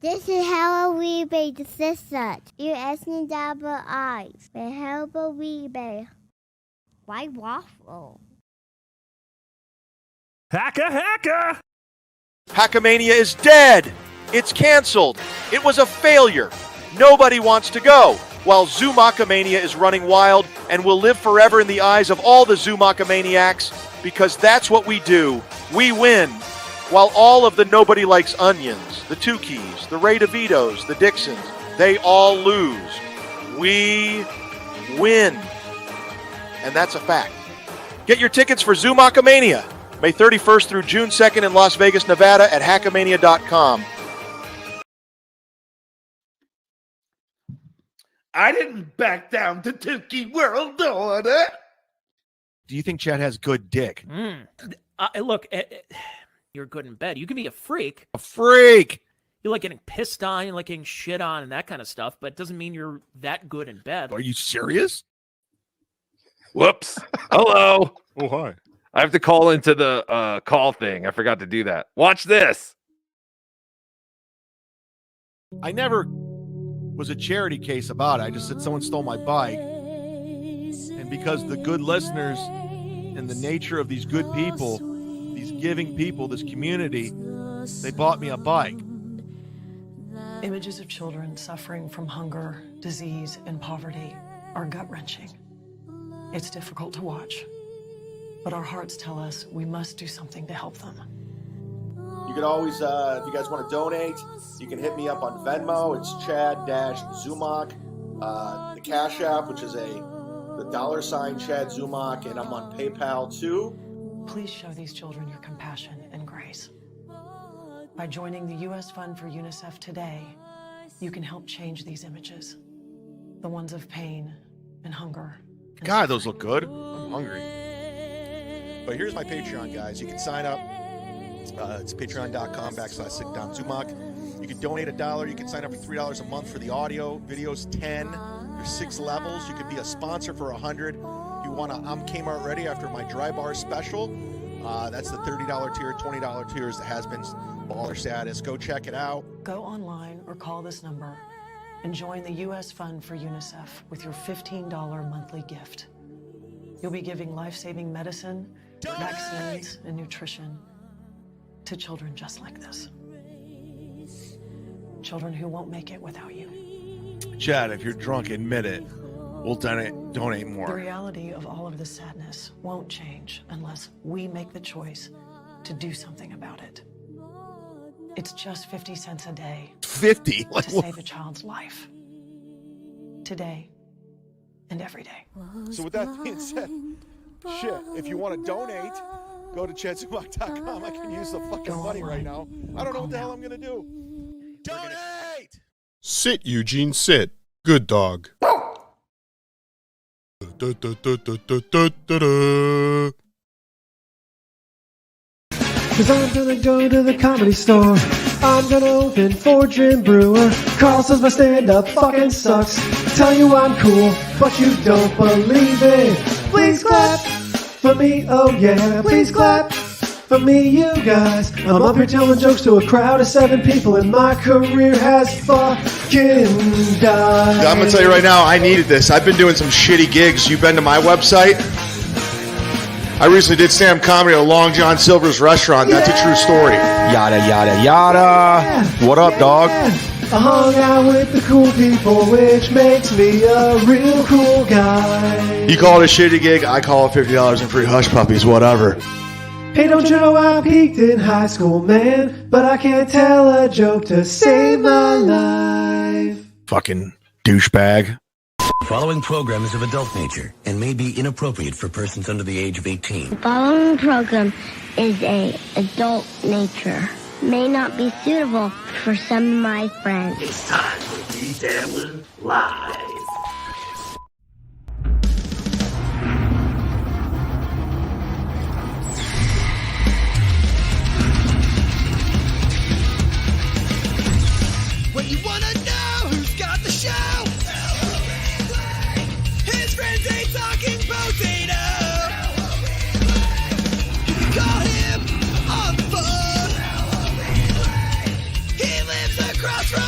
This is how we made the system. You're asking double eyes. The help we made. Why waffle? Hacka! Hackamania is dead. It's canceled. It was a failure. Nobody wants to go. While Zoomakamania is running wild and will live forever in the eyes of all the Zoomakamaniacs, because that's what we do. We win. While all of the Nobody Likes Onions, the Tookies, the Ray DeVitos, the Dixons, they all lose. We win. And that's a fact. Get your tickets for Zoomakamania, May 31st through June 2nd in Las Vegas, Nevada at hackamania.com. I didn't back down to Tookie World Order. Do you think Chad has good dick? Look, you're good in bed. You can be a freak. A freak! You like getting pissed on, you like getting shit on and that kind of stuff, but it doesn't mean you're that good in bed. Are you serious? Whoops. Hello. Oh, hi. I have to call into the call thing. I forgot to do that. Watch this. I never was a charity case about it. I just said someone stole my bike. And because the good listeners and the nature of these good people, these giving people, this community, they bought me a bike. Images of children suffering from hunger, disease, and poverty are gut-wrenching. It's difficult to watch, but our hearts tell us we must do something to help them. You can always, if you guys want to donate, you can hit me up on Venmo. It's Chad-Zumock. The Cash App, which is the $ Chad Zumock, and I'm on PayPal too. Please show these children your compassion and grace. By joining the U.S. Fund for UNICEF today, you can help change these images. The ones of pain and hunger. And God, suffering. those look good. I'm hungry. But here's my Patreon, guys. You can sign up. It's patreon.com/SickDownZumock. You can donate $1. You can sign up for $3 a month for the audio. Videos 10. There's 6 levels. You can be a sponsor for 100. If you want to, I'm Kmart ready after my dry bar special. That's the $30 tier, $20 tier is the has-beens baller status. Go check it out. Go online or call this number and join the U.S. Fund for UNICEF with your $15 monthly gift. You'll be giving life-saving medicine, vaccines, and nutrition to children just like this. Children who won't make it without you. Chad, if you're drunk, admit it. We'll donate The more. reality of all of this sadness won't change unless we make the choice to do something about it. It's just 50 cents a day 50? Like, to save a child's life. Today and every day. So with that being said, shit, if you want to donate, go to ChadZumock.com. I can use the fucking money right now. I don't know what the hell I'm going to do. Donate! Sit, Eugene, sit. Good dog. Da, da, da, da, da, da, da, da. Cause I'm gonna go to the comedy store. I'm gonna open for Jim Brewer. Carl says my stand-up fucking sucks. Tell you I'm cool, but you don't believe it. Please clap for me, oh yeah. Please clap for me, you guys. I'm up here telling jokes to a crowd of 7 people, and my career has fucking died. I'm going to tell you right now, I needed this. I've been doing some shitty gigs. You've been to my website? I recently did stand-up comedy at a Long John Silver's restaurant. That's a true story. Yada, yada, yada. What up, dog? I hung out with the cool people, which makes me a real cool guy. You call it a shitty gig, I call it $50 in free hush puppies, whatever. Hey, don't you know I peaked in high school, man? But I can't tell a joke to save my life. fucking douchebag. The following program is of adult nature and may be inappropriate for persons under the age of 18. The following program is a adult nature. May not be suitable for some of my friends. It's time for BeDabblin Live. When you wanna know who's got the show, his friends ain't talking potato. You can call him on the phone. He lives across from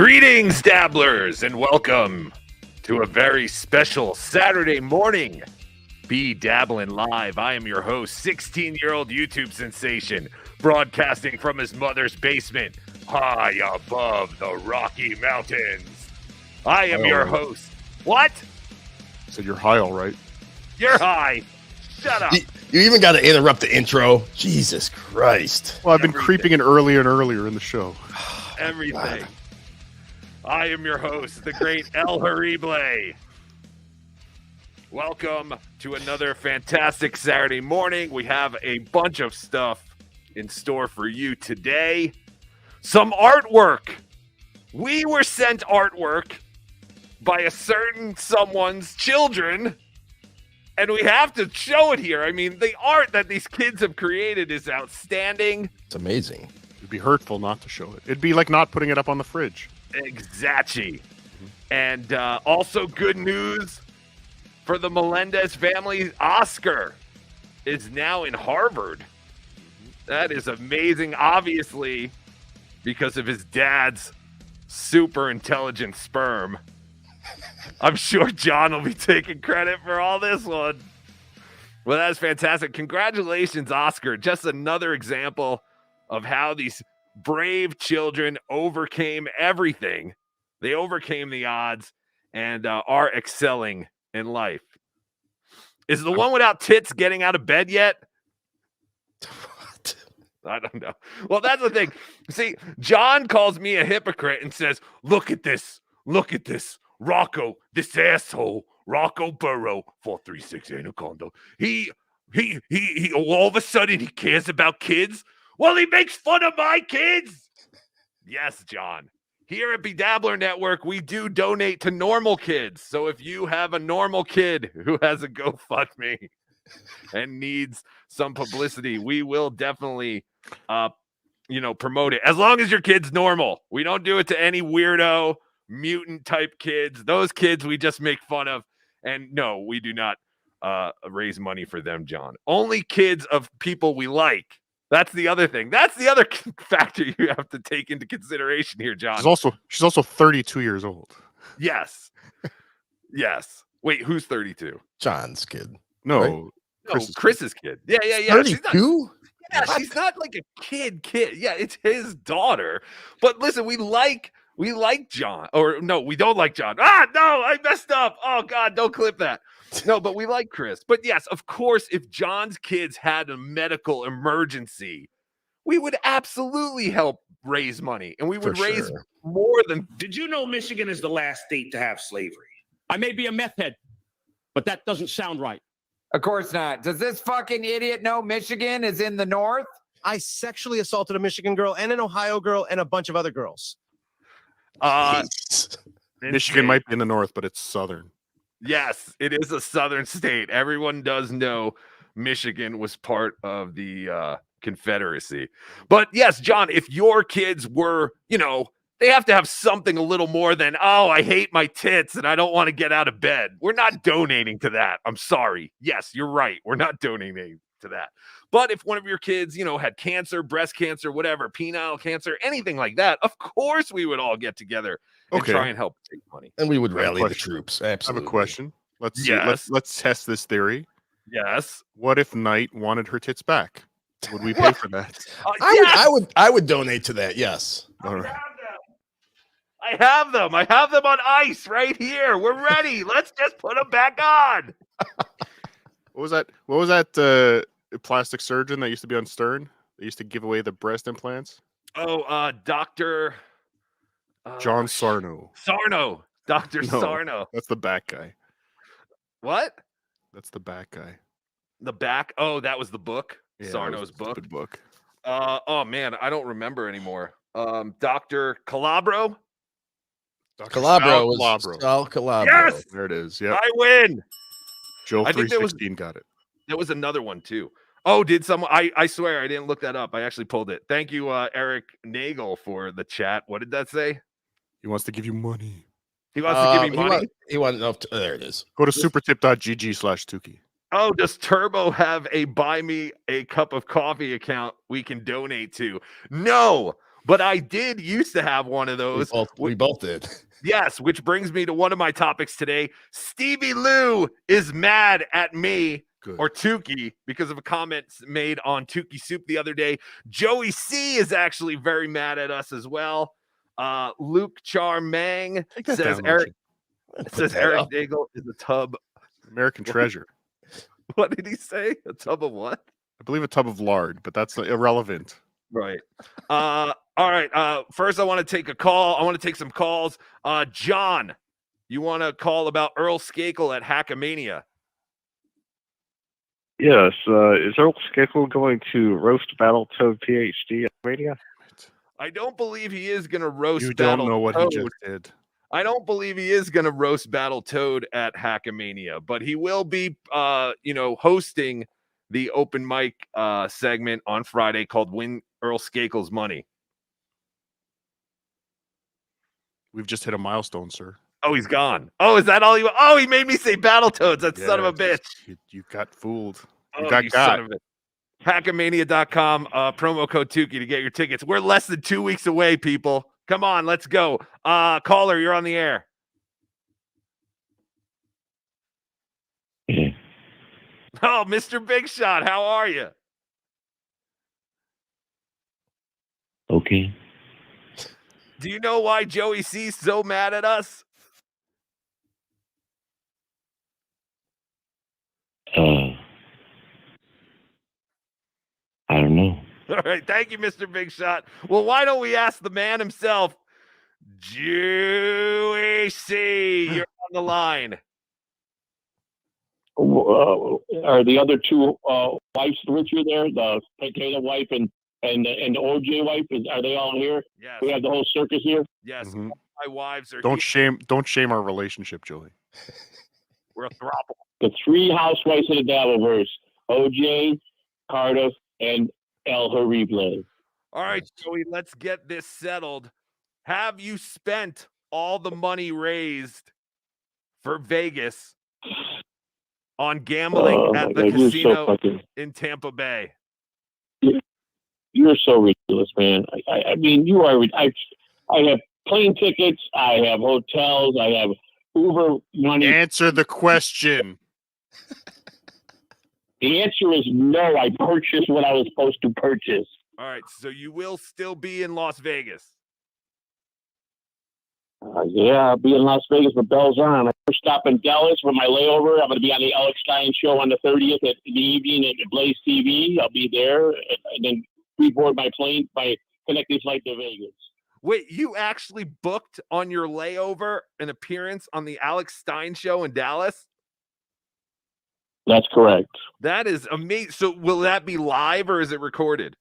Greetings, dabblers, and welcome to a very special Saturday morning BeDabblin Live. I am your host, 16-year-old YouTube sensation, broadcasting from his mother's basement, high above the Rocky Mountains. I am your host. What? So you're high, all right? You're high. Shut up. You even got to interrupt the intro. Jesus Christ. Well, I've been creeping in earlier and earlier in the show. Everything. I am your host, the great El Horrible. Welcome to another fantastic Saturday morning. We have a bunch of stuff in store for you today. Some artwork. We were sent artwork by a certain someone's children, and we have to show it here. I mean, the art that these kids have created is outstanding. It's amazing. It'd be hurtful not to show it. It'd be like not putting it up on the fridge. Exactly. And also good news for the Melendez family. Oscar is now in Harvard. That is amazing, obviously, because of his dad's super intelligent sperm. I'm sure John will be taking credit for all this one. Well, that's fantastic. Congratulations, Oscar. Just another example of how these brave children overcame everything. They overcame the odds and are excelling in life. Is the one without tits getting out of bed yet? What? I don't know. Well, that's the thing. See, John calls me a hypocrite and says, look at this. Look at this. Rocco, this asshole, Rocco Burrow, 436 Anaconda. He all of a sudden he cares about kids. Well, he makes fun of my kids. Yes, John. Here at BeDabbler Network, we do donate to normal kids. So if you have a normal kid who has a GoFundMe and needs some publicity, we will definitely, promote it. As long as your kid's normal. We don't do it to any weirdo, mutant type kids. Those kids we just make fun of. And no, we do not raise money for them, John. Only kids of people we like. That's the other thing. That's the other factor you have to take into consideration here, John. She's also 32 years old. Yes. Yes. Wait, who's 32? John's kid. No, right? Chris's kid. Yeah. 32? She's not like a kid. Yeah, it's his daughter. But listen, we like John. Or no, we don't like John. No, I messed up. Oh God, don't clip that. No, but we like Chris. But yes, of course, if John's kids had a medical emergency, we would absolutely help raise money. And we would raise more than... Did you know Michigan is the last state to have slavery? I may be a meth head, but that doesn't sound right. Of course not. Does this fucking idiot know Michigan is in the north? I sexually assaulted a Michigan girl and an Ohio girl and a bunch of other girls. Michigan might be in the north, but it's southern. Yes, it is a southern state. Everyone does know Michigan was part of the Confederacy. But yes, John, if your kids were, they have to have something a little more than, I hate my tits and I don't want to get out of bed. We're not donating to that. I'm sorry. Yes, you're right. We're not donating to that. But if one of your kids, had cancer, breast cancer, whatever, penile cancer, anything like that, of course we would all get together and try and help take money. And we would rally the troops. Absolutely. I have a question. Let's see. Let's test this theory. Yes. What if Knight wanted her tits back? Would we pay for that? I would donate to that. Yes. All right. I have them. I have them on ice right here. We're ready. Let's just put them back on. What was that plastic surgeon that used to be on Stern? They used to give away the breast implants. Oh, Dr. John Sarno. Sarno. Dr. Sarno. That's the back guy. What? That's the back guy. The back? Oh, that was the book? Yeah, Sarno's book? The book. Oh, man, I don't remember anymore. Dr. Calabro? Calabro. Yes! There it is. Yeah. I win. Joe I think 316 got it. There was another one, too. Oh, did someone? I swear I didn't look that up. I actually pulled it. Thank you, Eric Nagel, for the chat. What did that say? He wants to give you money. He wants to give me money? He wants enough. There it is. Go to supertip.gg/Tookie. Oh, does Turbo have a buy me a cup of coffee account we can donate to? No. but I did used to have one of those. We both did. Yes, which brings me to one of my topics today. Stevie Lou is mad at me or Tukey because of a comment made on Tukey Soup the other day. Joey C is actually very mad at us as well. Luke Charmang says Eric Daigle is a tub. American treasure. What did he say? A tub of what? I believe a tub of lard, but that's irrelevant. Right. All right. First, I want to take a call. I want to take some calls. John, you want to call about Earl Skakel at Hackamania? Yes. Is Earl Skakel going to roast Battletoad PhD at Mania? I don't believe he is going to roast. You don't know what he just did. I don't believe he is going to roast Battletoad at Hackamania, but he will be, hosting the open mic segment on Friday called "Win Earl Skakel's Money." We've just hit a milestone, sir. Oh, he's gone. Oh, is that all you? Oh, he made me say Battletoads. That son of a bitch. You got fooled. You Oh, got you got. son of a. Hackamania.com, promo code Tukey to get your tickets. We're less than 2 weeks away, people. Come on, let's go. Caller, you're on the air. Oh, Mr. Big Shot, how are you? Okay. Do you know why Joey C's so mad at us? I don't know. All right, thank you, Mr. Big Shot. Well, why don't we ask the man himself, Joey C? You're on the line. Are the other two wives, Richard, there? The potato wife and the OJ wife, are they all here? Yes. We have the whole circus here. Yes, my wives are. Don't shame our relationship, Joey. We're a throuple. The three housewives of the Dabbleverse: OJ, Cardiff, and El Horrible. All right, Joey, let's get this settled. Have you spent all the money raised for Vegas on gambling at the casino in Tampa Bay? You're so ridiculous, man. I mean, you are. I have plane tickets. I have hotels. I have Uber money. Answer the question. The answer is no. I purchased what I was supposed to purchase. All right, so you will still be in Las Vegas. Yeah, I'll be in Las Vegas with bells on. I first stop in Dallas for my layover. I'm going to be on the Alex Stein show on the 30th at the evening at Blaze TV. I'll be there, and then reboard my plane by connecting flight to Vegas. Wait, you actually booked on your layover an appearance on the Alex Stein show in Dallas? That's correct. That is amazing. So will that be live or is it recorded?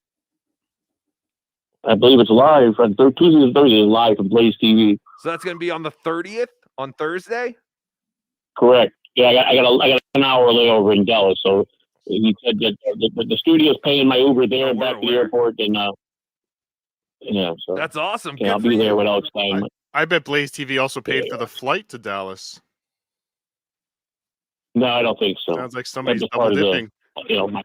I believe it's live. On Tuesday and Thursday is live on Blaze TV. So that's going to be on the 30th on Thursday? Correct. Yeah, I got an hour layover in Dallas. So he said that the studio's paying my Uber there and back to the airport. And yeah, so that's awesome. Yeah, I'll be there with Alex Stein. I bet Blaze TV also paid for the flight to Dallas. No, I don't think so. Sounds like somebody's That's double part of dipping.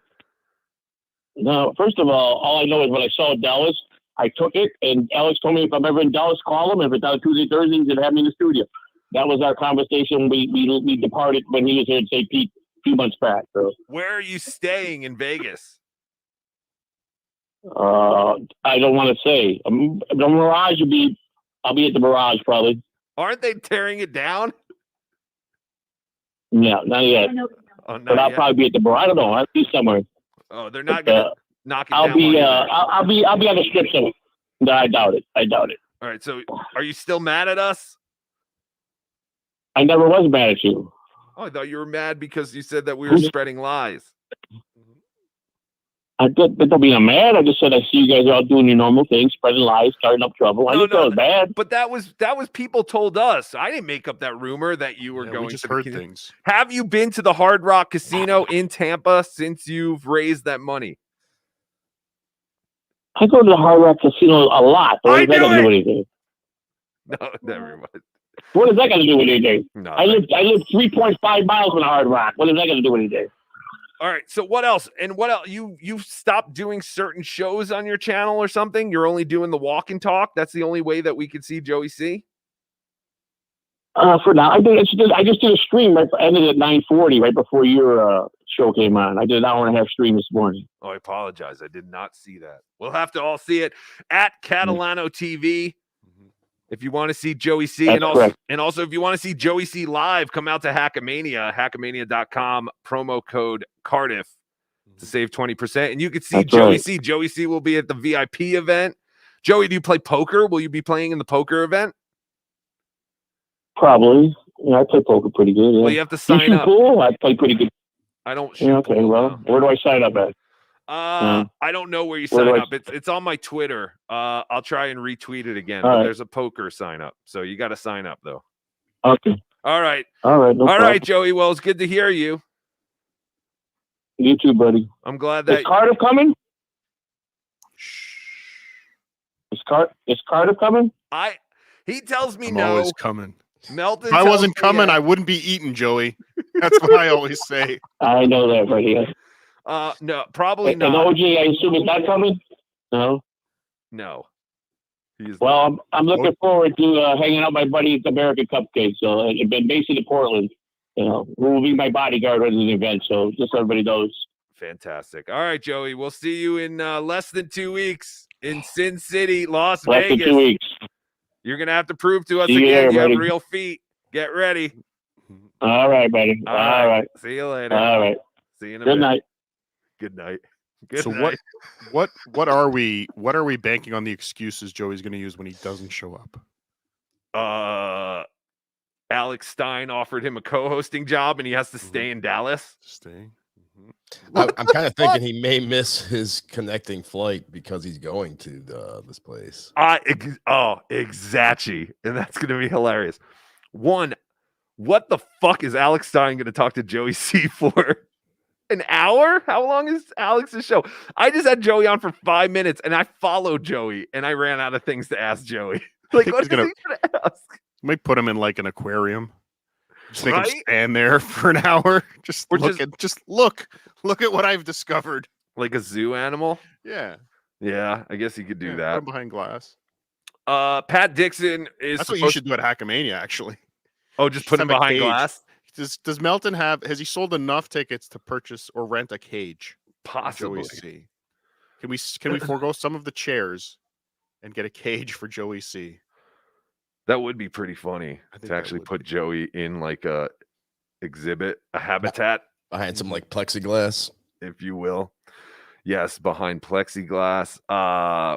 No, first of all I know is when I saw Dallas, I took it, and Alex told me if I'm ever in Dallas, call him. If it's on Tuesday, Thursday, he'd have me in the studio. That was our conversation. We departed when he was here in St. Pete a few months back. So. Where are you staying in Vegas? I don't want to say. The Mirage I'll be at the Mirage probably. Aren't they tearing it down? No, not yet. Oh, not but I'll yet. probably be at the Mirage. I don't know. I'll be somewhere. Oh, they're not going to knock it I'll down. be. I'll be on the strip somewhere. No, I doubt it. All right. So, are you still mad at us? I never was mad at you. Oh, I thought you were mad because you said that we were spreading lies. Don't be mad. I just said I see you guys are all doing your normal thing, spreading lies, starting up trouble. I didn't know it was bad. But that was people told us. I didn't make up that rumor that you were going. We just to heard the things. Have you been to the Hard Rock Casino in Tampa since you've raised that money? I go to the Hard Rock Casino a lot. What does that got to do with anything? No, never mind. What does that got to do with anything? No, I live 3.5 miles from the Hard Rock. What does that got to do with anything? All right. So what else? And what else? You stopped doing certain shows on your channel or something? You're only doing the walk and talk? That's the only way that we could see Joey C? For now, I just did a stream. I ended at 9:40, right before your show came on. I did an hour and a half stream this morning. Oh, I apologize. I did not see that. We'll have to all see it at Catalano TV. If you want to see Joey C, and also if you want to see Joey C live, come out to Hackamania, hackamania.com, promo code Cardiff to save 20%. And you can see Joey C. Joey C will be at the VIP event. Joey, do you play poker? Will you be playing in the poker event? Probably. Yeah, I play poker pretty good. Yeah. Well, you have to sign up. Pool? I play pretty good. I don't shoot okay, pool, well, no. where do I sign up at? I don't know where you sign up. It's on my Twitter. I'll try and retweet it again. But there's a poker sign up. So you got to sign up, though. Okay. All right. All right. No All problem. right, Joey. Well, it's good to hear you. You too, buddy. I'm glad that... Is Cardiff coming? Is Cardiff coming? He tells me I'm no. always coming. Melton if I wasn't tells me coming, yes. I wouldn't be eating, Joey. That's what I always say. I know that, buddy. No, probably And not. OG, I assume, is not coming? No? No. Well, I'm looking forward to hanging out with my buddy at the American Cupcake. So I've been based in Portland. You know, who will be my bodyguard at the event. So just so everybody knows. Fantastic. All right, Joey. We'll see you in less than 2 weeks in Sin City, Las Less Vegas. than 2 weeks. You're going to have to prove to us See you again there, you have buddy. real feet. Get ready. All right, buddy. All right. See you later. All right. See you in a Good bit. night. Good night. Good So night. what are we banking on the excuses Joey's going to use when he doesn't show up? Alex Stein offered him a co-hosting job and he has to stay in Dallas. Stay. I'm kind of thinking he may miss his connecting flight because he's going to this place. Exactly. And that's going to be hilarious. One, what the fuck is Alex Stein going to talk to Joey C for? An hour? How long is Alex's show? I just had Joey on for 5 minutes and I followed Joey and I ran out of things to ask Joey. Like, what is he going to ask? Might put him in like an aquarium. Just make Right? him stand there for an hour. Just Or look at what I've discovered. Like a zoo animal? Yeah. Yeah, I guess he could do Put that. him behind glass. Pat Dixon is That's what you should do at Hackamania, actually. Oh, just put him have a behind cage. glass? Does Melton has he sold enough tickets to purchase or rent a cage? Possibly. For Joey C? Can we forego some of the chairs and get a cage for Joey C? That would be pretty funny to actually put Joey in like a exhibit, a habitat. Behind some like plexiglass, if you will. Yes, behind plexiglass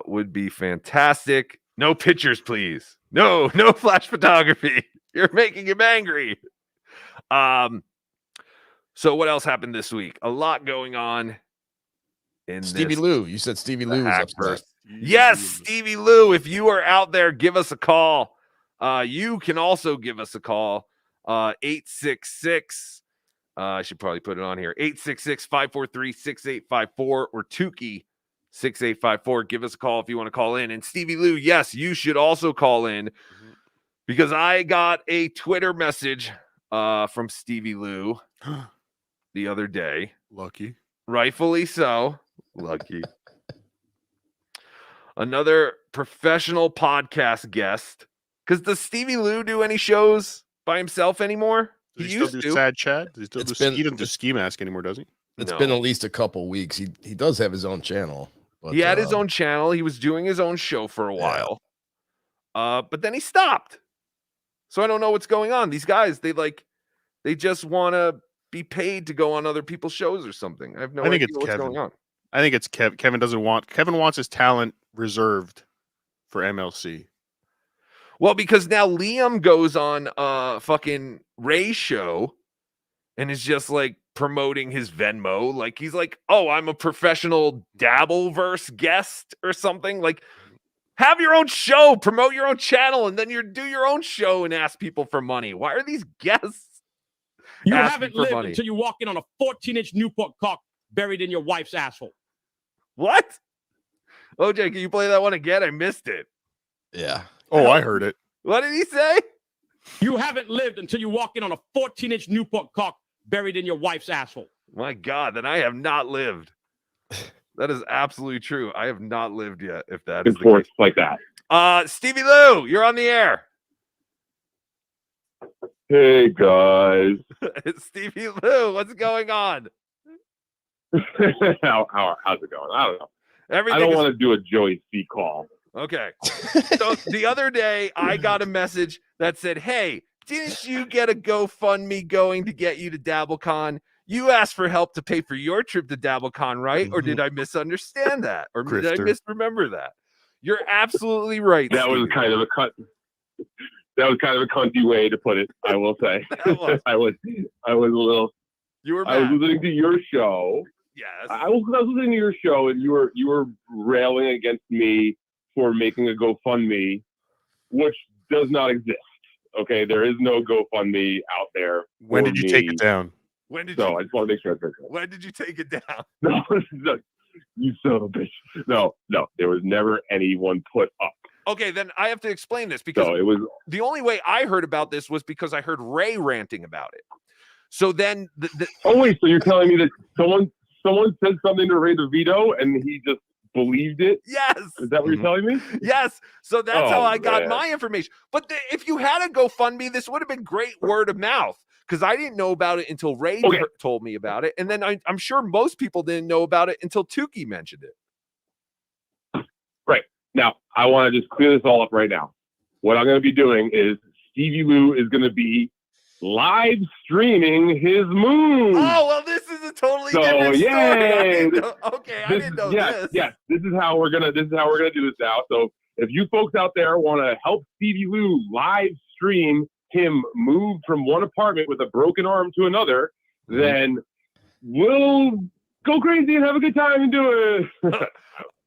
would be fantastic. No pictures, please. No flash photography. You're making him angry. So what else happened this week? A lot going on in Stevie this Lou. You said Stevie Lou was upset. Yes, Stevie Lou. If you are out there, give us a call. You can also give us a call. 866. I should probably put it on here. 866-543-6854 or TOOKIE-6854. Give us a call if you want to call in. And Stevie Lou, yes, you should also call in because I got a Twitter message from Stevie Lou the other day. Lucky. Rightfully so. Lucky. Another professional podcast guest. Because does Stevie Lou do any shows by himself anymore? Does he still do Sad Chad? Does he still he doesn't do Ski Mask anymore, does he? It's been at least a couple weeks. He does have his own channel. But, he had his own channel. He was doing his own show for a while. But then he stopped. So I don't know what's going on. These guys, they just want to be paid to go on other people's shows or something. I have no idea it's what's Kevin. going on. I think it's Kevin. Kevin wants his talent reserved for MLC. Well, because now Liam goes on fucking Ray's show and is just like promoting his Venmo. Like he's like, oh, I'm a professional Dabbleverse guest or something. Like, have your own show, promote your own channel, and then do your own show and ask people for money. Why are these guests? You asking haven't for lived money? until you walk in on a 14-inch Newport cock buried in your wife's asshole. What? OJ, can you play that one again? I missed it. Yeah. Oh, I heard it. What did he say? You haven't lived until you walk in on a 14-inch Newport cock buried in your wife's asshole. My God, then I have not lived. That is absolutely true. I have not lived yet, if that is the case. Like that. Stevie Lou, you're on the air. Hey, guys. It's Stevie Lou. What's going on? how's it going? I don't know. Everything I don't is- want to do a Joey C call. Okay. So the other day, I got a message that said, hey, didn't you get a GoFundMe going to get you to DabbleCon? You asked for help to pay for your trip to DabbleCon, right? Or did I misunderstand that? Or did I Grifter. misremember that? You're absolutely right. That was Stevie. kind of a cut. That was kind of a cunty way to put it, I will say. I was a little. You were I was mad. listening to your show. Yes. I was listening to your show, and you were railing against me for making a GoFundMe, which does not exist. Okay, there is no GoFundMe out there. When for did you me. take it down? When did So you? I just want to make sure I fix it. When did you take it down? No, you son of a bitch. No, there was never anyone put up. Okay, then I have to explain this because So it was. the only way I heard about this was because I heard Ray ranting about it. So then Oh wait, so you're telling me that someone said something to Ray DeVito and he just believed it? Yes. Is that what you're telling me? Yes. So that's how Oh, I got man. my information. But if you had a GoFundMe, this would have been great word of mouth because I didn't know about it until Ray told me about it. And then I'm sure most people didn't know about it until Tukey mentioned it. Right. Now, I want to just clear this all up right now. What I'm going to be doing is Stevie Lou is going to be live streaming his move. Oh, well, this is a totally So, different story. I yay. didn't know, okay, I didn't know this. Yes, this is how we're gonna do this now. So if you folks out there want to help Stevie Lou live stream him move from one apartment with a broken arm to another, then we'll go crazy and have a good time and do it.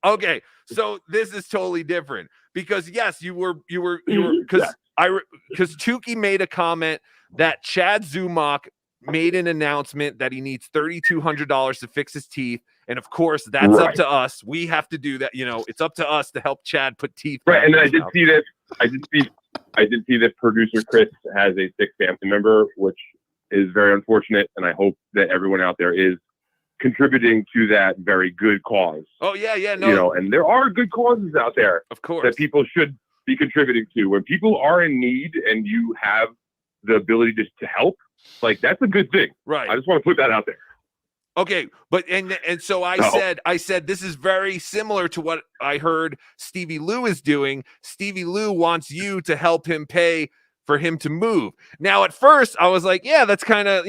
Okay, so this is totally different because yes, you were because Tukey made a comment that Chad Zumach made an announcement that he needs $3,200 to fix his teeth, and of course that's up Right. to us. We have to do that. You know, it's up to us to help Chad put teeth. Right, back and in I his did mouth. see that. I did see that producer Chris has a sick family member, which is very unfortunate. And I hope that everyone out there is contributing to that very good cause. Oh yeah, no, You know, and there are good causes out there, of course, that people should be contributing to. When people are in need and you have the ability to help, like that's a good thing. Right. I just want to put that out there. Okay, but and so I said this is very similar to what I heard Stevie Lou is doing. Stevie Lou wants you to help him pay for him to move. Now, at first, I was like, yeah, that's kind of,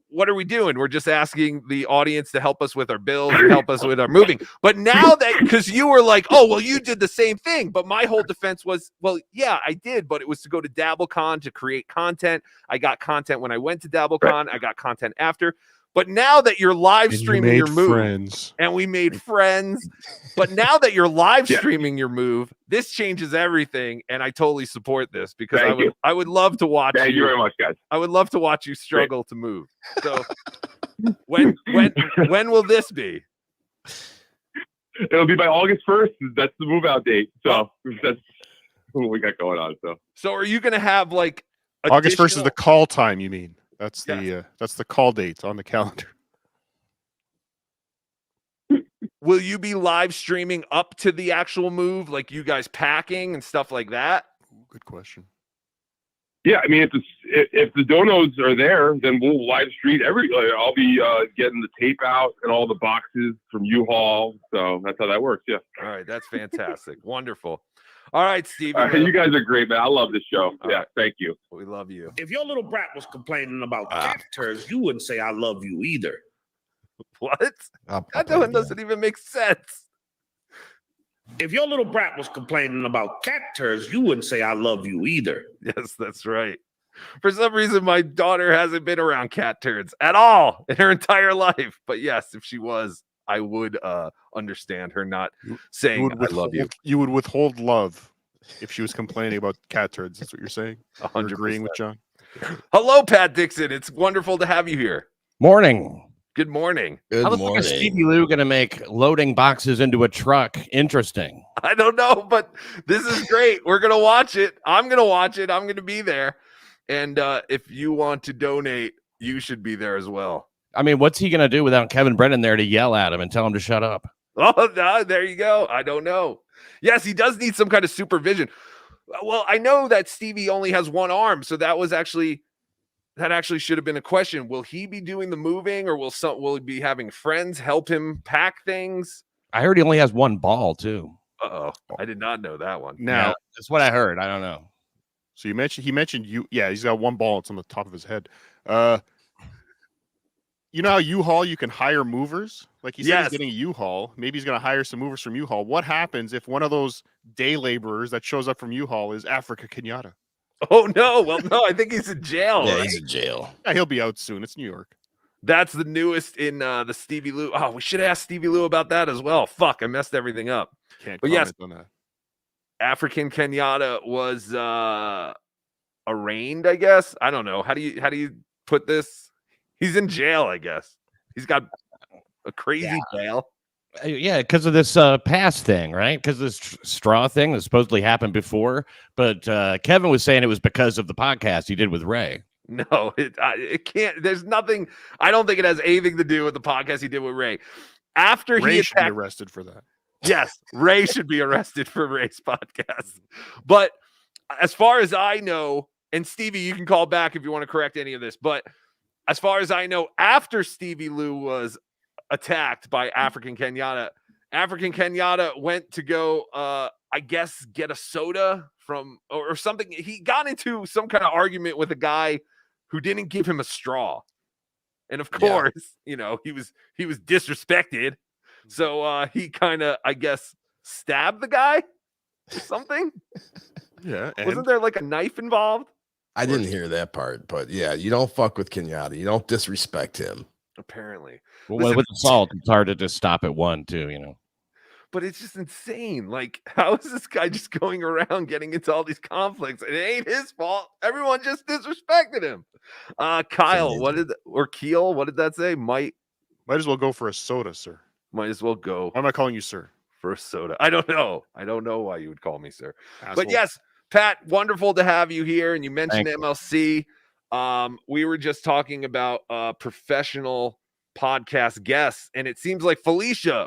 what are we doing? We're just asking the audience to help us with our bills and help us with our moving. But now that, because you were like, oh, well, you did the same thing. But my whole defense was, well, yeah, I did, but it was to go to DabbleCon to create content. I got content when I went to DabbleCon. I got content after. But now that you're live streaming your move, and we made friends, but now that you're live streaming your move, this changes everything, and I totally support this because I would love to watch. Thank you very much, guys. I would love to watch you struggle to move. So when will this be? It'll be by August 1st. That's the move out date. So that's what we got going on. So are you going to have like August 1st is the call time, you mean? That's the call date on the calendar. Will you be live streaming up to the actual move, like you guys packing and stuff like that? Good question. Yeah, I mean, if the donos are there, then we'll live stream I'll be getting the tape out and all the boxes from U-Haul. So that's how that works. Yeah. All right, that's fantastic. Wonderful. All right, Steve. You guys are great, man. I love this show. Thank you. We love you. If your little brat was complaining about cat turds, you wouldn't say I love you either. What? That doesn't even make sense. If your little brat was complaining about cat turds, you wouldn't say I love you either. Yes, that's right. For some reason, my daughter hasn't been around cat turds at all in her entire life. But yes, if she was, I would understand her not saying I love you. You would withhold love if she was complaining about cat turds. That's what you're saying? 100%. You're agreeing with John? Hello, Pat Dixon. It's wonderful to have you here. Morning. Good morning. How the fuck is Stevie Lou going to make loading boxes into a truck interesting? I don't know, but this is great. We're going to watch it. I'm going to watch it. I'm going to be there. And if you want to donate, you should be there as well. I mean, what's he gonna do without Kevin Brennan there to yell at him and tell him to shut up? Oh, no, there you go. I don't know. Yes, he does need some kind of supervision. Well, I know that Stevie only has one arm, so that actually should have been a question. Will he be doing the moving, or will he be having friends help him pack things? I heard he only has one ball too. Uh-oh. I did not know that one. Now, Yeah, that's what I heard. I don't know. So he mentioned you. Yeah, he's got one ball. It's on the top of his head. You know how U-Haul, you can hire movers? Like he said, he's getting a U-Haul. Maybe he's going to hire some movers from U-Haul. What happens if one of those day laborers that shows up from U-Haul is Africa Kenyatta? Oh, no. Well, no, I think he's in jail. Yeah, right? he's in jail. Yeah, he'll be out soon. It's New York. That's the newest in the Stevie Lou. Oh, we should ask Stevie Lou about that as well. Fuck, I messed everything up. Can't But comment yes, on that. African Kenyatta was arraigned, I guess. I don't know. How do you put this? He's in jail, I guess. He's got a crazy bail. Yeah, because of this past thing, right? Because this straw thing that supposedly happened before. But Kevin was saying it was because of the podcast he did with Ray. No, it can't. There's nothing. I don't think it has anything to do with the podcast he did with Ray. After Ray he should be attacked, arrested for that. yes, Ray should be arrested for Ray's podcast. But as far as I know, and Stevie, you can call back if you want to correct any of this, but as far as I know, after Stevie Lou was attacked by African Kenyatta went to go, I guess, get a soda from or something. He got into some kind of argument with a guy who didn't give him a straw. And of course, you know, he was disrespected. So he kind of, I guess, stabbed the guy or something. Yeah. Wasn't there like a knife involved? I didn't hear that part, but yeah, you don't fuck with Kenyatta. You don't disrespect him. Apparently. Well, Listen, with assault, it's hard to just stop at one, too, you know. but it's just insane. Like, how is this guy just going around getting into all these conflicts? It ain't his fault. Everyone just disrespected him. Kyle, Keel, what did that say? Might as well go for a soda, sir. Might as well go. Why am I calling you sir? For a soda. I don't know. I don't know why you would call me sir. Asshole. But yes, Pat, wonderful to have you here. And you mentioned MLC. We were just talking about professional podcast guests, and it seems like Felicia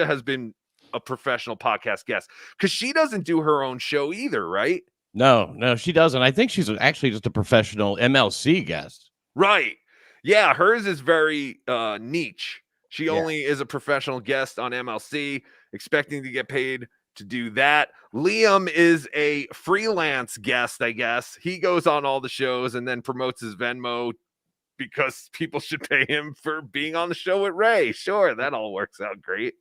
has been a professional podcast guest because she doesn't do her own show either, right? No, she doesn't. I think she's actually just a professional MLC guest. Right. Yeah, hers is very niche. She only is a professional guest on MLC, expecting to get paid to do that. Liam is a freelance guest, I guess. He goes on all the shows and then promotes his Venmo because people should pay him for being on the show with Ray. Sure, that all works out great.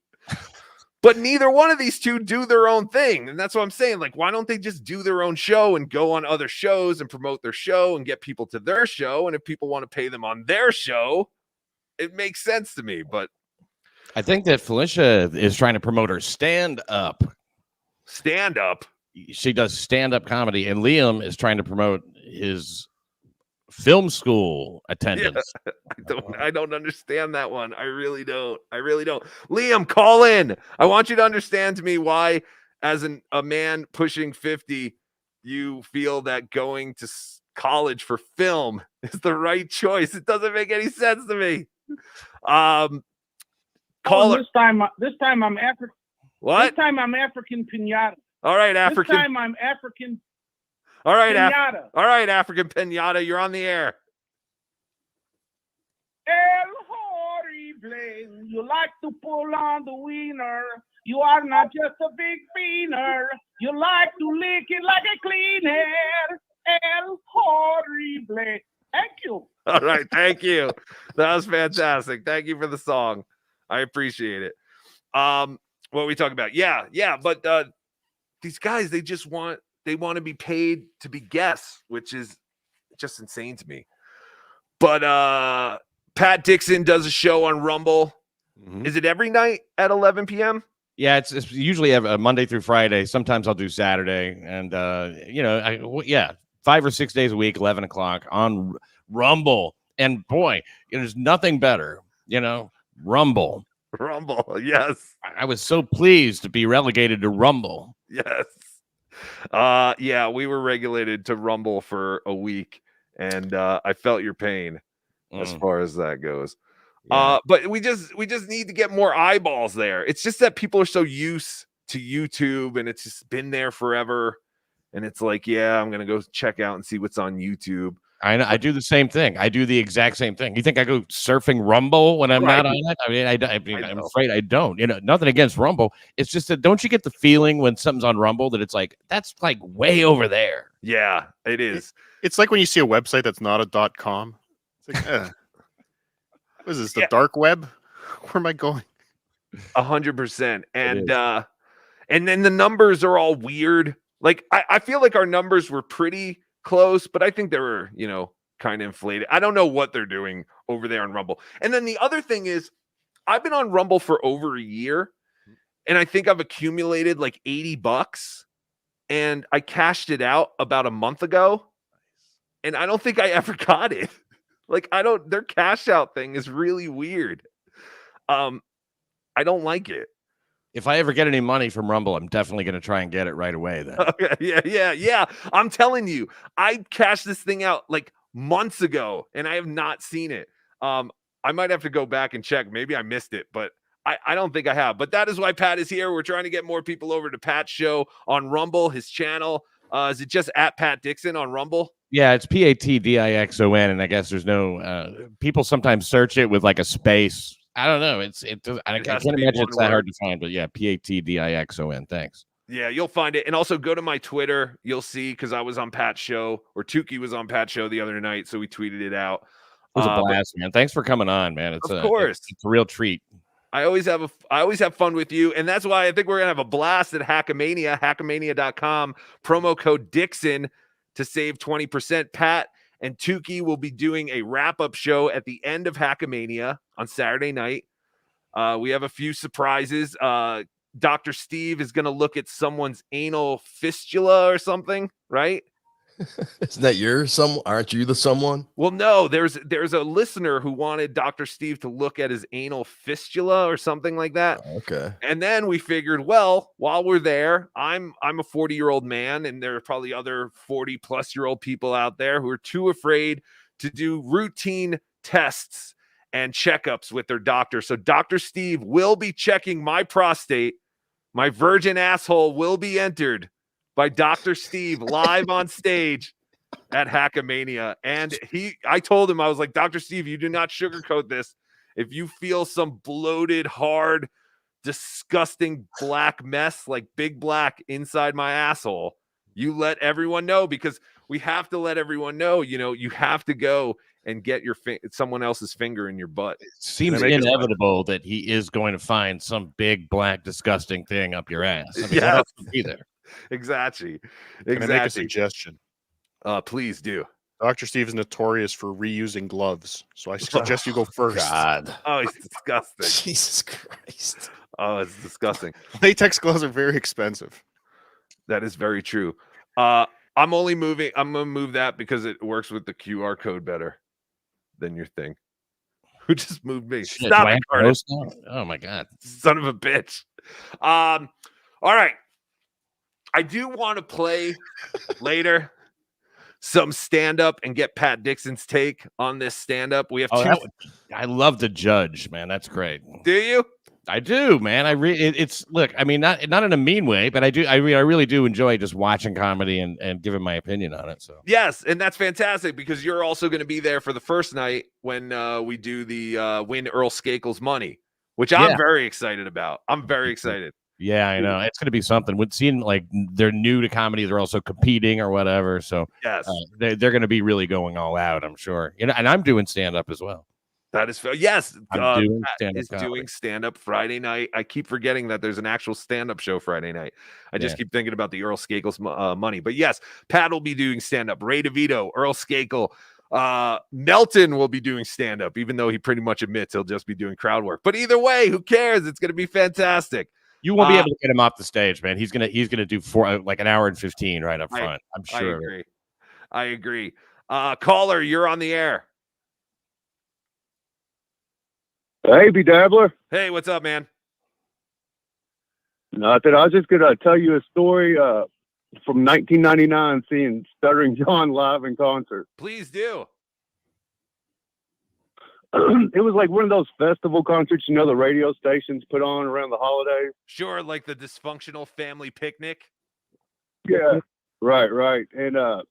But neither one of these two do their own thing. And that's what I'm saying. Like, why don't they just do their own show and go on other shows and promote their show and get people to their show? And if people want to pay them on their show, it makes sense to me. But I think that Felicia is trying to promote her stand-up. Stand-up? She does stand-up comedy. And Liam is trying to promote his film school attendance. Yeah, I don't understand that one. I really don't. Liam, call in. I want you to understand to me why, as a man pushing 50, you feel that going to college for film is the right choice. It doesn't make any sense to me. Caller. This time I'm African. What? This time I'm African Pinata. All right, African. This time I'm African. All right, Pinata. all right, African Pinata, you're on the air. El horrible, you like to pull on the wiener. You are not just a big wiener. You like to lick it like a cleaner. El horrible. Thank you. All right, thank you. That was fantastic. Thank you for the song. I appreciate it. What are we talking about? Yeah, but these guys, they want to be paid to be guests, which is just insane to me. But Pat Dixon does a show on Rumble. Mm-hmm. Is it every night at 11 p.m.? Yeah, it's usually a Monday through Friday. Sometimes I'll do Saturday. And, 5 or 6 days a week, 11 o'clock on Rumble. And boy, there's nothing better, Rumble. Rumble, yes. I was so pleased to be relegated to Rumble. Yes. We were regulated to Rumble for a week, and I felt your pain as far as that goes. But we just need to get more eyeballs there. It's just that people are so used to YouTube, and it's just been there forever. And it's like, yeah, I'm gonna go check out and see what's on YouTube. I know. I do the same thing. I do the exact same thing. You think I go surfing Rumble when I'm not on it? I mean, I'm afraid I don't. Nothing against Rumble. It's just that don't you get the feeling when something's on Rumble that it's like that's like way over there? Yeah, it is. It's like when you see a website that's not a .com. It's like, what is this? The dark web? Where am I going? 100%. And then the numbers are all weird. Like I feel like our numbers were pretty close, but I think they were, kind of inflated. I don't know what they're doing over there on Rumble. And then the other thing is, I've been on Rumble for over a year, and I think I've accumulated like $80, and I cashed it out about a month ago, and I don't think I ever got it. Like their cash out thing is really weird. I don't like it. If I ever get any money from Rumble, I'm definitely going to try and get it right away then. Yeah. I'm telling you, I cashed this thing out like months ago, and I have not seen it. I might have to go back and check. Maybe I missed it, but I don't think I have. But that is why Pat is here. We're trying to get more people over to Pat's show on Rumble, his channel. Is it just at Pat Dixon on Rumble? Yeah, it's PATDIXON, and I guess there's no people sometimes search it with like a space. I don't know. I can't imagine it's that hard to find, but yeah, PATDIXON. Thanks. Yeah, you'll find it. And also go to my Twitter. You'll see, because I was on Pat's show, or Tookie was on Pat's show the other night, so we tweeted it out. It was a blast, man. Thanks for coming on, man. It's of course. It's a real treat. I always have fun with you, and that's why I think we're gonna have a blast at Hackamania, hackamania.com, promo code Dixon to save 20%. Pat and Tookie will be doing a wrap-up show at the end of Hackamania on Saturday night. We have a few surprises. Dr. Steve is going to look at someone's anal fistula or something, right? Isn't that aren't you the someone? Well, no, there's a listener who wanted Dr. Steve to look at his anal fistula or something like that. Okay. And then we figured, well, while we're there, I'm a 40-year-old man, and there are probably other 40-plus-year-old people out there who are too afraid to do routine tests and checkups with their doctor. So Dr. Steve will be checking my prostate. My virgin asshole will be entered by Dr. Steve live on stage at Hackamania. And I told him, I was like, Dr. Steve, you do not sugarcoat this. If you feel some bloated, hard, disgusting black mess like Big Black inside my asshole, you let everyone know, because we have to let everyone know, you have to go and get someone else's finger in your butt. It seems inevitable that he is going to find some big, black, disgusting thing up your ass. I mean, what else would be there? Exactly. Can I make a suggestion? Please do. Dr. Steve is notorious for reusing gloves, so I suggest you go first. God. Oh, it's disgusting. Jesus Christ. Oh, it's disgusting. Latex gloves are very expensive. That is very true. I'm going to move that because it works with the QR code better than your thing. Who just moved me? Shit, Stop it, Cardiff. Oh my God. Son of a bitch. All right. I do want to play later some stand-up and get Pat Dixon's take on this stand-up. We have I love to judge, man. That's great. Do you? I do, man. Look, I mean, not in a mean way, but I do. I really do enjoy just watching comedy and giving my opinion on it. So yes, and that's fantastic, because you're also going to be there for the first night when we do the Win Earl Skakel's Money, which I'm very excited about. I'm very excited. Yeah, I know. It's going to be something. With seeing like they're new to comedy, they're also competing or whatever. So yes, they're going to be really going all out, I'm sure. And I'm doing stand up as well. That is yes. I'm doing doing stand up Friday night. I keep forgetting that there's an actual stand up show Friday night. I just keep thinking about the Earl Skakel's Money. But yes, Pat will be doing stand up. Ray DeVito, Earl Skakel. Melton will be doing stand up, even though he pretty much admits he'll just be doing crowd work. But either way, who cares? It's going to be fantastic. You won't be able to get him off the stage, man. He's gonna do like an hour and 15 right up front. I'm sure. I agree. Caller, you're on the air. Hey, BeDabbler. Hey, what's up, man? Nothing. I was just gonna tell you a story from 1999, seeing Stuttering John live in concert. Please do. it was like one of those festival concerts, you know, the radio stations put on around the holidays. Sure, like the dysfunctional family picnic. Yeah. Right. And I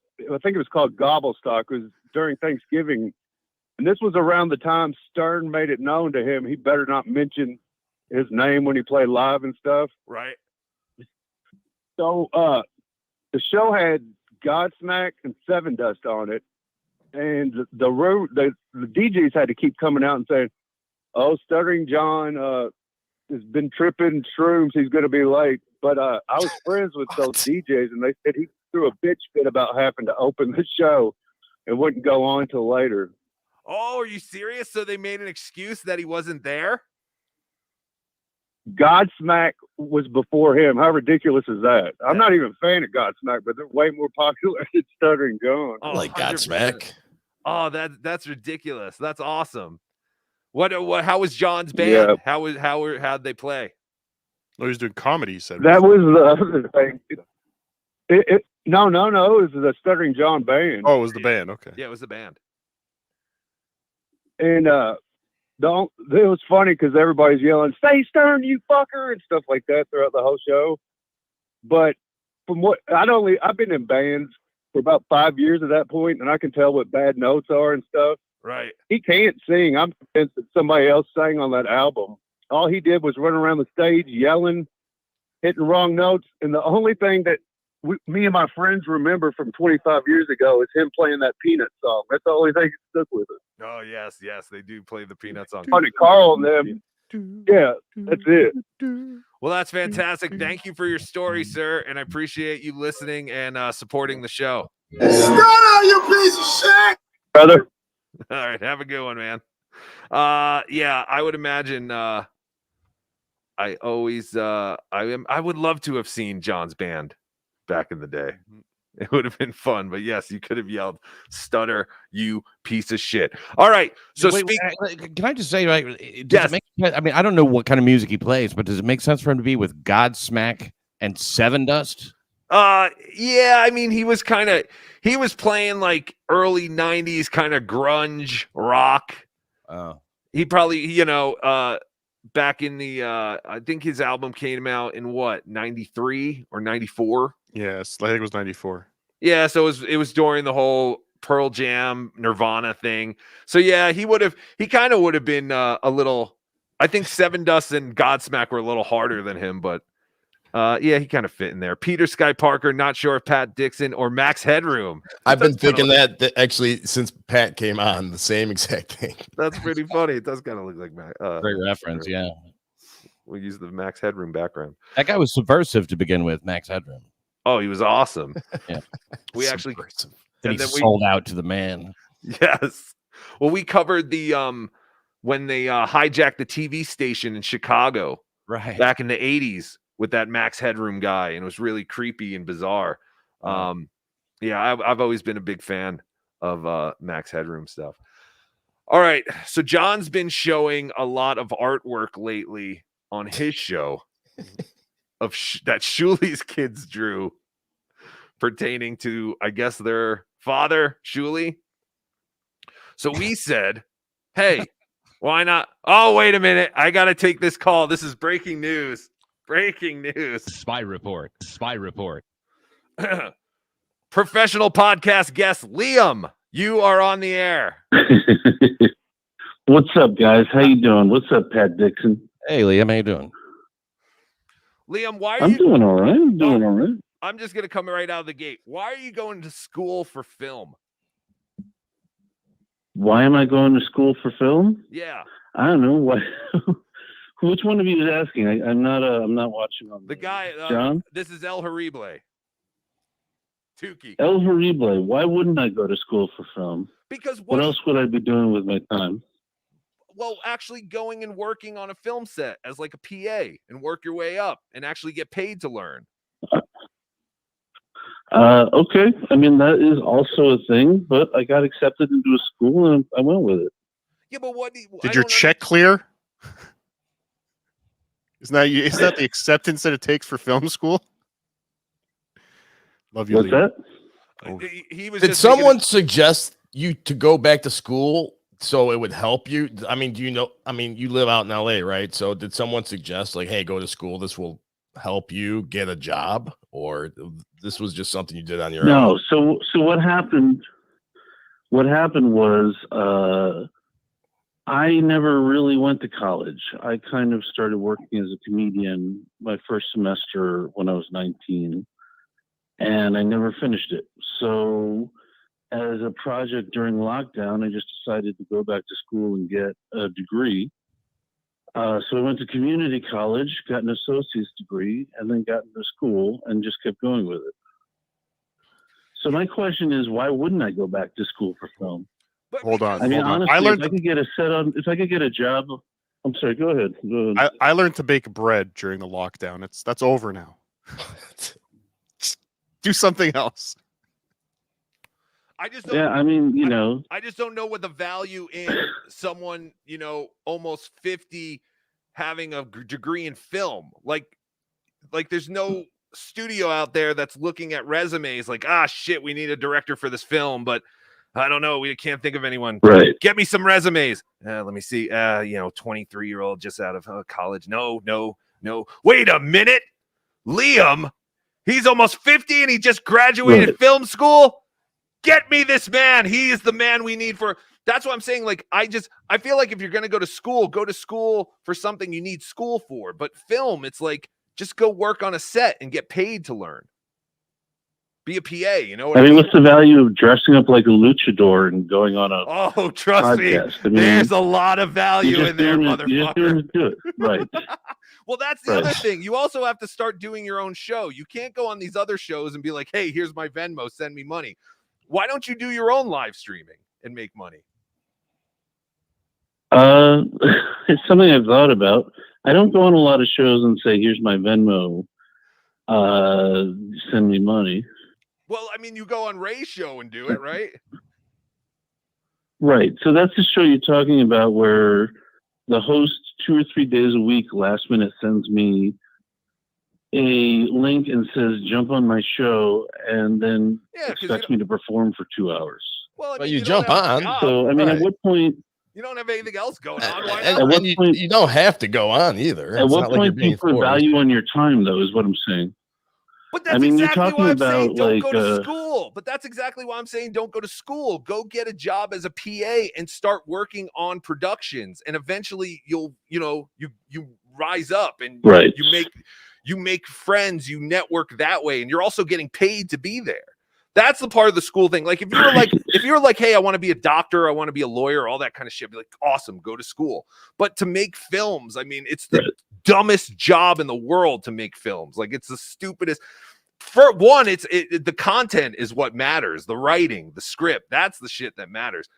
think it was called Gobblestock. It was during Thanksgiving. And this was around the time Stern made it known to him he better not mention his name when he played live and stuff. Right. So the show had Godsmack and Seven Dust on it. And the DJs had to keep coming out and saying, "Oh, Stuttering John has been tripping shrooms. He's going to be late." But I was friends with those DJs, and they said he threw a bitch fit about having to open the show and wouldn't go on till later. Oh, are you serious? So they made an excuse that he wasn't there? Godsmack was before him. How ridiculous is that? I'm not even a fan of Godsmack, but they're way more popular than Stuttering John. Oh, like 100%. Godsmack. Oh, that's ridiculous. That's awesome. What? How was John's band? Yeah. How'd they play? Oh, he was doing comedy. You said that was the other thing. No. It was the Stuttering John band. Oh, it was the band. Okay. Yeah, it was the band. And it was funny because everybody's yelling, "Stay Stern, you fucker," and stuff like that throughout the whole show. But from what I've been in bands for about 5 years at that point, and I can tell what bad notes are and stuff. Right. He can't sing. I'm convinced that somebody else sang on that album. All he did was run around the stage yelling, hitting wrong notes, and the only thing that me and my friends remember from 25 years ago is him playing that Peanut song. That's the only thing that stuck with us. Oh, yes, they do play the Peanut song. Funny, Carl and them. Yeah, that's it. Well, that's fantastic. Thank you for your story, sir, and I appreciate you listening and supporting the show. Stutter, you piece of shit! Brother. All right, have a good one, man. Yeah, I would imagine. I would love to have seen John's band back in the day. It would have been fun, but yes, you could have yelled, "Stutter, you piece of shit!" All right, so can I just say, right? Does it make, I mean, I don't know what kind of music he plays, but does it make sense for him to be with Godsmack and Seven Dust? Yeah, I mean, he was playing like early 90s kind of grunge rock. He probably, back in the I think his album came out in what, 93 or 94? Yes, I think it was 94. Yeah, so it was during the whole Pearl Jam Nirvana thing. So yeah, he kind of would have been a little, I think Seven Dust and Godsmack were a little harder than him, but yeah, he kind of fit in there. Peter Sky Parker, not sure if Pat Dixon or Max Headroom. I've been thinking that actually since Pat came on, the same exact thing. That's pretty funny. It does kind of look like Max. Great reference, yeah. We use the Max Headroom background. That guy was subversive to begin with, Max Headroom. Oh, he was awesome. Yeah. We actually then he sold out to the man. Yes. Well, we covered the when they hijacked the TV station in Chicago, right, back in the 80s with that Max Headroom guy, and it was really creepy and bizarre. Yeah, I've always been a big fan of Max Headroom stuff. All right, so John's been showing a lot of artwork lately on his show of that Shuli's kids drew pertaining to, I guess, their father, Shuli. So we said, hey, why not? Oh, wait a minute. I got to take this call. This is breaking news. Breaking news. Spy report. Professional podcast guest Liam, you are on the air. What's up, guys? How you doing? What's up, Pat Dixon? Hey, Liam, how you doing? Liam, why are I'm you doing all right. I'm just going to come right out of the gate. Why are you going to school for film? Why am I going to school for film? Yeah. I don't know. Why? Which one of you is asking? I'm not watching on the guy. John? This is El Horrible. Tookie. El Horrible. Why wouldn't I go to school for film? Because what else would I be doing with my time? Well, actually going and working on a film set as like a PA and work your way up and actually get paid to learn. Okay. I mean, that is also a thing, but I got accepted into a school and I went with it. Yeah, but what did your check clear? Isn't that the acceptance that it takes for film school? Love you. What's that? He was. Did someone suggest you to go back to school So it would help you. I mean, do you know? I mean, you live out in LA, right? So did someone suggest like, hey, go to school? This will help you get a job, or this was just something you did on your own? No. So what happened? What happened was I never really went to college. I kind of started working as a comedian my first semester when I was 19, and I never finished it. So as a project during lockdown, I just decided to go back to school and get a degree. So I went to community college, got an associate's degree, and then got into school and just kept going with it. So my question is, why wouldn't I go back to school for film? Hold on. I mean, hold on. honestly, I learned. if I could get a if I could get a job. I'm sorry. Go ahead. Go ahead. I learned to bake bread during the lockdown. That's over now. Do something else. I just don't, Yeah, I mean, you know, I just don't know what the value in someone, almost 50 having a degree in film. Like there's no studio out there that's looking at resumes like, shit, we need a director for this film, but I don't know, we can't think of anyone. Right. Get me some resumes. Let me see. 23-year-old just out of college. No. Wait a minute. Liam, he's almost 50 and he just graduated film school. Get me this man. He is the man we need for. That's what I'm saying. Like, I feel like if you're going to go to school for something you need school for. But film, it's like, just go work on a set and get paid to learn. Be a PA, you know what I mean? what's the value of dressing up like a luchador and going on a trust podcast? me, there's a lot of value in there, motherfucker. You're just doing it, do it. Right. Well, that's the other thing. You also have to start doing your own show. You can't go on these other shows and be like, hey, here's my Venmo, send me money. Why don't you do your own live streaming and make money? It's something I've thought about. I don't go on a lot of shows and say, here's my Venmo, send me money. Well, I mean, you go on Ray's show and do it, right? Right. So that's the show you're talking about where the host 2 or 3 days a week, last minute, sends me a link and says, jump on my show, and then expects me to perform for 2 hours. Well, I mean, but you jump on. So, I mean, at what point? You don't have anything else going on. Why And, not? and you don't have to go on either. At It's what not like point you're do you being put forced. value on your time, though, is what I'm saying. But that's you're exactly talking why I'm about, saying don't like, go to school. But that's exactly why I'm saying don't go to school. Go get a job as a PA and start working on productions. And eventually you rise up and you make friends, you network that way, and you're also getting paid to be there. That's the part of the school thing. Like if you're like, hey, I want to be a doctor, I want to be a lawyer, all that kind of shit, be like, awesome, go to school. But to make films, I mean, it's the dumbest job in the world to make films. Like it's the stupidest. For one, the content is what matters. The writing, the script, that's the shit that matters.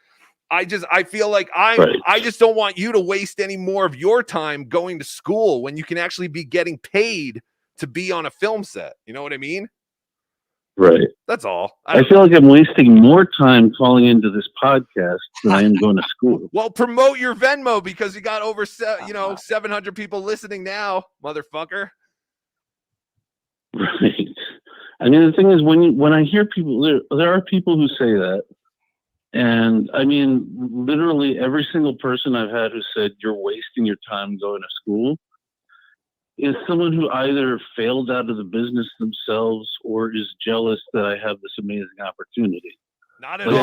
I feel like I just don't want you to waste any more of your time going to school when you can actually be getting paid to be on a film set. You know what I mean? Right. That's all. I feel like I'm wasting more time calling into this podcast than I am going to school. Well, promote your Venmo because you got over 700 people listening now, motherfucker. Right. I mean, the thing is, when I hear people, there are people who say that, and I mean, literally every single person I've had who said you're wasting your time going to school is someone who either failed out of the business themselves or is jealous that I have this amazing opportunity. Not at all.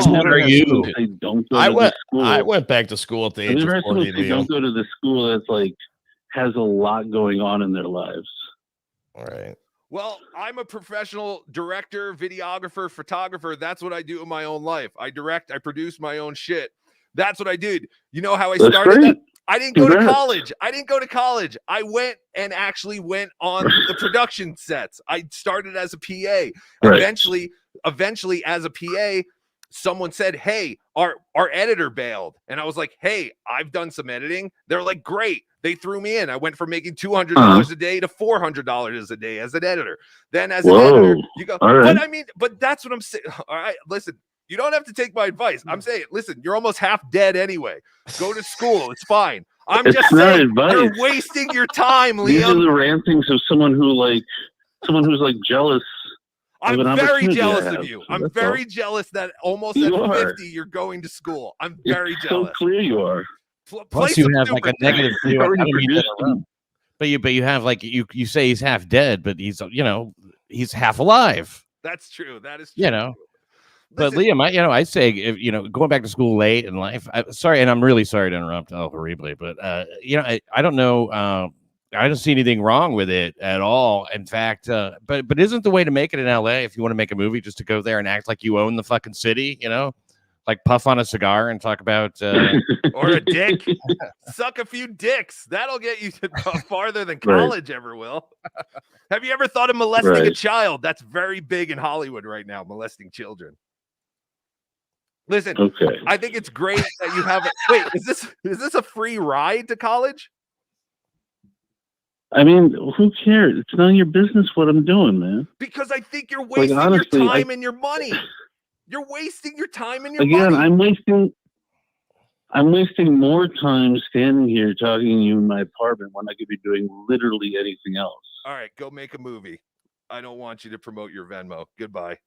I went back to school at the age of 40. They don't go to the school that's like has a lot going on in their lives. All right. Well, I'm a professional director, videographer, photographer. That's what I do in my own life. I direct, I produce my own shit. That's what I did. You know how I started that? I didn't go to college. I went on the production sets. I started as a PA. Right. Eventually as a PA, someone said, hey, our editor bailed. And I was like, hey, I've done some editing. They're like, great. They threw me in. I went from making $200 a day to $400 a day as an editor. Then as an editor, you go, but that's what I'm saying. All right, listen, you don't have to take my advice. I'm saying, listen, you're almost half dead anyway. Go to school. It's fine. I'm just saying, you're wasting your time, Liam. These are the rantings of someone who's like jealous I'm an very opportunity I jealous have, of you. so I'm that's very all. jealous that almost You at are. 50 you're going to school. I'm very It's jealous. so clear you are. Play Plus, you some have like a Super negative Chat. view. I already don't mean to produced interrupt. But you have like you say he's half dead, but he's he's half alive. That's true. That is true. You know. But Liam, I say if going back to school late in life. Sorry, and I'm really sorry to interrupt El Horrible, but I don't know. I don't see anything wrong with it at all. In fact, but isn't the way to make it in LA if you want to make a movie just to go there and act like you own the fucking city? Like puff on a cigar and talk about or a dick. Suck a few dicks. That'll get you farther than college ever will. Have you ever thought of molesting a child? That's very big in Hollywood right now, molesting children. Listen, I think it's great that you have wait, is this a free ride to college? I mean, who cares? It's none of your business what I'm doing, man. Because I think you're wasting honestly, your time and your money. You're wasting your time and your Again, money. I'm wasting more time standing here talking to you in my apartment when I could be doing literally anything else. All right, go make a movie. I don't want you to promote your Venmo. Goodbye.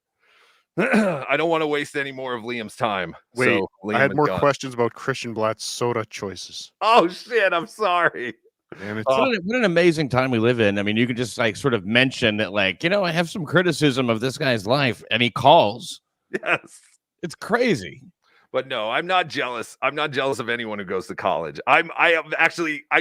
I don't want to waste any more of Liam's time. Wait, So Liam I had is more gone. questions about Christian Blatt's soda choices. Oh shit! I'm sorry. Damn it. What an amazing time we live in. I mean, you can just like sort of mention that, like, I have some criticism of this guy's life, and he calls. Yes, it's crazy. But no, I'm not jealous. I'm not jealous of anyone who goes to college. I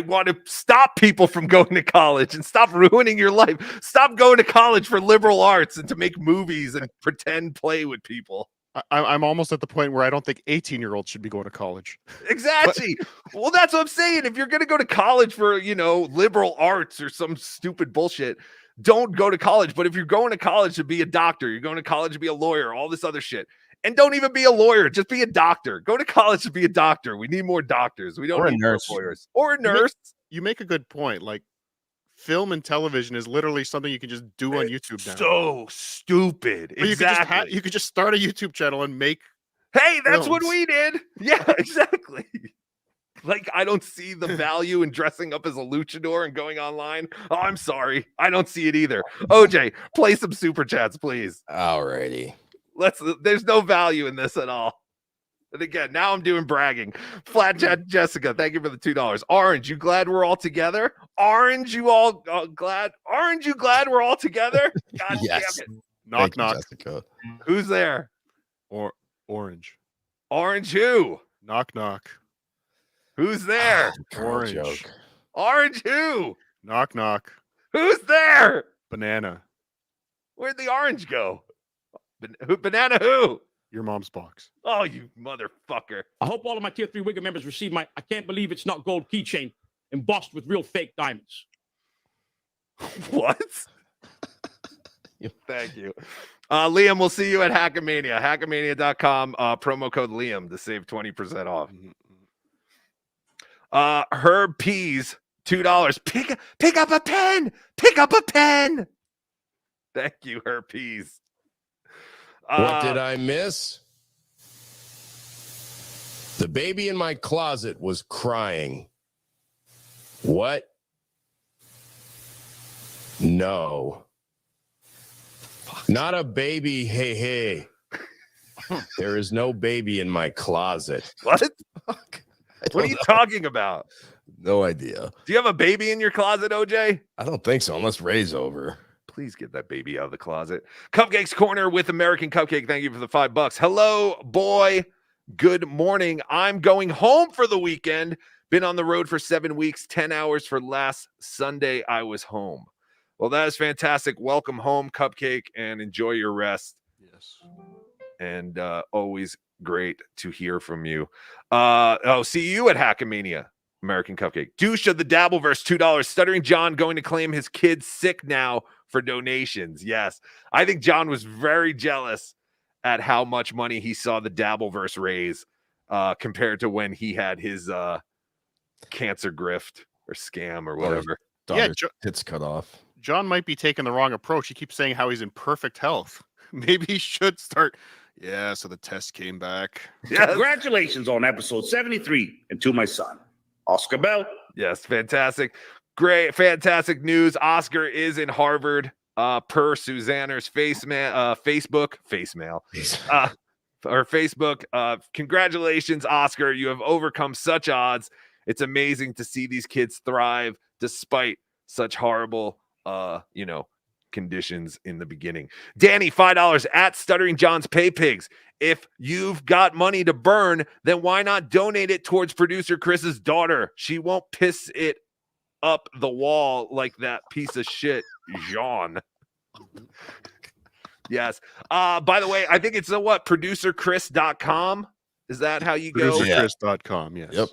want to stop people from going to college and stop ruining your life. Stop going to college for liberal arts and to make movies and pretend play with people. I'm almost at the point where I don't think 18-year-olds should be going to college. Exactly. Well, that's what I'm saying. If you're going to go to college for, liberal arts or some stupid bullshit, don't go to college. But if you're going to college to be a doctor, you're going to college to be a lawyer, all this other shit. And don't even be a lawyer. Just be a doctor. Go to college to be a doctor. We need more doctors. We don't need more lawyers. Or a nurse. You make a good point. Like, film and television is literally something you can just do on YouTube now. So stupid. Or Exactly. You could just start a YouTube channel and make. Hey, that's films. what we did. Yeah, exactly. Like, I don't see the value in dressing up as a luchador and going online. Oh, I'm sorry. I don't see it either. OJ, play some super chats, please. Alrighty. There's no value in this at all. And again, now I'm doing bragging. Flat Chat Jessica, thank you for the $2. Orange, you glad we're all together? Orange, you all glad? Orange, you glad we're all together? God Yes. damn it. Knock, knock. Jessica. Who's there? Or orange. Orange who? Knock, knock. Who's there? Orange. Joke. Orange who? Knock, knock. Who's there? Banana. Where'd the orange go? Banana who? Your mom's box. Oh, you motherfucker. I hope all of my Tier 3 Wigger members receive my I Can't Believe It's Not Gold keychain embossed with real fake diamonds. What? Thank you. Liam, we'll see you at Hackamania. Hackamania.com, promo code Liam to save 20% off. Herb Peas, $2. Pick up a pen. Pick up a pen. Thank you, Herb Peas. What did I miss? The baby in my closet was crying. What? No. Not a baby. Hey, hey. There is no baby in my closet. What? What are you talking about? No idea. Do you have a baby in your closet, OJ? I don't think so, unless Ray's over. Please get that baby out of the closet. Cupcakes Corner with American Cupcake. Thank you for the $5. Hello, boy. Good morning. I'm going home for the weekend. Been on the road for 7 weeks, 10 hours for last Sunday. I was home. Well, that is fantastic. Welcome home, Cupcake, and enjoy your rest. Yes. And always great to hear from you. See you at Hackamania. American Cupcake. Douche of the Dabbleverse, $2. Stuttering John going to claim his kid's sick now for donations. Yes. I think John was very jealous at how much money he saw the Dabbleverse raise compared to when he had his cancer grift or scam or whatever. Tits cut off. John might be taking the wrong approach. He keeps saying how he's in perfect health. Maybe he should start. Yeah, so the test came back. Yes. Congratulations on episode 73 and to my son, Oscar Bell. Yes, fantastic. Great, fantastic news. Oscar is in Harvard. per Susanna's Facebook or Facebook. Congratulations, Oscar. You have overcome such odds. It's amazing to see these kids thrive despite such horrible, conditions in the beginning. Danny, $5 at Stuttering John's Pay Pigs. If you've got money to burn, then why not donate it towards producer Chris's daughter? She won't piss it up the wall like that piece of shit, Jean. Yes. By the way, I think it's producerchris.com. Is that how you go? Producerchris.com, yes. Yep.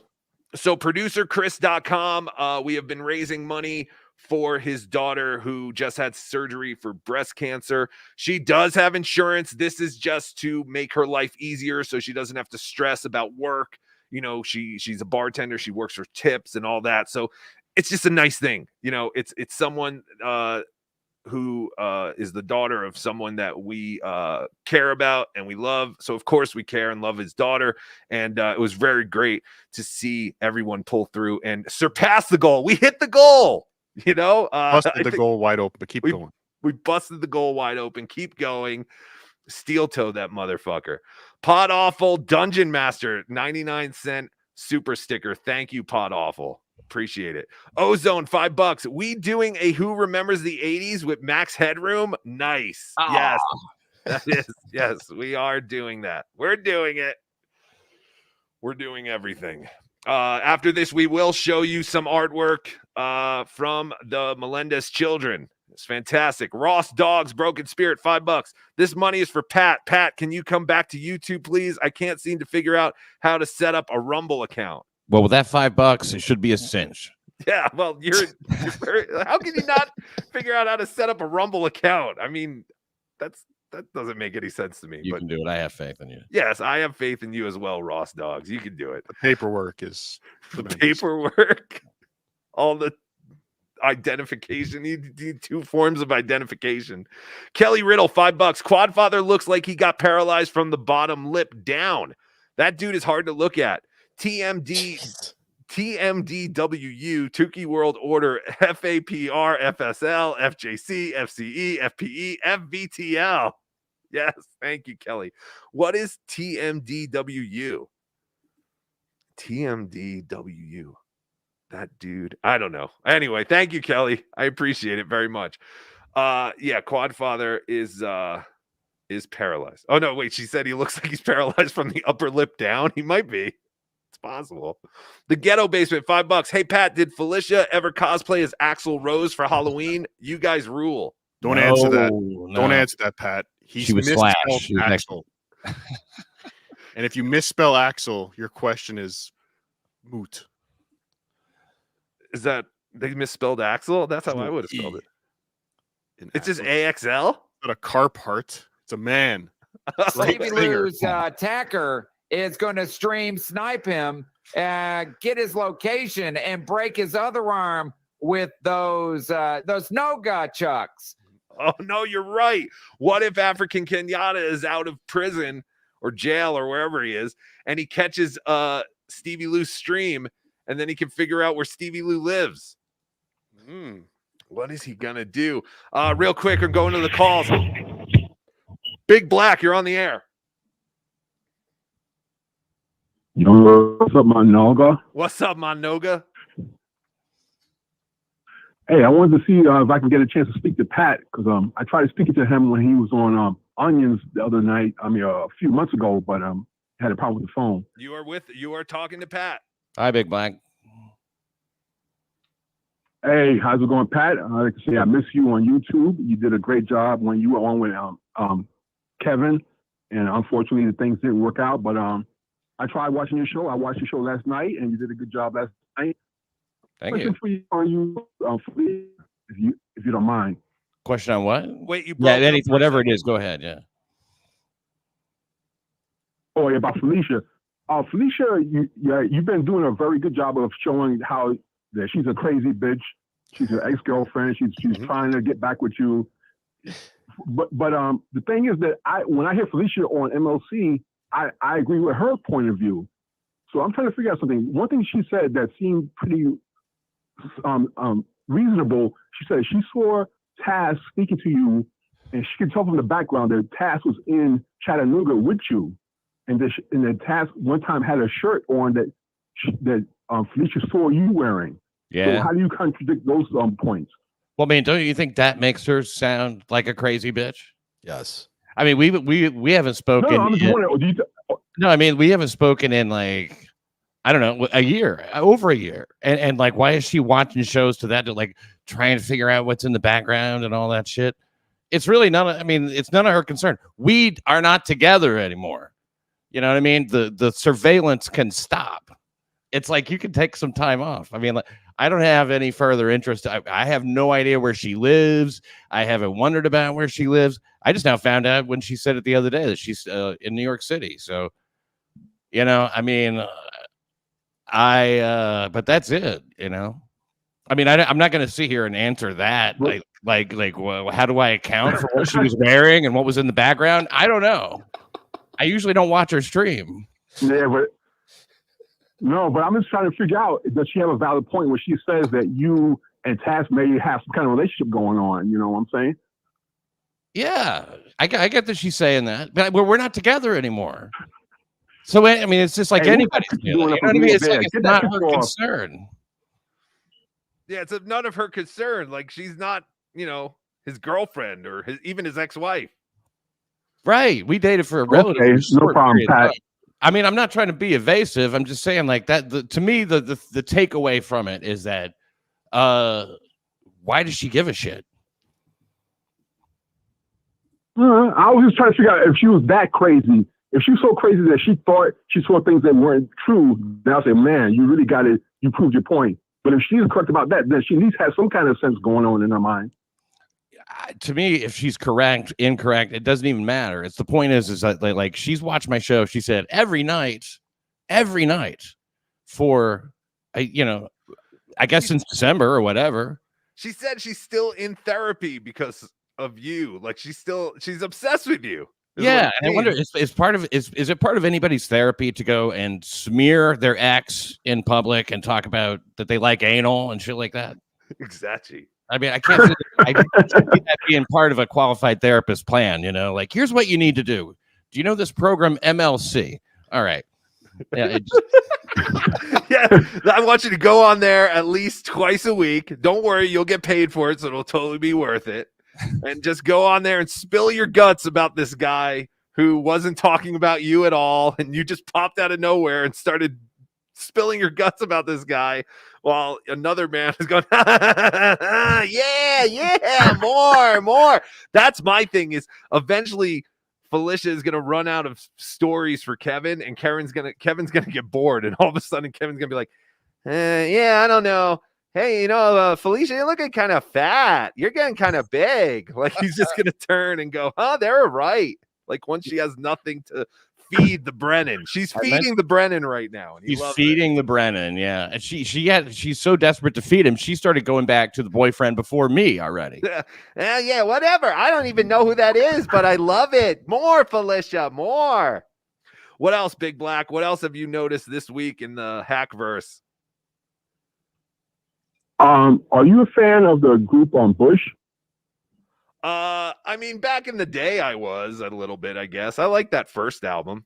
So producerchris.com, we have been raising money for his daughter who just had surgery for breast cancer. She does have insurance. This is just to make her life easier so she doesn't have to stress about work. She's a bartender. She works for tips and all that. So it's just a nice thing. It's someone who is the daughter of someone that we care about and we love. So of course we care and love his daughter. And it was very great to see everyone pull through and surpass the goal. We hit the goal. Busted the goal wide open, but keep going. We busted the goal wide open. Keep going. Steel toe that motherfucker. Pod Awful Dungeon Master, 99-cent super sticker. Thank you, Pod Awful. Appreciate it. Ozone, $5. We doing a Who Remembers the 80s with Max Headroom? Nice. Yes. That is. Yes, we are doing that. We're doing it. We're doing everything. After this, we will show you some artwork from the Melendez children. It's fantastic. Ross Dogs, Broken Spirit, $5. This money is for Pat. Pat, can you come back to YouTube, please? I can't seem to figure out how to set up a Rumble account. Well, with that $5, it should be a cinch. Yeah, well, you're how can you not figure out how to set up a Rumble account? I mean, that doesn't make any sense to me. You can do it. I have faith in you. Yes, I have faith in you as well, Ross Dogs. You can do it. The paperwork is paperwork. All the identification. You need 2 forms of identification. Kelly Riddle, $5. Quadfather looks like he got paralyzed from the bottom lip down. That dude is hard to look at. TMDWU, Tookie World Order, FAPR, FSL, FJC, FCE, FPE, FVTL. Yes, thank you, Kelly. What is TMDWU? TMDWU. That dude, I don't know. Anyway, thank you, Kelly. I appreciate it very much. Quadfather is paralyzed. Oh no, wait, she said he looks like he's paralyzed from the upper lip down. He might be. It's possible. The Ghetto Basement, $5. Hey Pat, did Felicia ever cosplay as Axl Rose for Halloween? You guys rule. Don't answer that. No. Don't answer that, Pat. She was Slash. Axl. And if you misspell Axl, your question is moot. Is that they misspelled Axel? That's how I would have spelled it. It's just AXL? Not a car part. It's a man. Stevie Lou's attacker is going to stream snipe him, get his location, and break his other arm with those no-gut chucks. Oh, no, you're right. What if African Kenyatta is out of prison or jail or wherever he is, and he catches Stevie Lou's stream, and then he can figure out where Stevie Lou lives? What is he going to do? Real quick, we're going to the calls. Big Black, you're on the air. What's up, my Noga? What's up, my Noga? Hey, I wanted to see if I can get a chance to speak to Pat, because I tried to speak to him when he was on Onions the other night. I mean, a few months ago, but had a problem with the phone. You are talking to Pat. Hi, Big Black. Hey, how's it going, Pat? I like to say I miss you on YouTube. You did a great job when you were on with Kevin, and unfortunately the things didn't work out. But I tried watching your show. I watched your show last night, and you did a good job last night. Thank you. For you on you, if you don't mind. Question on what? Wait, you whatever it is. Go ahead. Yeah. Oh, yeah, about Felicia. Felicia, you've been doing a very good job of showing how that she's a crazy bitch. She's your ex-girlfriend. She's trying to get back with you. But the thing is that when I hear Felicia on MLC, I agree with her point of view. So I'm trying to figure out something. One thing she said that seemed pretty reasonable. She said she saw Taz speaking to you, and she could tell from the background that Taz was in Chattanooga with you, and that Taz one time had a shirt on that Felicia saw you wearing. Yeah. So how do you contradict those points? Well, I mean, don't you think that makes her sound like a crazy bitch? Yes. I mean, we haven't spoken. No, I'm just wondering. No, I mean, we haven't spoken in like, I don't know, a year, over a year. And like, why is she watching shows to like trying to figure out what's in the background and all that shit? It's really it's none of her concern. We are not together anymore. You know what I mean? The surveillance can stop. It's like you can take some time off. I mean, like, I don't have any further interest. I have no idea where she lives. I haven't wondered about where she lives. I just now found out when she said it the other day that she's in New York City. So, you know, I mean, but that's it, you know. I mean, I'm not going to sit here and answer that. Well, how do I account for what she was wearing and what was in the background? I don't know. I usually don't watch her stream. Yeah, but I'm just trying to figure out, does she have a valid point when she says that you and Taz may have some kind of relationship going on? You know what I'm saying? Yeah, I get that she's saying that, but we're not together anymore. So I mean, it's just like anybody's feeling. You know what I mean? It's like it's not her concern. Yeah, it's none of her concern. Like, she's not, you know, his girlfriend or even his ex-wife. Right. We dated for a relatively short no problem, period of Pat. time. I mean, I'm not trying to be evasive. I'm just saying, like, that. To me, the takeaway from it is that, why does she give a shit? I was just trying to figure out if she was that crazy. If she was so crazy that she thought she saw things that weren't true, then I'll say, man, you really got it. You proved your point. But if she's correct about that, then she at least has some kind of sense going on in her mind. To me, if she's correct, incorrect, it doesn't even matter. It's the point is that like she's watched my show. She said every night for, I guess since December or whatever. She said she's still in therapy because of you. Like, she's obsessed with you. Yeah, and I wonder, is it part of anybody's therapy to go and smear their ex in public and talk about that they like anal and shit like that? Exactly. I mean, I can't see that being part of a qualified therapist plan, you know, like, here's what you need to do. Do you know this program MLC? All right. Yeah. Yeah, I want you to go on there at least twice a week. Don't worry, you'll get paid for it, so it'll totally be worth it. And just go on there and spill your guts about this guy who wasn't talking about you at all, and you just popped out of nowhere and started spilling your guts about this guy while another man is going, yeah, more. That's my thing, is eventually Felicia is gonna run out of stories for Kevin, and Kevin's gonna get bored, and all of a sudden Kevin's gonna be like, yeah, I don't know. Hey, Felicia, you're looking kind of fat. You're getting kind of big. Like, he's just going to turn and go, they're right. Like, once she has nothing to feed the Brennan. She's feeding the Brennan right now. And he's feeding the Brennan, yeah. And she's so desperate to feed him, she started going back to the boyfriend before me already. Yeah, whatever. I don't even know who that is, but I love it. More, Felicia, more. What else, Big Black? What else have you noticed this week in the Hackverse? Are you a fan of the group on Bush? I mean, back in the day, I was a little bit, I guess. I like that first album.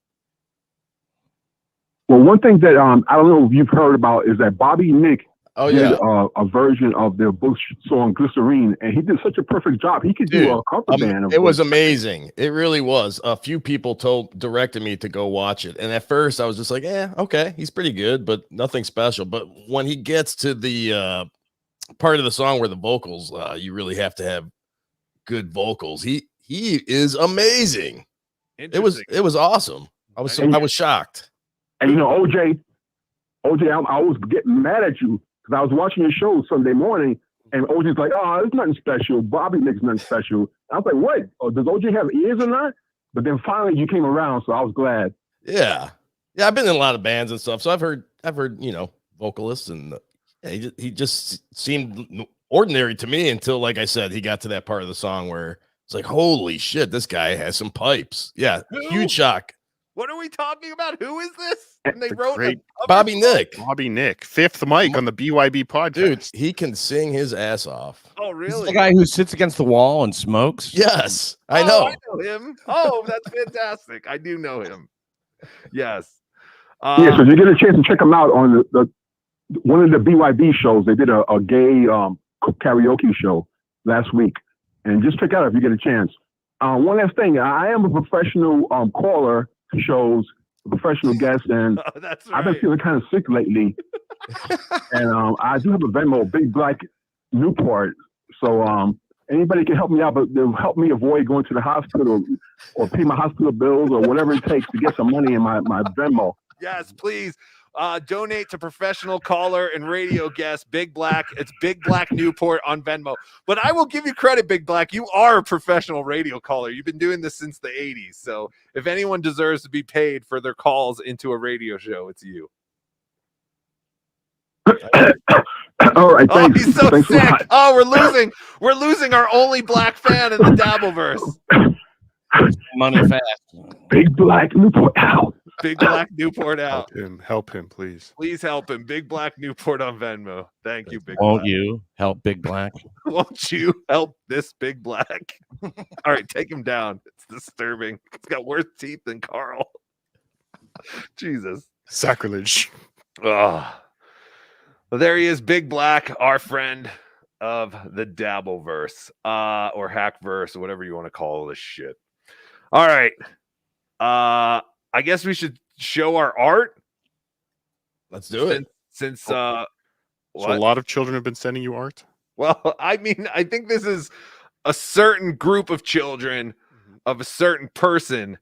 Well, one thing that I don't know if you've heard about is that Bobby Nick did a version of their Bush song Glycerine, and he did such a perfect job. He could do a cover band of it was amazing. It really was. A few people directed me to go watch it, and at first I was just like, yeah, okay, he's pretty good, but nothing special. But when he gets to the part of the song where the vocals, you really have to have good vocals. He is amazing. It was awesome. I was shocked. And OJ, I was getting mad at you because I was watching your show Sunday morning, and OJ's like, "Oh, it's nothing special. Bobby Nick's nothing special." I was like, "What? Oh, does OJ have ears or not?" But then finally you came around, so I was glad. Yeah, I've been in a lot of bands and stuff, so I've heard vocalists, and he just seemed ordinary to me until, like I said, he got to that part of the song where it's like, holy shit, this guy has some pipes. Yeah, huge shock. What are we talking about? Who is this? And they wrote Great Bobby Nick. Bobby Nick, fifth mic on the BYB podcast. Dude, he can sing his ass off. Oh, This is really? the guy who sits against the wall and smokes. Yes, I Oh, know. I know him. Oh, that's fantastic. I do know him. Yes. Yeah, so you get a chance to check them out on the one of the BYB shows. They did a gay karaoke show last week, and just check out if you get a chance. One last thing, I am a professional caller to shows, a professional guest, and that's I've been feeling kind of sick lately. And I do have a Venmo, Big Black Newport. So anybody can help me out, but they'll help me avoid going to the hospital or pay my hospital bills or whatever it takes to get some money in my Venmo. Yes, please. Donate to professional caller and radio guest Big Black. It's Big Black Newport on Venmo. But I will give you credit, Big Black. You are a professional radio caller. You've been doing this since the 80s. So if anyone deserves to be paid for their calls into a radio show, it's you. All right, thanks. Oh, he's so Thanks a sick. lot. Oh, we're losing our only black fan in the Dabbleverse. Money fast. Big Black Newport out. Big Black Newport out. Help him, please. Please help him. Big Black Newport on Venmo. Thank you, Big Won't Black. you help Big Black? Won't you help this Big Black? All right, take him down. It's disturbing. It's got worse teeth than Carl. Jesus. Sacrilege. Oh. Well, there he is, Big Black, our friend of the Dabbleverse, or Hackverse, or whatever you want to call this shit. All right. I guess we should show our art. Let's do it. Since So a lot of children have been sending you art. well, I mean, I think this is a certain group of children of a certain person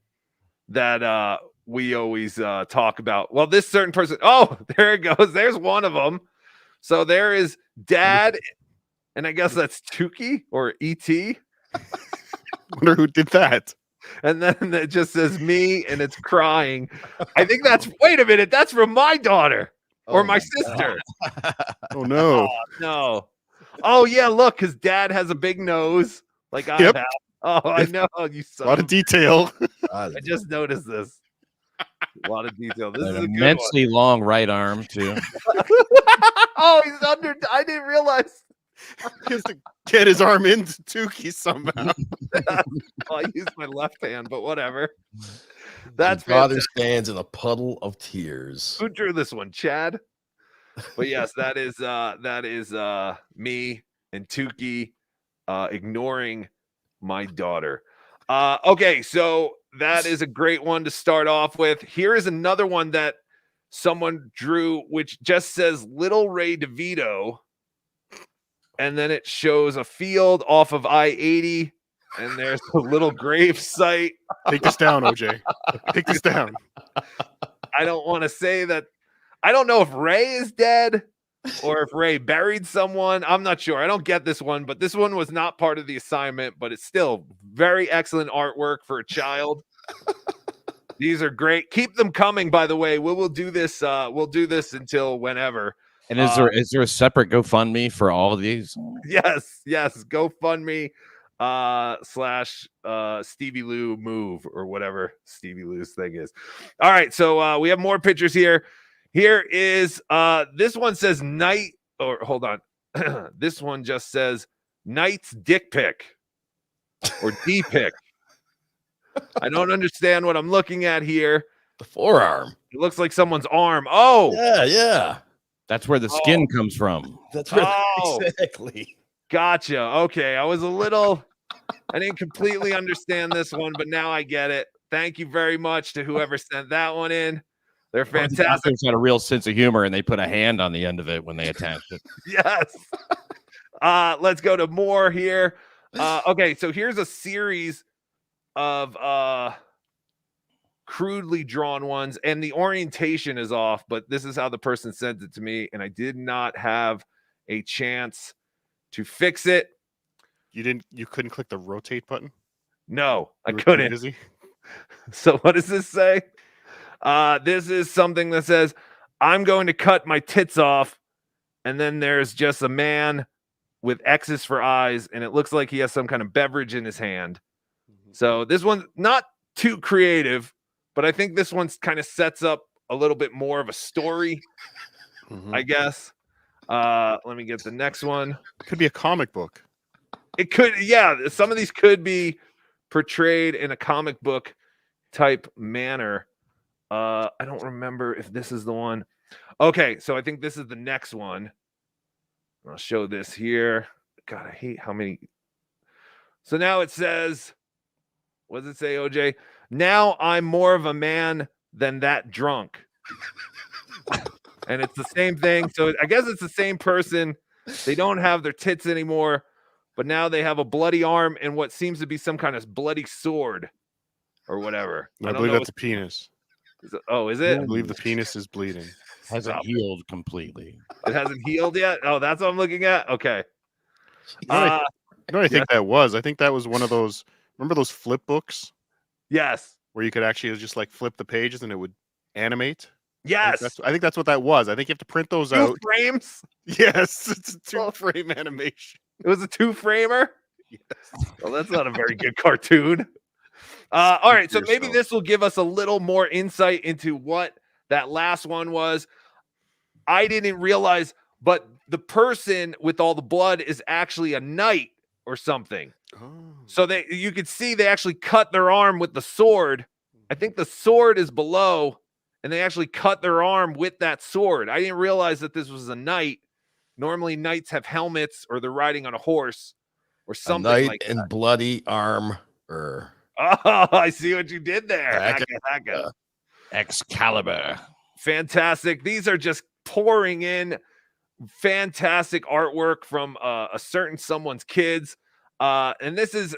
that we always talk about. Well, this certain person. Oh, there it goes. There's one of them. So there is Dad, and I guess that's Tookie or ET. Wonder who did that. And then it just says me, and it's crying. I think that's. Wait a minute, that's from my daughter or my sister. Oh no! Oh, no. Oh yeah, look, because Dad has a big nose, like I Yep. have. Oh, I know you. A lot of detail. I just noticed this. A lot of detail. This An is a good immensely long right arm too. one. Oh, he's under. I didn't realize. He has to get his arm into Tukey somehow. Well, I used my left hand, but whatever. That's Father fantastic. stands in a puddle of tears. Who drew this one, Chad? But yes, that is me and Tukey ignoring my daughter. Okay, so that is a great one to start off with. Here is another one that someone drew, which just says Little Ray DeVito, and then it shows a field off of I-80, and there's a little grave site. Take this down, OJ. Take this down. I don't want to say that. I don't know if Ray is dead or if Ray buried someone. I'm not sure. I don't get this one, but this one was not part of the assignment, but it's still very excellent artwork for a child. These are great. Keep them coming, by the way. We'll do this. We'll do this until whenever. And is there a separate GoFundMe for all of these? Yes. GoFundMe / Stevie Lou move or whatever Stevie Lou's thing is. All right, so we have more pictures here. Here is this one says night, or hold on. This one just says Knight's dick pic or D pic. I don't understand what I'm looking at here. The forearm. It looks like someone's arm. Oh, yeah. That's where the skin comes from. That's where Oh. exactly. Gotcha. Okay, I didn't completely understand this one, but now I get it. Thank you very much to whoever sent that one in. They're fantastic. Doctors had a real sense of humor, and they put a hand on the end of it when they attached it. Yes. Let's go to more here. Okay, so here's a series of crudely drawn ones, and the orientation is off, but this is how the person sent it to me, and I did not have a chance to fix it. You couldn't click the rotate button? No, I You were too couldn't. busy? So what does this say? This is something that says, I'm going to cut my tits off. And then there's just a man with X's for eyes. And it looks like he has some kind of beverage in his hand. So this one's not too creative, but I think this one's kind of sets up a little bit more of a story, I guess. Let me get the next one. Could be a comic book. It could, yeah. Some of these could be portrayed in a comic book type manner. I don't remember if this is the one. Okay, so I think this is the next one. I'll show this here. God, I hate how many. So now it says, what does it say, OJ? Now I'm more of a man than that drunk. And it's the same thing. So I guess it's the same person. They don't have their tits anymore, but now they have a bloody arm and what seems to be some kind of bloody sword or whatever. I believe that's a penis. Is it? I believe the penis is bleeding. Hasn't healed completely. It hasn't healed yet? Oh, that's what I'm looking at? Okay. You know what I think that was? I think that was one of those, remember those flip books? Yes. Where you could actually just like flip the pages and it would animate? Yes. I think that's what that was. I think you have to print those Two out. frames? Yes, it's a 2-frame animation. It was a 2-framer? Yes. Well, that's not a very good cartoon. All right, so maybe this will give us a little more insight into what that last one was. I didn't realize, but the person with all the blood is actually a knight or something. So you could see they actually cut their arm with the sword. I think the sword is below, and they actually cut their arm with that sword. I didn't realize that this was a knight. Normally, knights have helmets or they're riding on a horse or something a knight like and that. bloody arm. Oh, I see what you did there. Excalibur. Fantastic. These are just pouring in fantastic artwork from a certain someone's kids. And this is,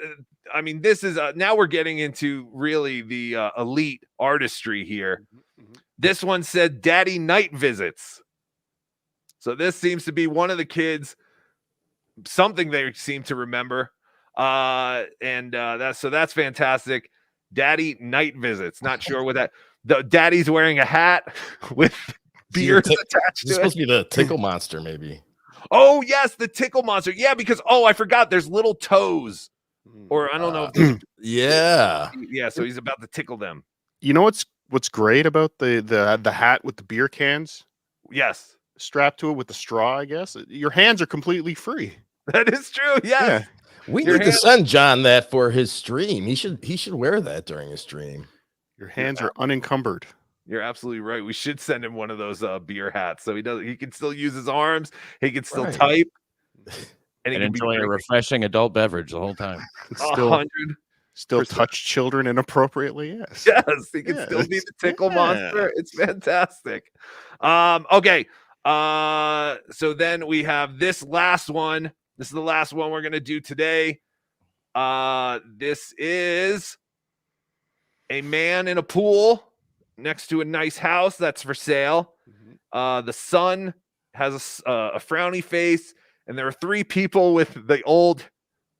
now we're getting into really the elite artistry here. This one said Daddy Night Visits. So this seems to be one of the kids, something they seem to remember. That's fantastic. Daddy Night Visits. Not sure what that. The daddy's wearing a hat with beards attached to it. Supposed to be the tickle monster, maybe. Oh yes, the tickle monster. Yeah, because I forgot. There's little toes, or I don't know. If yeah. So he's about to tickle them. You know what's great about the hat with the beer cans? Yes. Strapped to it with the straw, I guess. Your hands are completely free. That is true. Yes. Yeah. We need to send John that for his stream. He should wear that during his stream. Your hands are unencumbered. You're absolutely right. We should send him one of those beer hats so he can still use his arms. He can still type. And enjoy a refreshing adult beverage the whole time. Still touch children inappropriately. Yes. Yes, he can still be the tickle monster. It's fantastic. Okay. So then we have this last one. This is the last one we're gonna do today. This is a man in a pool next to a nice house that's for sale. The son has a frowny face, and there are 3 people with the old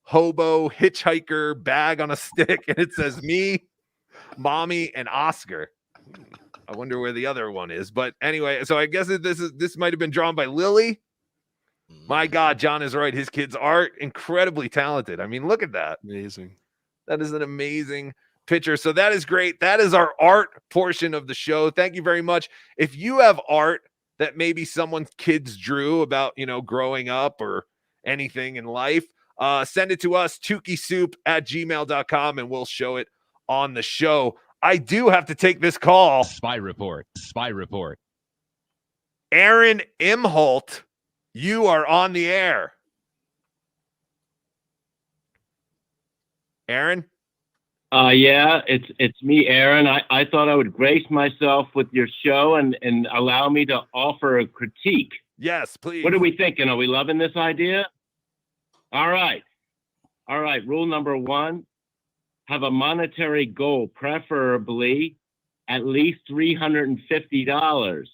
hobo hitchhiker bag on a stick, and it says me, mommy, and Oscar. I wonder where the other one is, but anyway, so I guess this might have been drawn by Lily. My God, John is right. His kids are incredibly talented. I mean, look at that. Amazing. That is an amazing picture. So that is great. That is our art portion of the show. Thank you very much. If you have art that maybe someone's kids drew about, growing up or anything in life, send it to us, TOOKIE-6854 and we'll show it on the show. I do have to take this call. Spy report. Aaron Imholt, you are on the air. Aaron? Yeah, it's me, Aaron. I thought I would grace myself with your show and allow me to offer a critique. Yes, please. What are we thinking? Are we loving this idea? All right. Rule number 1, have a monetary goal, preferably at least $350.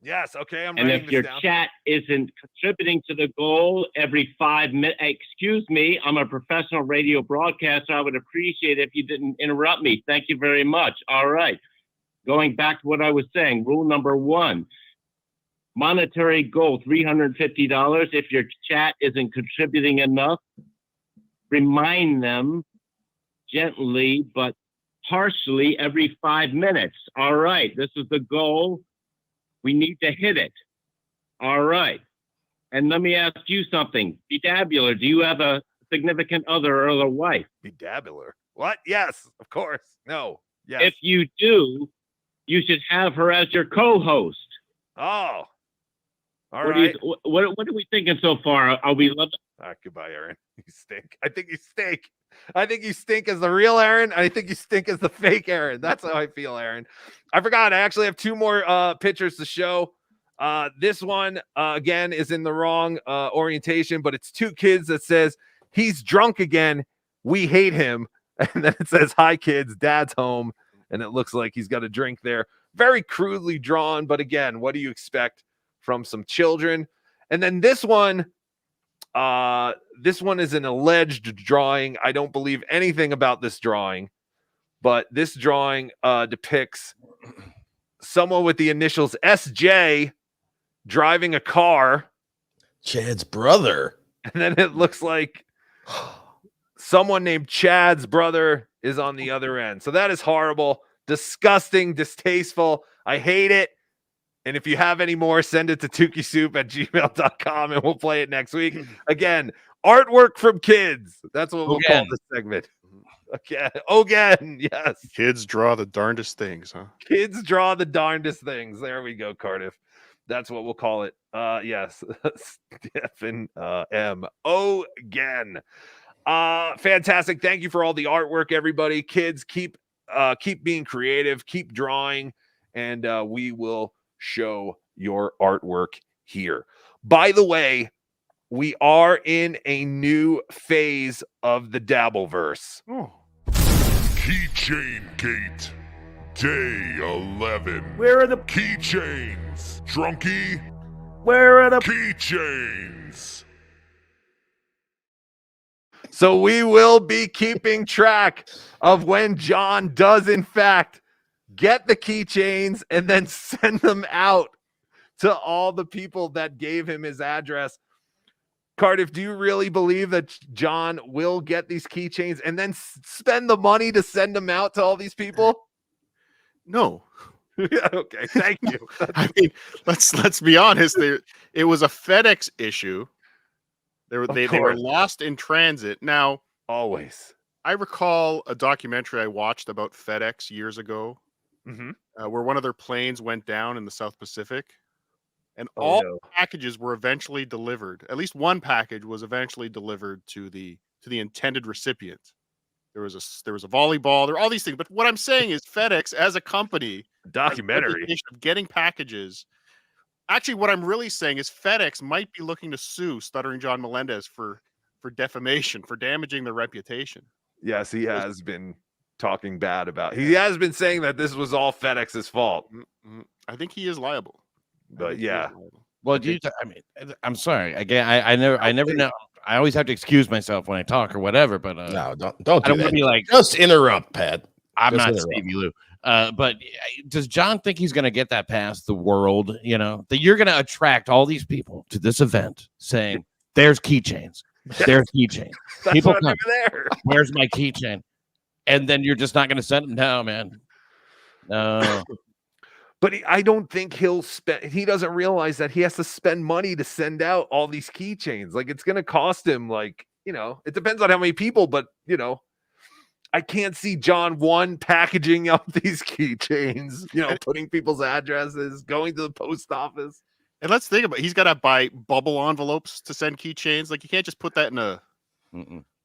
Yes, okay, I'm and writing if your this down. chat isn't contributing to the goal every 5 minutes, excuse me, I'm a professional radio broadcaster. I would appreciate it if you didn't interrupt me. Thank you very much. All right. Going back to what I was saying, rule number 1, monetary goal, $350. If your chat isn't contributing enough, remind them gently but partially every 5 minutes. All right, this is the goal. We need to hit it. All right. And let me ask you something. Bedabbler, do you have a significant other or a wife? Bedabbler? What? Yes, of course. No. Yes. If you do, you should have her as your co-host. Oh. All what right. What are we thinking so far? Are we loving? Goodbye, Aaron. You stink. I think you stink. I think you stink as the real Aaron. I think you stink as the fake Aaron. That's how I feel, Aaron. I forgot. I actually have 2 more pictures to show. This one, again, is in the wrong orientation, but it's 2 kids that says, "He's drunk again. We hate him." And then it says, "Hi, kids. Dad's home." And it looks like he's got a drink there. Very crudely drawn. But again, what do you expect from some children? And then this one is an alleged drawing. I don't believe anything about this drawing, but this drawing depicts someone with the initials SJ driving a car. Chad's brother. And then it looks like someone named Chad's brother is on the other end. So that is horrible, disgusting, distasteful. I hate it. And if you have any more, send it to TOOKIESoup@gmail.com and we'll play it next week. Again, artwork from kids. That's what we'll call this segment. Okay. Again, yes. Kids draw the darndest things, huh? Kids draw the darndest things. There we go, Cardiff. That's what we'll call it. Yes. Stephen M. Again. Fantastic. Thank you for all the artwork, everybody. Kids, keep being creative, keep drawing, and we will show your artwork here. By the way, we are in a new phase of the Dabbleverse. Keychain Gate, Day 11. Where are the keychains? Drunkie? Where are the keychains? So we will be keeping track of when John does, in fact, get the keychains and then send them out to all the people that gave him his address. Cardiff, do you really believe that John will get these keychains and then spend the money to send them out to all these people? No. Yeah, okay, thank you. I mean, let's be honest. It was a FedEx issue. They were lost in transit. Now, always. I recall a documentary I watched about FedEx years ago, where one of their planes went down in the South Pacific, and all packages were eventually delivered. At least one package was eventually delivered to the intended recipient. There was a volleyball. There are all these things. But what I'm saying is, FedEx as a company, documentary of getting packages. Actually, what I'm really saying is FedEx might be looking to sue Stuttering John Melendez for defamation, for damaging their reputation. Yes, he has been talking bad about. He has been saying that this was all FedEx's fault. I think he is liable. But yeah. Well, I'm sorry. Again, I never know. I always have to excuse myself when I talk or whatever. But no, don't I don't want to be like, just interrupt, Pat. I'm not Stevie Lou. But does John think he's going to get that past the world? You know, that you're going to attract all these people to this event saying, "There's keychains. There's keychains." People come there. Where's my keychain? And then you're just not going to send them. No, man. No. But I don't think he'll spend. He doesn't realize that he has to spend money to send out all these keychains. Like, it's going to cost him. Like, it depends on how many people. But I can't see John packaging up these keychains. Putting people's addresses, going to the post office. And let's think about it. He's got to buy bubble envelopes to send keychains. Like, you can't just put that in a.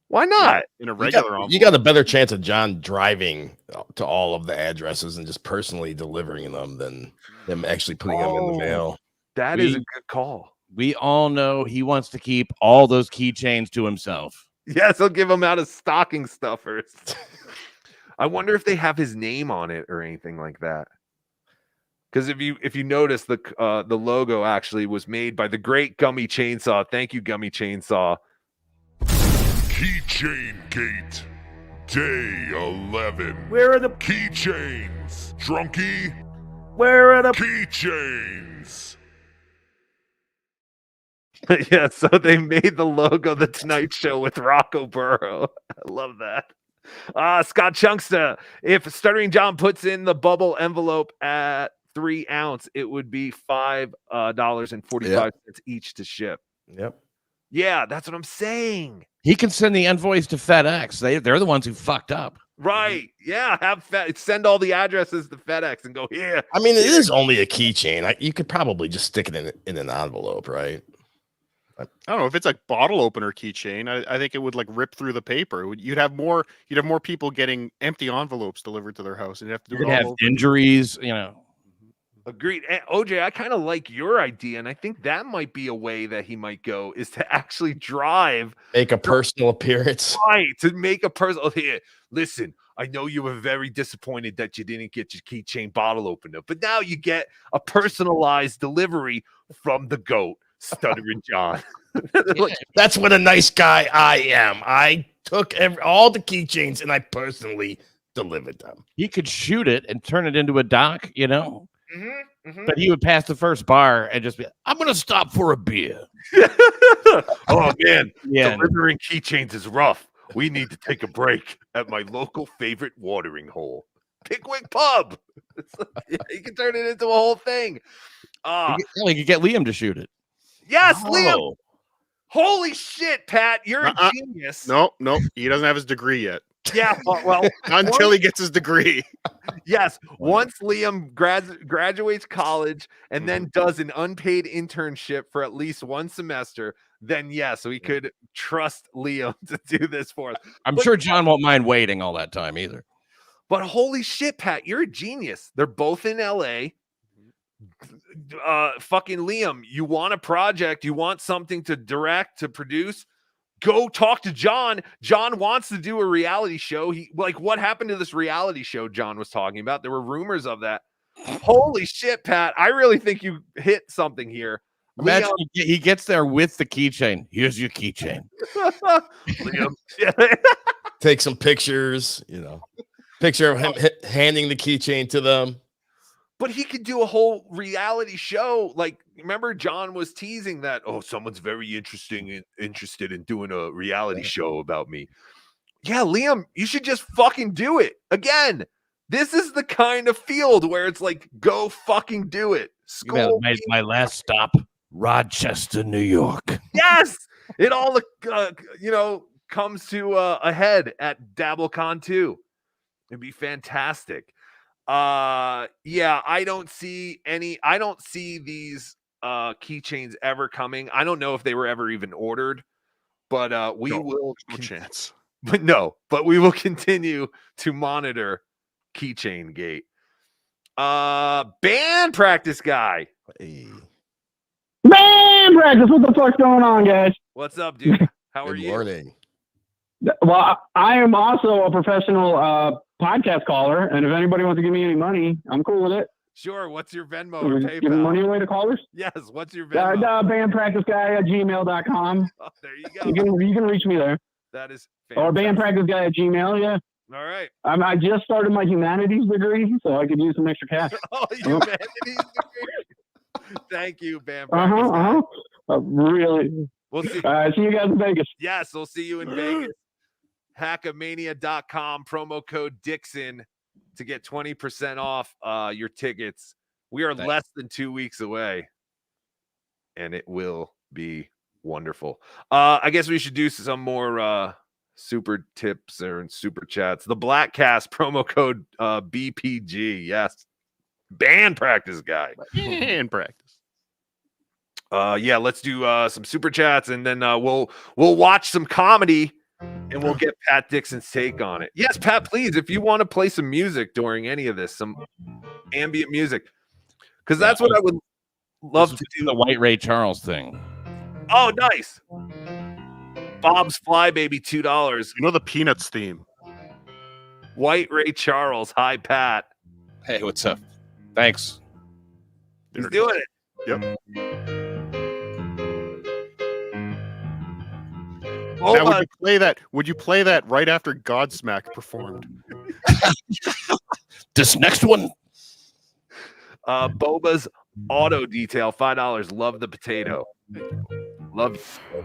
Why not? In a regular envelope. You got a better chance of John driving to all of the addresses and just personally delivering them than them actually putting them in the mail. That is a good call. We all know he wants to keep all those keychains to himself. Yes, he'll give them out as stocking stuffers. I wonder if they have his name on it or anything like that. Because if you notice, the logo actually was made by the great Gummy Chainsaw. Thank you, Gummy Chainsaw. Keychain Gate, Day 11. Where are the keychains? Drunkie? Where are the keychains? Yeah, so they made the logo The Tonight Show with Rocco Burrow. I love that. Scott Chunksta, if Stuttering John puts in the bubble envelope at 3 ounce, it would be $5.45 each to ship. Yep. Yeah, that's what I'm saying. He can send the invoice to FedEx. They're the ones who fucked up. Right. Yeah. Send all the addresses to FedEx and go here. I mean, it is only a keychain. You could probably just stick it in an envelope, right? I don't know if it's like bottle opener keychain. I think it would like rip through the paper. You'd have more people getting empty envelopes delivered to their house, and you'd have to do You it could all have over. injuries, you know. Agreed. And OJ, I kind of like your idea, and I think that might be a way that he might go is to actually drive, make a personal appearance, right? To make a personal. Here, listen. I know you were very disappointed that you didn't get your keychain bottle opener, but now you get a personalized delivery from the GOAT, Stuttering John. That's what a nice guy I am. I took all the keychains and I personally delivered them. He could shoot it and turn it into a dock, you know. But he would pass the first bar and just be, I'm going to stop for a beer. Oh, man. Yeah. Delivering keychains is rough. We need to take a break at my local favorite watering hole, Pickwick Pub. You can turn it into a whole thing. You could get Liam to shoot it. Yes, Liam. Holy shit, Pat. You're a genius. No, he doesn't have his degree yet. Yeah, well, until he gets his degree. Yes, once Liam graduates college and then does an unpaid internship for at least one semester, then yes, we could trust Liam to do this for us. I'm sure John won't mind waiting all that time either. But holy shit, Pat, you're a genius. They're both in LA. Fucking Liam, you want a project, you want something to direct, to produce, go talk to John. John wants to do a reality show. What happened to this reality show John was talking about? There were rumors of that. Holy shit, Pat, I really think you hit something here. Imagine he gets there with the keychain. Here's your keychain. Liam. Take some pictures, picture of him handing the keychain to them. But he could do a whole reality show. Like, remember John was teasing that, someone's very interested in doing a reality show about me. Yeah, Liam, you should just fucking do it. Again, this is the kind of field where it's like, go fucking do it. School. My last stop, Rochester, New York. Yes, it all comes to a head at DabbleCon 2. It'd be fantastic. I don't see these keychains ever coming. I don't know if they were ever even ordered, but we will no chance. But we will continue to monitor Keychain Gate. Band practice guy. Hey. Band practice. What the fuck's going on, guys? What's up, dude? How are you? Good morning. Well, I am also a professional podcast caller, and if anybody wants to give me any money, I'm cool with it. Sure. What's your Venmo or PayPal? Giving money away to callers? Yes. What's your Venmo? Bandpracticeguy@gmail.com. Oh, there you go. You can reach me there. That is fantastic. Or bandpracticeguy@gmail. Yeah. All right. I just started my humanities degree, so I could use some extra cash. Humanities degree. Thank you, Band practice guy. Really. We'll see. See you guys in Vegas. Yes, we'll see you in Vegas. Hackamania.com, promo code Dixon to get 20% off your tickets. We are less than 2 weeks away, and it will be wonderful. I guess we should do some more super tips or super chats. The Blackcast promo code BPG. Yes. Band practice guy. Band practice. Let's do some super chats, and then we'll watch some comedy. And we'll get Pat Dixon's take on it. Yes, Pat, please, if you want to play some music during any of this, some ambient music, because that's what I would love to do. The White Ray Charles thing. Oh, nice. Bob's Fly Baby, $2. You know the Peanuts theme. White Ray Charles. Hi, Pat. Hey, what's up? Thanks. He's doing it. Yep. Oh, now, would you play that right after Godsmack performed? This next one. Boba's Auto Detail, $5. Love the potato. Love. I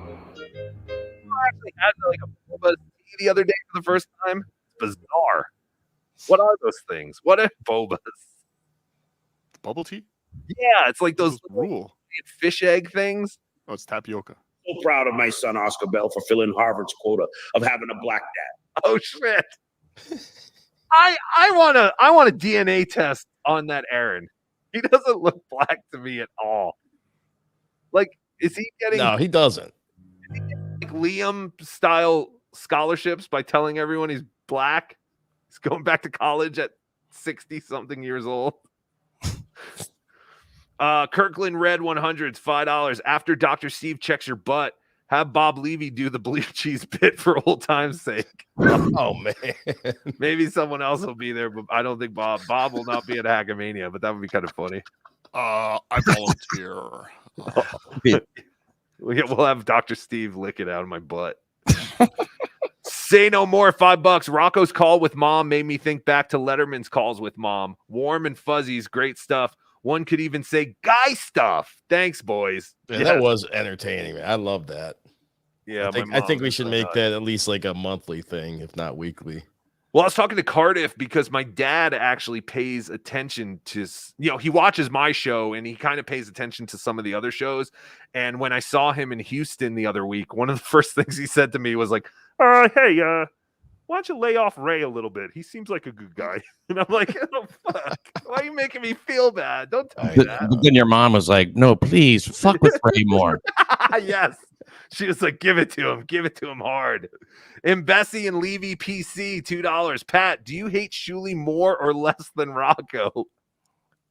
actually had like a Boba tea the other day for the first time. It's bizarre. What are those things? What are bobas? Bubble tea? Yeah, it's like those rule fish egg things. Oh, it's tapioca. So proud of my son Oscar Bell for filling Harvard's quota of having a black dad. Oh shit! I want a DNA test on that Aaron. He doesn't look black to me at all. Like, is he getting? No, he doesn't. Like Liam style scholarships by telling everyone he's black. He's going back to college at 60 something years old. Kirkland Red 100s, $5. After Dr. Steve checks your butt, have Bob Levy do the blue cheese bit for old time's sake. Oh man. Maybe someone else will be there, but I don't think Bob will not be at Hackamania, but that would be kind of funny. I volunteer. We'll have Dr. Steve lick it out of my butt. Say no more, $5. Rocco's call with mom made me think back to Letterman's calls with mom. Warm and fuzzies, great stuff. One could even say guy stuff. Thanks, boys. Yeah, that was entertaining, man. I love that. Yeah, I think we should make that at least like a monthly thing, if not weekly. Well, I was talking to Cardiff because my dad actually pays attention to, he watches my show and he kind of pays attention to some of the other shows. And when I saw him in Houston the other week, one of the first things he said to me was like, hey, why don't you lay off Ray a little bit? He seems like a good guy. And I'm like, oh, fuck. Why are you making me feel bad? Don't tell me that. But then your mom was like, no, please, fuck with Ray more. Yes. She was like, give it to him. Give it to him hard. And Bessie and Levy PC, $2. Pat, do you hate Shuli more or less than Rocco?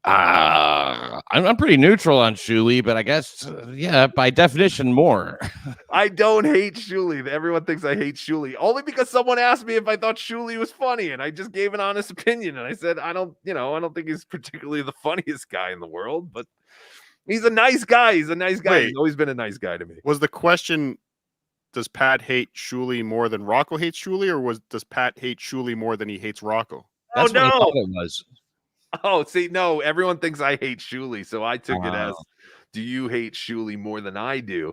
I'm pretty neutral on Shuli, but I guess, yeah, by definition, more. I don't hate Shuli. Everyone thinks I hate Shuli. Only because someone asked me if I thought Shuli was funny, and I just gave an honest opinion. And I said, I don't think he's particularly the funniest guy in the world, but he's a nice guy. He's a nice guy. Wait, he's always been a nice guy to me. Was the question, does Pat hate Shuli more than Rocco hates Shuli, or does Pat hate Shuli more than he hates Rocco? That's no. what I thought it was. Oh, see, no, everyone thinks I hate Shuli, so I took it as, do you hate Shuli more than I do?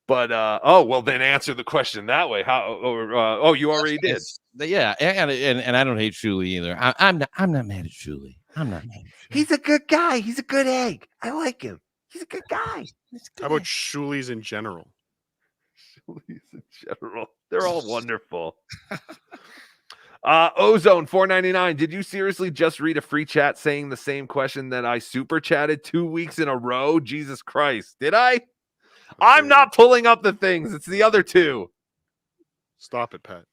But well, then answer the question that way. How? You already did. Yeah, and I don't hate Shuli either. I'm not mad at Shuli. I'm not mad at Shuli. He's a good guy. He's a good egg. I like him. He's a good guy. How about Shuli's in general? Shuli's in general. They're all wonderful. Ozone $4.99. Did you seriously just read a free chat saying the same question that I super chatted 2 weeks in a row? Jesus Christ. Did I? I'm not pulling up the things. It's the other two. Stop it, Pat.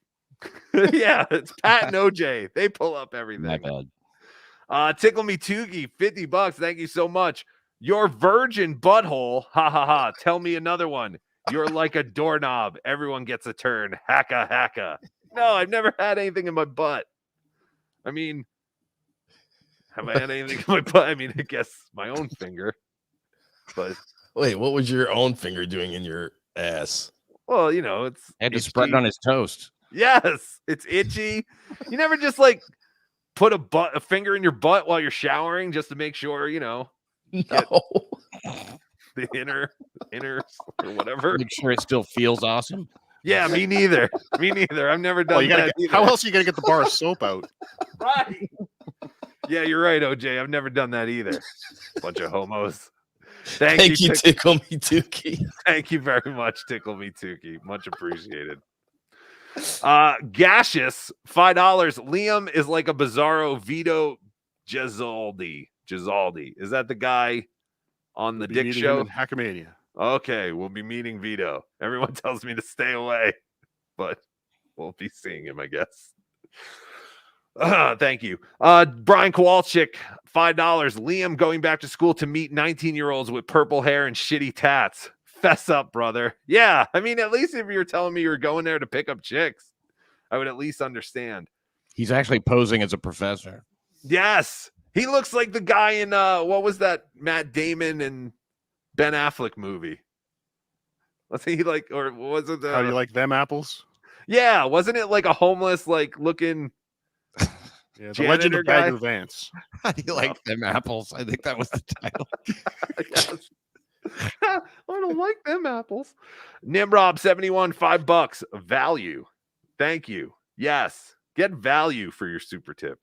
Yeah, it's Pat and OJ. They pull up everything. My bad. Tickle Me Tookie, $50. Thank you so much. Your virgin butthole. Ha ha ha. Tell me another one. You're like a doorknob. Everyone gets a turn. Hacka hacka. No, I've never had anything in my butt. I mean, have I had anything in my butt? I mean, I guess my own finger. But wait, what was your own finger doing in your ass? Well, it's had to spread it on his toast. Yes, it's itchy. You never just like put a finger in your butt while you're showering just to make sure, No. The inner or whatever. Make sure it still feels awesome. Yeah, me neither. Me neither. I've never done that. How else are you gonna get the bar of soap out? Right. Yeah, you're right, OJ. I've never done that either. Bunch of homos. Thank you, Tickle Me Tookie. Thank you very much, Tickle Me Tookie. Much appreciated. Gaseous, $5. Liam is like a bizarro Vito Gezzaldi. Is that the guy on the Dick Show? Hackamania. Okay, we'll be meeting Vito. Everyone tells me to stay away, but we'll be seeing him, I guess. Thank you. Brian Kowalczyk, $5. Liam going back to school to meet 19-year-olds with purple hair and shitty tats. Fess up, brother. Yeah, I mean, at least if you're telling me you're going there to pick up chicks, I would at least understand. He's actually posing as a professor. Yes. He looks like the guy in, what was that Matt Damon and Ben Affleck movie? Was he like, or was it? How do you like them apples? Yeah, wasn't it like a homeless, like looking? Yeah, the Legend of Bagger Vance. How do you like them apples? I think that was the title. Yes. I don't like them apples. Nimrob 71, $5. Value. Thank you. Yes. Get value for your super tip.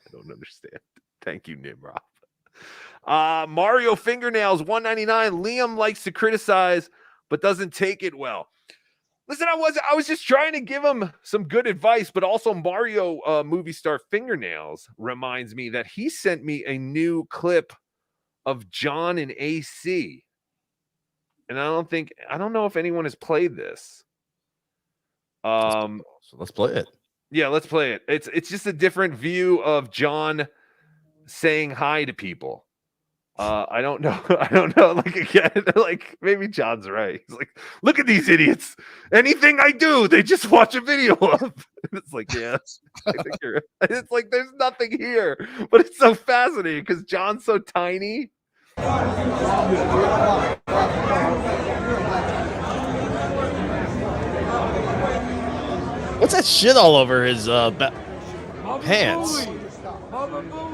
I don't understand. Thank you, Nimrod. Mario Fingernails 199. Liam likes to criticize, but doesn't take it well. Listen, I was just trying to give him some good advice, but also Mario movie star Fingernails reminds me that he sent me a new clip of John and AC. And I don't know if anyone has played this. So let's play it. Yeah, let's play it. It's just a different view of John saying hi to people. I don't know. I don't know. Like, again, like, maybe John's right. He's like, look at these idiots. Anything I do, they just watch a video of. It's like, yeah, I think you're right. It's like there's nothing here, but it's so fascinating because John's so tiny. What's that shit all over his pants?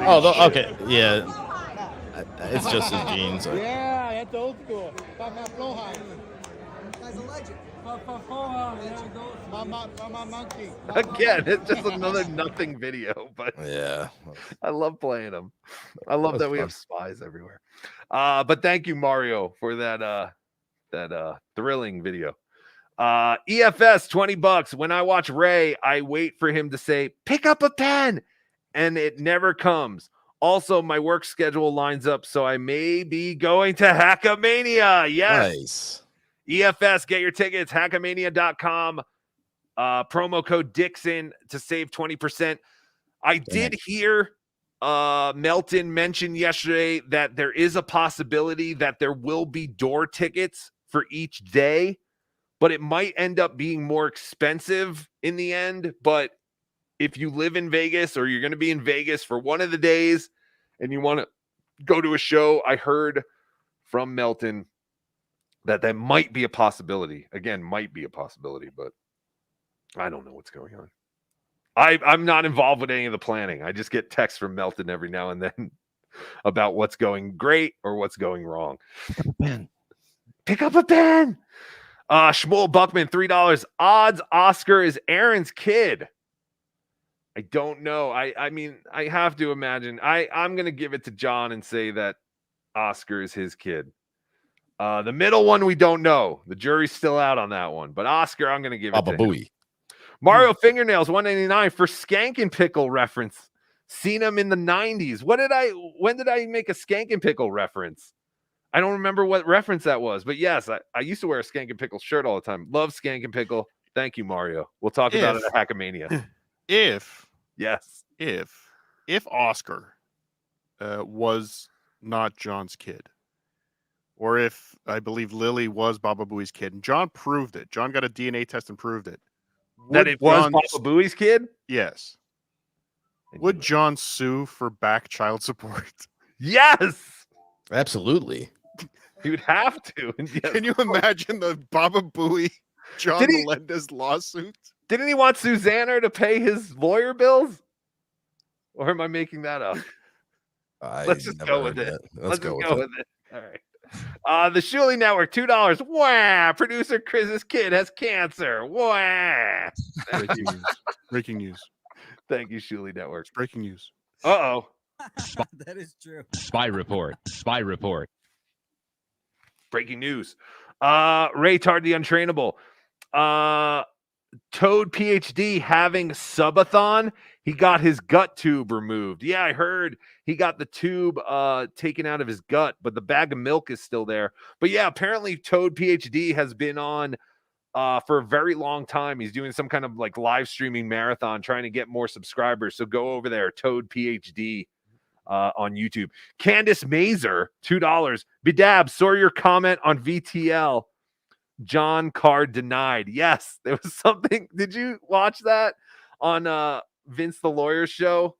Oh, okay, yeah. It's just his jeans. Yeah, that's old school. Guy's a legend. Monkey. Again, it's just another nothing video, but yeah, I love playing them. I love that we have spies everywhere. But thank you, Mario, for that thrilling video. EFS $20. When I watch Ray, I wait for him to say, pick up a pen, and it never comes. Also, my work schedule lines up, so I may be going to Hackamania. Yes. Nice. EFS, get your tickets, hackamania.com. Promo code Dixon to save 20%. I did hear Melton mention yesterday that there is a possibility that there will be door tickets for each day, but it might end up being more expensive in the end. But if you live in Vegas or you're going to be in Vegas for one of the days and you want to go to a show, I heard from Melton that might be a possibility. Again, might be a possibility, but I don't know what's going on. I'm not involved with any of the planning. I just get texts from Melton every now and then about what's going great or what's going wrong. Pick up a pen. Shmuel Buckman, $3. Odds Oscar is Aaron's kid. I don't know. I mean, I have to imagine. I'm going to give it to John and say that Oscar is his kid. The middle one, we don't know. The jury's still out on that one. But Oscar, I'm going to give it to him. Mario Fingernails, $189 for Skankin' Pickle reference. Seen him in the 90s. When did I make a Skankin' Pickle reference? I don't remember what reference that was. But yes, I used to wear a Skankin' Pickle shirt all the time. Love Skankin' Pickle. Thank you, Mario. We'll talk about it at Hackamania. If Oscar was not John's kid, or if I believe Lily was Baba Booey's kid, and John proved it. John got a DNA test and proved it. That it was Baba Booey's kid? Yes. Would John sue for back child support? Yes. Absolutely. He would have to. Yes. Can you imagine the Baba Booey John Melendez lawsuit? Didn't he want Susanna to pay his lawyer bills? Or am I making that up? Let's just go with it. Let's go with it. All right. The Shuley Network, $2. Wah! Producer Chris's kid has cancer. Wah! Breaking news. Thank you, Shuley Network. It's breaking news. Uh-oh. That is true. Spy report. Breaking news. Ray Tard the Untrainable. Toad PhD having subathon. He got his gut tube removed. Yeah, I heard he got the tube taken out of his gut, but the bag of milk is still there. But yeah, apparently Toad PhD has been on for a very long time. He's doing some kind of like live streaming marathon trying to get more subscribers. So go over there, Toad PhD on YouTube. Candace Mazer, $2. Bedab, saw your comment on VTL. John Card denied. Yes, there was something. Did you watch that on Vince the Lawyer's show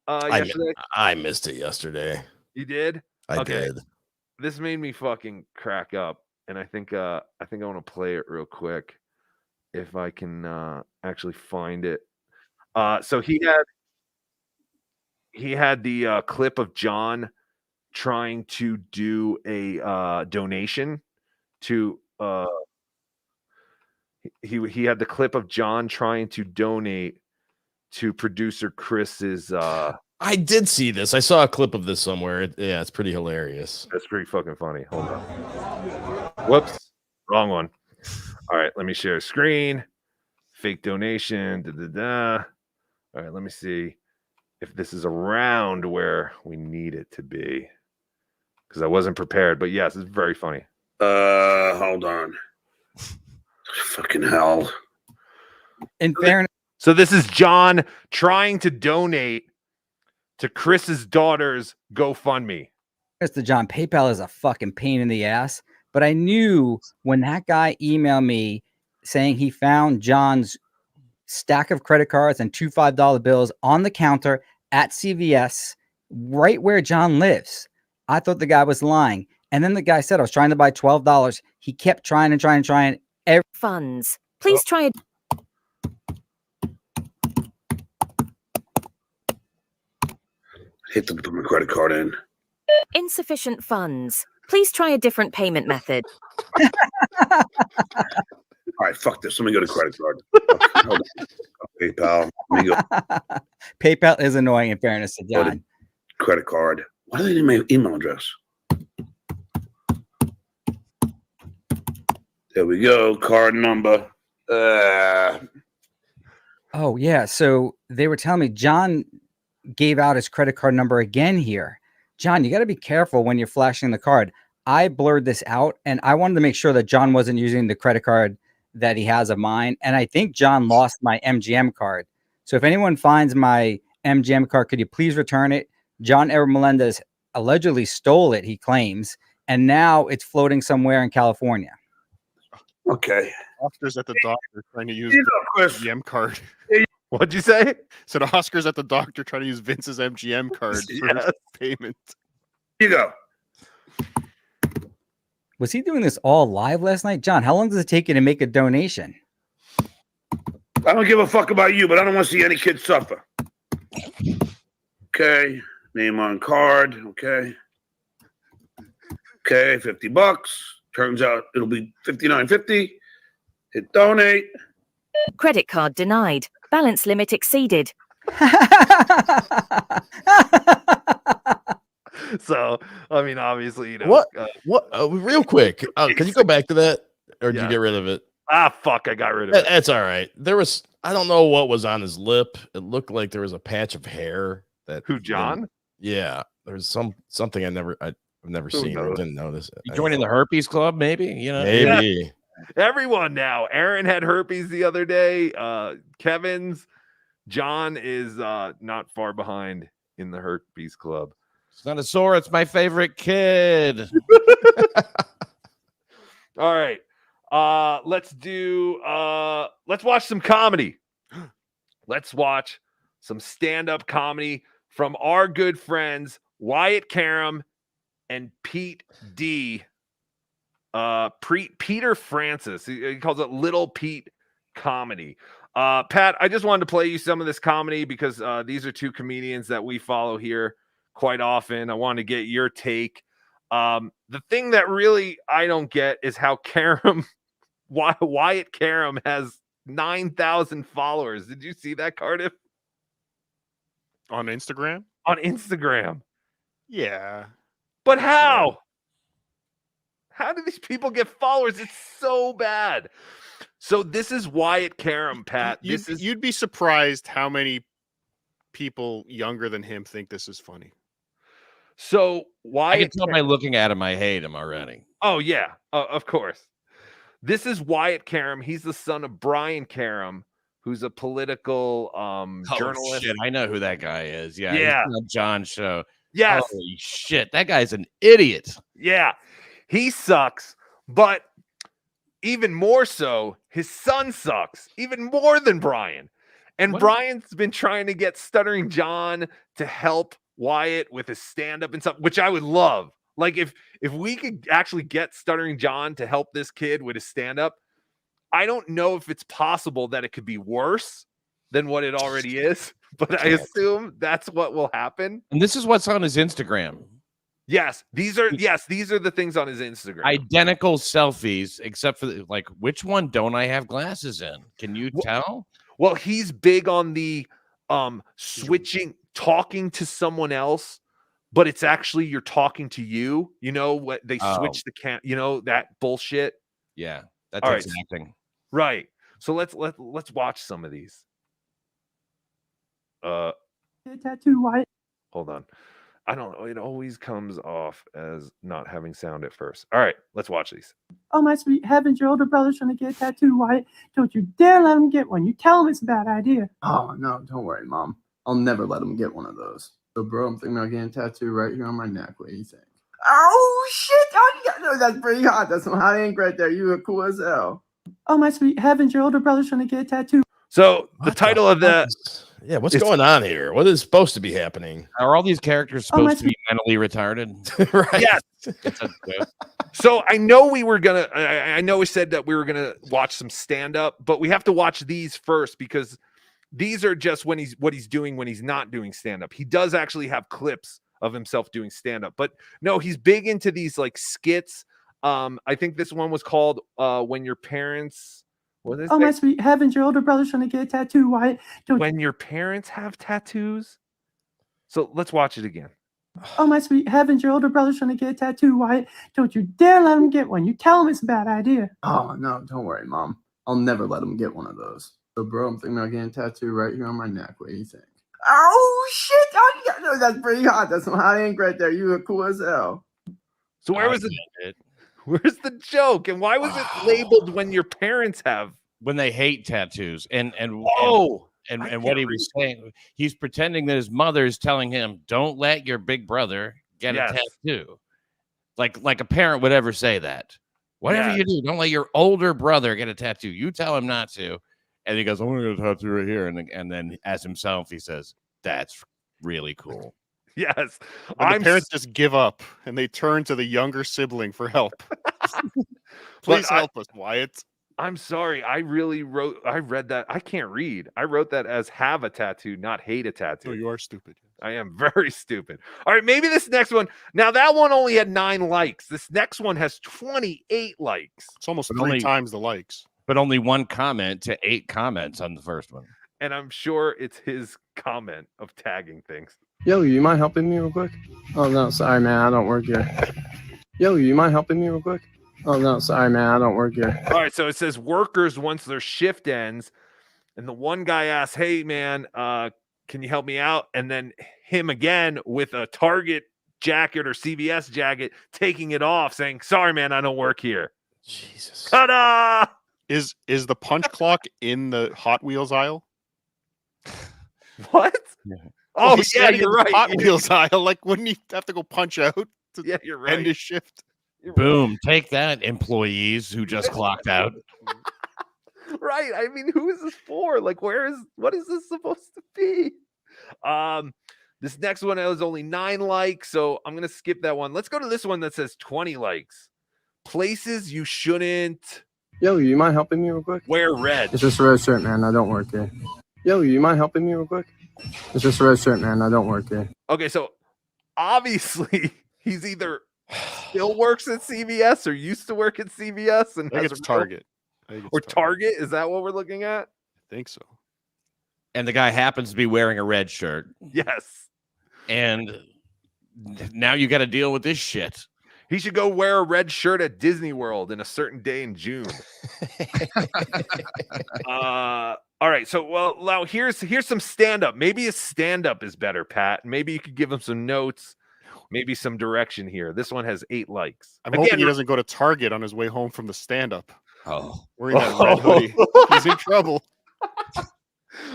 yesterday? I missed it yesterday. You did? I did. This made me fucking crack up, and I think I want to play it real quick if I can actually find it. So he had the clip of John trying to do a donation to he had the clip of John trying to donate to producer Chris's. I did see this. I saw a clip of this somewhere. Yeah, it's pretty hilarious. That's pretty fucking funny. Hold on. Whoops, wrong one. All right, let me share a screen. Fake donation. Da, da, da. All right, let me see if this is around where we need it to be, because I wasn't prepared. But yes, it's very funny. Hold on. Fucking hell. In fairness, so this is John trying to donate to Chris's daughter's GoFundMe. to John, PayPal is a fucking pain in the ass. But I knew when that guy emailed me saying he found John's stack of credit cards and two $5 bills on the counter at CVS, right where John lives. I thought the guy was lying. And then the guy said, I was trying to buy $12. He kept trying and trying and trying. Funds. Please try it. Hit to put my credit card in. Insufficient funds. Please try a different payment method. All right, fuck this. Let me go to credit card. Hold on. PayPal. Let me go. PayPal is annoying in fairness to Go to John. credit card. Why do they need my email address? There we go. Card number. Oh, yeah. So they were telling me John gave out his credit card number again here. John, you got to be careful when you're flashing the card. I blurred this out, and I wanted to make sure that John wasn't using the credit card that he has of mine. And I think John lost my MGM card. So if anyone finds my MGM card, could you please return it? John Edward Melendez allegedly stole it, he claims, and now it's floating somewhere in California. Okay. Oscar's at the doctor trying to use the MGM card. What'd you say? Said Oscar's at the doctor trying to use Vince's MGM card for his payment. Here you go. Was he doing this all live last night? John, how long does it take you to make a donation? I don't give a fuck about you, but I don't want to see any kids suffer. Okay. Name on card. Okay. Okay, $50. Turns out it'll be $59.50. Hit donate. Credit card denied. Balance limit exceeded. So, I mean, obviously, you know. What? Real quick, can you go back to that, or did you get rid of it? Ah, fuck! I got rid of it. That's all right. There was, I don't know what was on his lip. It looked like there was a patch of hair. That Who, John? Yeah, there's something I've never seen. Or didn't notice it. You joining the herpes club, maybe? You know, maybe. Yeah. Everyone now. Aaron had herpes the other day. Kevin's. John is not far behind in the herpes club. It's not a sore. It's my favorite kid. All right. Let's watch some comedy. Let's watch some stand-up comedy from our good friends Wyatt Karam and Pete D. Peter Francis. He calls it Little Pete Comedy. Pat, I just wanted to play you some of this comedy because these are two comedians that we follow here quite often. I wanted to get your take. The thing that really I don't get is how Wyatt Karam has 9,000 followers. Did you see that, Cardiff? On Instagram? On Instagram. Yeah. But how? How do these people get followers? It's so bad. So this is Wyatt Karam, Pat. You'd be surprised how many people younger than him think this is funny. So I can tell by looking at him, I hate him already. Oh yeah, of course. This is Wyatt Karam. He's the son of Brian Karam, who's a political journalist. Shit, I know who that guy is. Yeah, Yeah. he's on John's show. Yes. Holy shit, that guy's an idiot. Yeah, he sucks. But even more so, his son sucks even more than Brian. And Brian's been trying to get Stuttering John to help Wyatt with his stand-up and stuff, which I would love. Like if we could actually get Stuttering John to help this kid with his stand-up, I don't know if it's possible that it could be worse than what it already is, but I assume that's what will happen. And this is what's on his Instagram. Yes, these are the things on his Instagram. Identical selfies, except for like, which one don't I have glasses in? Can you tell? Well, he's big on the switching, talking to someone else, but it's actually you're talking to you. You know what they switch the that bullshit. Yeah, that All takes right. acting. Right. So let's watch some of these. Tattoo white. Hold on. I don't know. It always comes off as not having sound at first. All right, let's watch these. Oh, my sweet heavens, your older brother's trying to get a tattoo white. Don't you dare let him get one. You tell him it's a bad idea. Oh, no, don't worry, Mom. I'll never let him get one of those. So, bro, I'm thinking about getting a tattoo right here on my neck. What do you think? Oh, shit! Oh, no, that's pretty hot. That's some hot ink right there. You look cool as hell. Oh, my sweet heavens, your older brother's trying to get a tattoo. So the title of that, what's going on here? What is supposed to be happening? Are all these characters supposed to be mentally retarded? Right. Yes. So I know we were gonna. I know we said that we were gonna watch some stand up, but we have to watch these first because these are just what he's doing when he's not doing stand up. He does actually have clips of himself doing stand up, but no, he's big into these like skits. I think this one was called "When Your Parents." Oh, my sweet heavens, your older brother's trying to get a tattoo white. When your parents have tattoos. So let's watch it again. Oh, my sweet heavens, your older brother's trying to get a tattoo white. Don't you dare let him get one. You tell him it's a bad idea. Oh, no, don't worry, Mom. I'll never let him get one of those. So, bro, I'm thinking about getting a tattoo right here on my neck. What do you think? Oh, shit! Oh, no, that's pretty hot. That's some hot ink right there. You look cool as hell. So where was it? Where's the joke? And why was it labeled when your parents have? When they hate tattoos. And what he was saying, he's pretending that his mother is telling him, don't let your big brother get a tattoo. Like a parent would ever say that. Whatever you do, don't let your older brother get a tattoo. You tell him not to. And he goes, I'm going to get a tattoo right here. And then as himself, he says, that's really cool. Yes. And the parents just give up and they turn to the younger sibling for help. Please help us, Wyatt. I'm sorry. I read that. I can't read. I wrote that as have a tattoo, not hate a tattoo. Oh, you are stupid. I am very stupid. All right. Maybe this next one. Now that one only had 9 likes. This next one has 28 likes. It's almost 3 times the likes. But only 1 comment to 8 comments on the first one. And I'm sure it's his comment of tagging things. Yo, you mind helping me real quick? Oh, no, sorry, man. I don't work here. Yo, you mind helping me real quick? Oh, no, sorry, man. I don't work here. All right. So it says workers once their shift ends. And the one guy asks, hey, man, can you help me out? And then him again with a Target jacket or CVS jacket, taking it off, saying, sorry, man, I don't work here. Jesus. Ta-da! Is the punch clock in the Hot Wheels aisle? What? Yeah. Oh, he's yeah, standing you're in the right. Hot Wheels aisle. Like, wouldn't he have to go punch out to you're right. end his shift? Boom. Take that, employees who just clocked out. Right. I mean, who is this for? Like, what is this supposed to be? This next one has only 9 likes, so I'm gonna skip that one. Let's go to this one that says 20 likes. Places you shouldn't. Yo, you mind helping me real quick? Wear red. It's just a red shirt, man. I don't work here. Yo, you mind helping me real quick? It's just a red shirt, man. I don't work here. Okay, so obviously he's either still works at CVS or used to work at CVS and I think has it's a Target. Or Target. Is that what we're looking at? I think so. And the guy happens to be wearing a red shirt. Yes. And now you got to deal with this shit. He should go wear a red shirt at Disney World in a certain day in June. All right. So, well, now here's some stand-up. Maybe a stand-up is better, Pat. Maybe you could give him some notes, maybe some direction here. This one has 8 likes. I'm hoping he doesn't go to Target on his way home from the stand-up. Oh. Wearing that red hoodie. He's in trouble.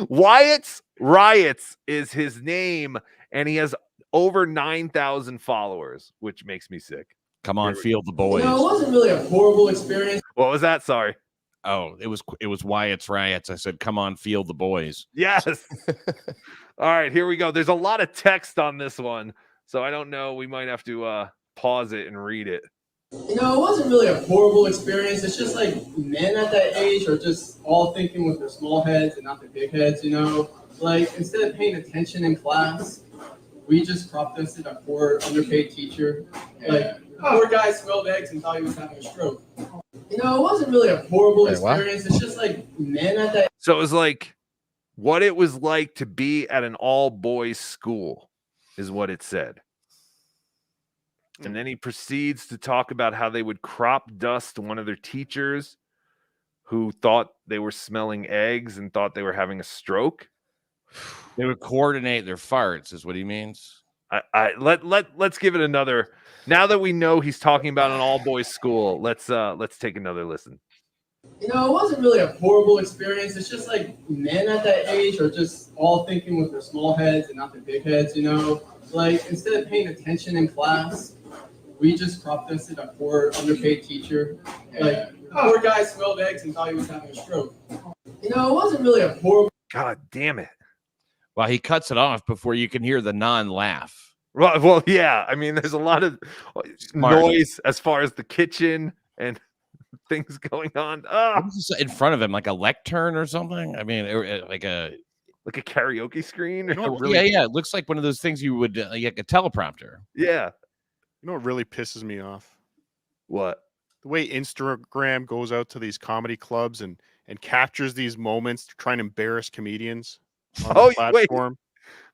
Wyatt's Riots is his name, and he has over 9,000 followers, which makes me sick. Come on, field the boys. No, it wasn't really a horrible experience. What was that? Sorry. Oh, it was Wyatt's Riots. I said, come on, field the boys. Yes. All right, here we go. There's a lot of text on this one, so I don't know. We might have to pause it and read it. You know, it wasn't really a horrible experience. It's just like men at that age are just all thinking with their small heads and not their big heads, you know? Like, instead of paying attention in class, We just crop dusted a poor underpaid teacher. Like, the poor guy smelled eggs and thought he was having a stroke. You know, it wasn't really a horrible Wait, what? experience. It's just like men at that. So it was like what it was like to be at an all boys school, is what it said. And then he proceeds to talk about how they would crop dust one of their teachers who thought they were smelling eggs and thought they were having a stroke. They would coordinate their farts, is what he means. Let's give it another. Now that we know he's talking about an all boys school, let's take another listen. You know, it wasn't really a horrible experience. It's just like men at that age are just all thinking with their small heads and not their big heads, you know? Like, instead of paying attention in class, we just crop dusted a poor underpaid teacher. Like, the poor guy smelled eggs and thought he was having a stroke. You know, it wasn't really a horrible. God damn it. Well, he cuts it off before you can hear the non-laugh. Well, yeah. I mean, there's a lot of noise as far as the kitchen and things going on. What is this in front of him, like a lectern or something? I mean, like a karaoke screen. Yeah. It looks like one of those things you would like a teleprompter. Yeah. You know what really pisses me off? What? The way Instagram goes out to these comedy clubs and captures these moments to try and embarrass comedians on the platform.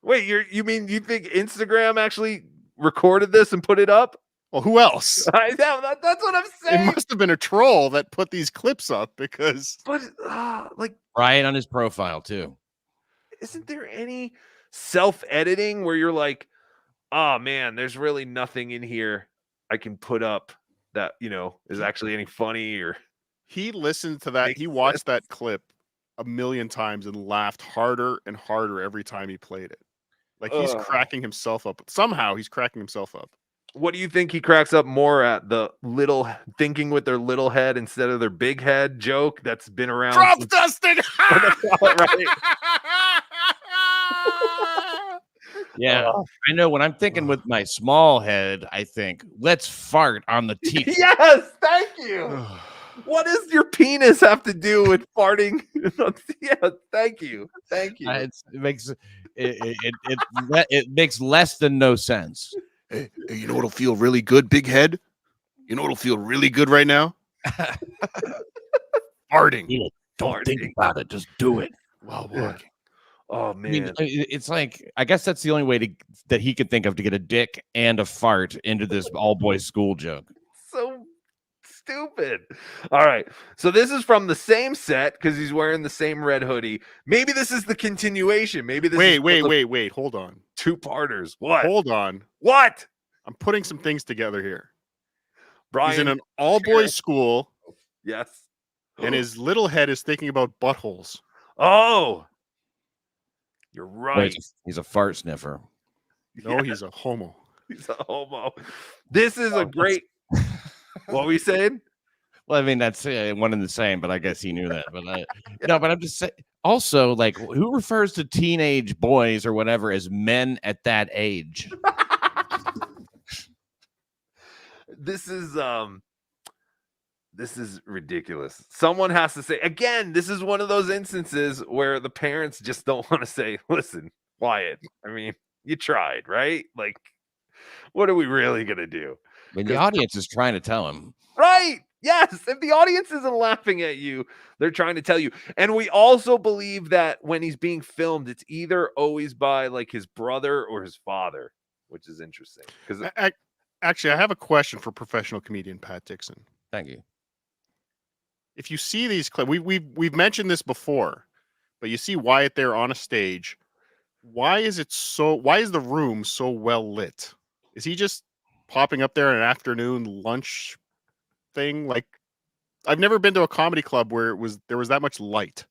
Wait, you think Instagram actually recorded this and put it up? Well, who else? I know, that's what I'm saying. It must have been a troll that put these clips up because. But like Ryan on his profile too. Isn't there any self-editing where you're like, oh man, there's really nothing in here I can put up that, you know, is actually any funny? Or he listened to that, he watched that clip a million times and laughed harder and harder every time he played it. Like he's cracking himself up. Somehow he's cracking himself up. What do you think he cracks up more at? The little thinking with their little head instead of their big head joke that's been around. Crop dusting. Right. Yeah, I know. When I'm thinking with my small head, I think, let's fart on the teacher. Yes, thank you. What does your penis have to do with farting? Yeah, thank you. It makes less than no sense. Hey, you know what'll feel really good, big head? You know what'll feel really good right now? Farting. Don't think about it. Just do it while walking. Oh man, I mean, it's like, I guess that's the only way that he could think of to get a dick and a fart into this all boys school joke. So stupid. All right, so this is from the same set because he's wearing the same red hoodie. Maybe this is the continuation. Maybe this. Wait. Hold on. Two-parters. What? Hold on. What? I'm putting some things together here. Brian, he's in an all-boys school. Yes. And his little head is thinking about buttholes. Oh. You're right. He's a fart sniffer. No, he's a homo. He's a homo. This is a great. What were you saying? Well, I mean, that's one and the same, but I guess he knew that. But no, but I'm just saying. Also, like, who refers to teenage boys or whatever as men at that age? This is ridiculous. Someone has to say, again, this is one of those instances where the parents just don't want to say, listen, Wyatt, I mean, you tried, right? Like, what are we really going to do? I mean, the audience is trying to tell him. Right. Yes. If the audience isn't laughing at you, they're trying to tell you. And we also believe that when he's being filmed, it's either always by like his brother or his father, which is interesting. Because actually, I have a question for professional comedian Pat Dixon. Thank you. If you see these clips, we've mentioned this before, but you see Wyatt there on a stage. Why is the room so well lit? Is he just popping up there in an afternoon lunch thing? Like, I've never been to a comedy club where there was that much light.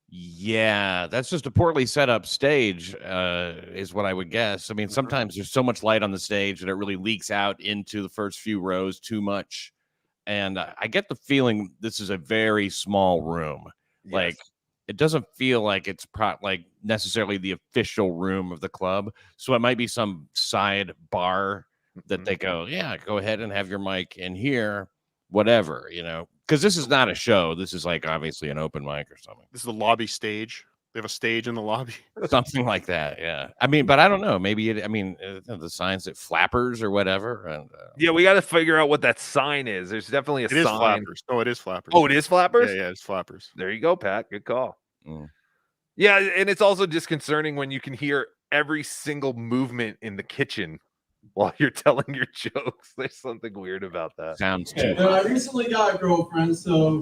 Yeah, that's just a poorly set up stage, is what I would guess. I mean, sometimes there's so much light on the stage that it really leaks out into the first few rows too much. And I get the feeling this is a very small room. Yes. Like, it doesn't feel like it's like necessarily the official room of the club. So it might be some side bar that they go, yeah, go ahead and have your mic in here, whatever, you know, because this is not a show. This is like obviously an open mic or something. This is the lobby stage. They have a stage in the lobby. Something like that, yeah. I mean, but I don't know. Maybe the signs at Flappers or whatever. And Yeah, we got to figure out what that sign is. There's definitely a It is sign. Flappers. Oh, it is Flappers. Oh, it is Flappers? Yeah, it's Flappers. There you go, Pat. Good call. Yeah, and it's also disconcerting when you can hear every single movement in the kitchen while you're telling your jokes. There's something weird about that. Sounds too. I recently got a girlfriend, so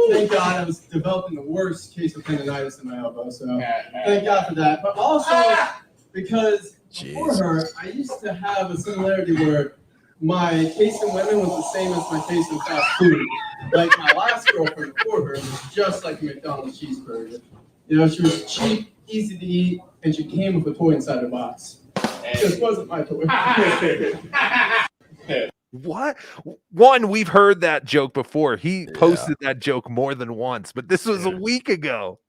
thank God I was developing the worst case of tendonitis in my elbow. So thank God for that. But also because before her, I used to have a similarity where my taste in women was the same as my taste in fast food. Like my last girlfriend before her was just like a McDonald's cheeseburger. You know, she was cheap, easy to eat, and she came with a toy inside the box. It just wasn't my toy. What? One, we've heard that joke before. He posted that joke more than once, but this was a week ago.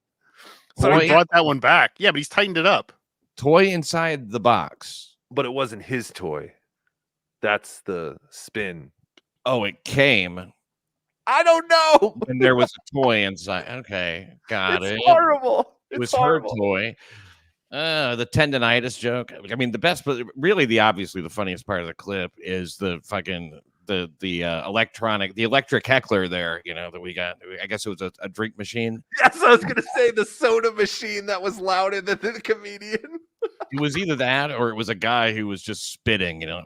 So he brought that one back. Yeah, but he's tightened it up. Toy inside the box. But it wasn't his toy. That's the spin. Oh, it came. I don't know. And there was a toy inside. Okay, got it. Horrible. It was horrible. her toy. The tendonitis joke. I mean, the best, but really, obviously the funniest part of the clip is the fucking the electric heckler there. You know that we got. I guess it was a drink machine. Yes, I was gonna say the soda machine that was louder than the comedian. It was either that or it was a guy who was just spitting. You know.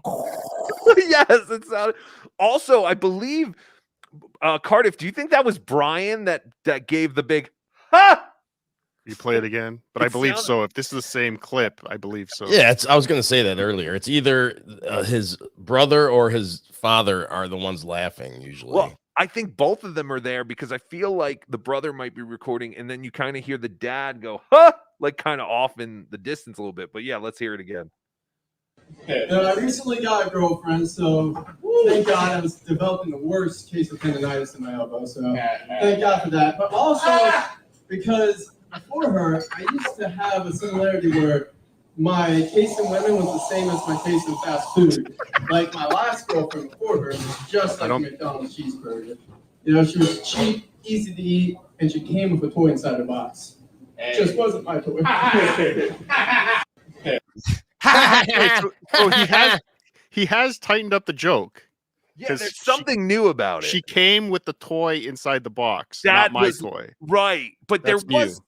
Yes, it sounded. Also, I believe Cardiff. Do you think that was Brian that gave the big ha? You play it again, but I believe so. If this is the same clip, I believe so. Yeah, I was going to say that earlier. It's either his brother or his father are the ones laughing usually. Well, I think both of them are there because I feel like the brother might be recording, and then you kind of hear the dad go, "Huh," like kind of off in the distance a little bit. But yeah, let's hear it again. I recently got a girlfriend, so thank God I was developing the worst case of tendonitis in my elbow. So thank God for that. But also because before her, I used to have a similarity where my taste in women was the same as my taste in fast food. Like my last girlfriend before her was just like a McDonald's cheeseburger. You know, she was cheap, easy to eat, and she came with a toy inside the box. It just wasn't my toy. So he has tightened up the joke. Yeah, there's something new about it. She came with the toy inside the box, That not my was toy. right, but That's there was. new.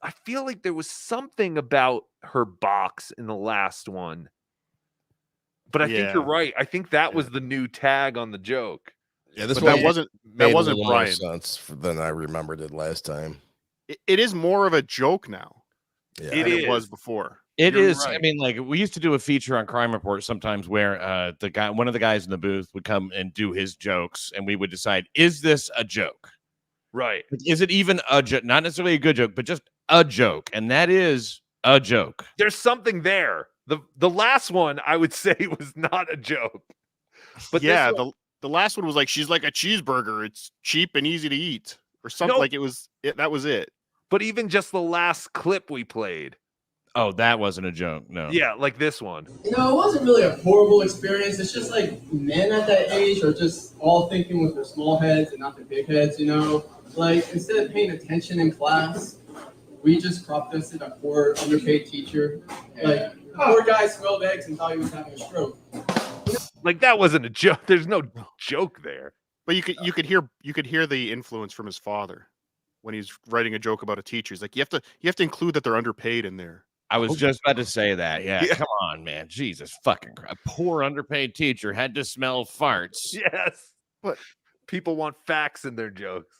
I feel like there was something about her box in the last one. But I think you're right. I think that was the new tag on the joke. Yeah, this But one that wasn't made a wasn't little more Brian. sense than I remembered it last time. It is more of a joke now Yeah. than it was before. It You're is. right. I mean, like we used to do a feature on Crime Report sometimes where one of the guys in the booth would come and do his jokes, and we would decide, is this a joke? Right. Is it even a joke? Not necessarily a good joke, but just a joke, and that is a joke. There's something there. The last one I would say was not a joke. But yeah, this one, the last one was like she's like a cheeseburger. It's cheap and easy to eat, or something No. like it was. That was it. but even just the last clip we played. Oh, that wasn't a joke. No. Yeah, like this one. You know, it wasn't really a horrible experience. It's just like men at that age are just all thinking with their small heads and not their big heads, you know? Like, instead of paying attention in class, we just crop dusted a poor underpaid teacher. Like, the poor guy smelled eggs and thought he was having a stroke. Like that wasn't a joke. There's no joke there. But you could hear the influence from his father when he's writing a joke about a teacher. He's like, you have to include that they're underpaid in there. I was just about to say that. Yeah, Yeah. come on, man. Jesus fucking Christ. A poor underpaid teacher had to smell farts. Yes. But people want facts in their jokes.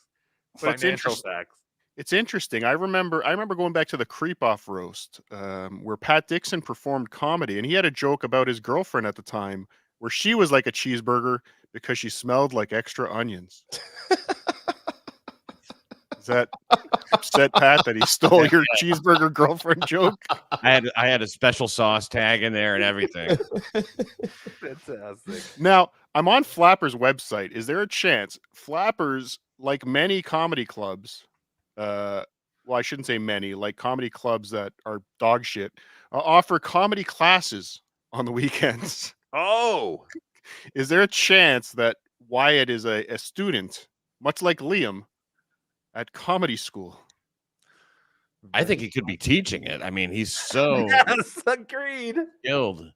But it's Financial interesting. facts. It's interesting. I remember going back to the Creep Off roast where Pat Dixon performed comedy, and he had a joke about his girlfriend at the time where she was like a cheeseburger because she smelled like extra onions. Does that upset Pat that he stole your cheeseburger girlfriend joke? I had a special sauce tag in there and everything. Fantastic. Now, I'm on Flappers' website. Is there a chance Flappers, like many comedy clubs, well, I shouldn't say many, like comedy clubs that are dog shit, offer comedy classes on the weekends? Oh, is there a chance that Wyatt is a student, much like Liam, at comedy school? I think he could be teaching it. I mean, he's so Yes, agreed. skilled.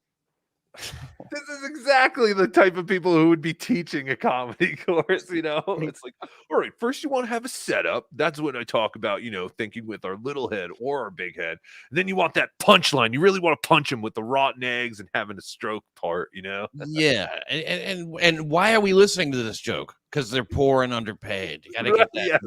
This is exactly the type of people who would be teaching a comedy course, you know? It's like, all right, first you want to have a setup. That's when I talk about, you know, thinking with our little head or our big head. And then you want that punchline. You really want to punch him with the rotten eggs and having a stroke part, you know? Yeah, and why are we listening to this joke? Because they're poor and underpaid. You got to get that. Yes.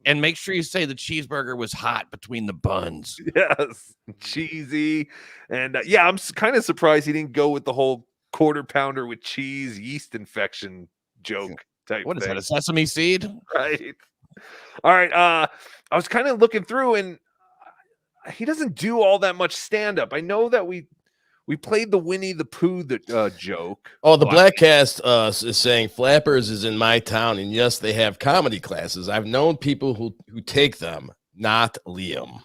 And make sure you say the cheeseburger was hot between the buns. Yes, cheesy. And yeah, I'm kind of surprised he didn't go with the whole quarter pounder with cheese yeast infection joke type What is thing. that, a sesame seed? Right. All right. I was kind of looking through, and he doesn't do all that much stand-up. I know that we played the Winnie the Pooh joke. Oh, the Blackcast is saying Flappers is in my town, and yes, they have comedy classes. I've known people who take them, not Liam.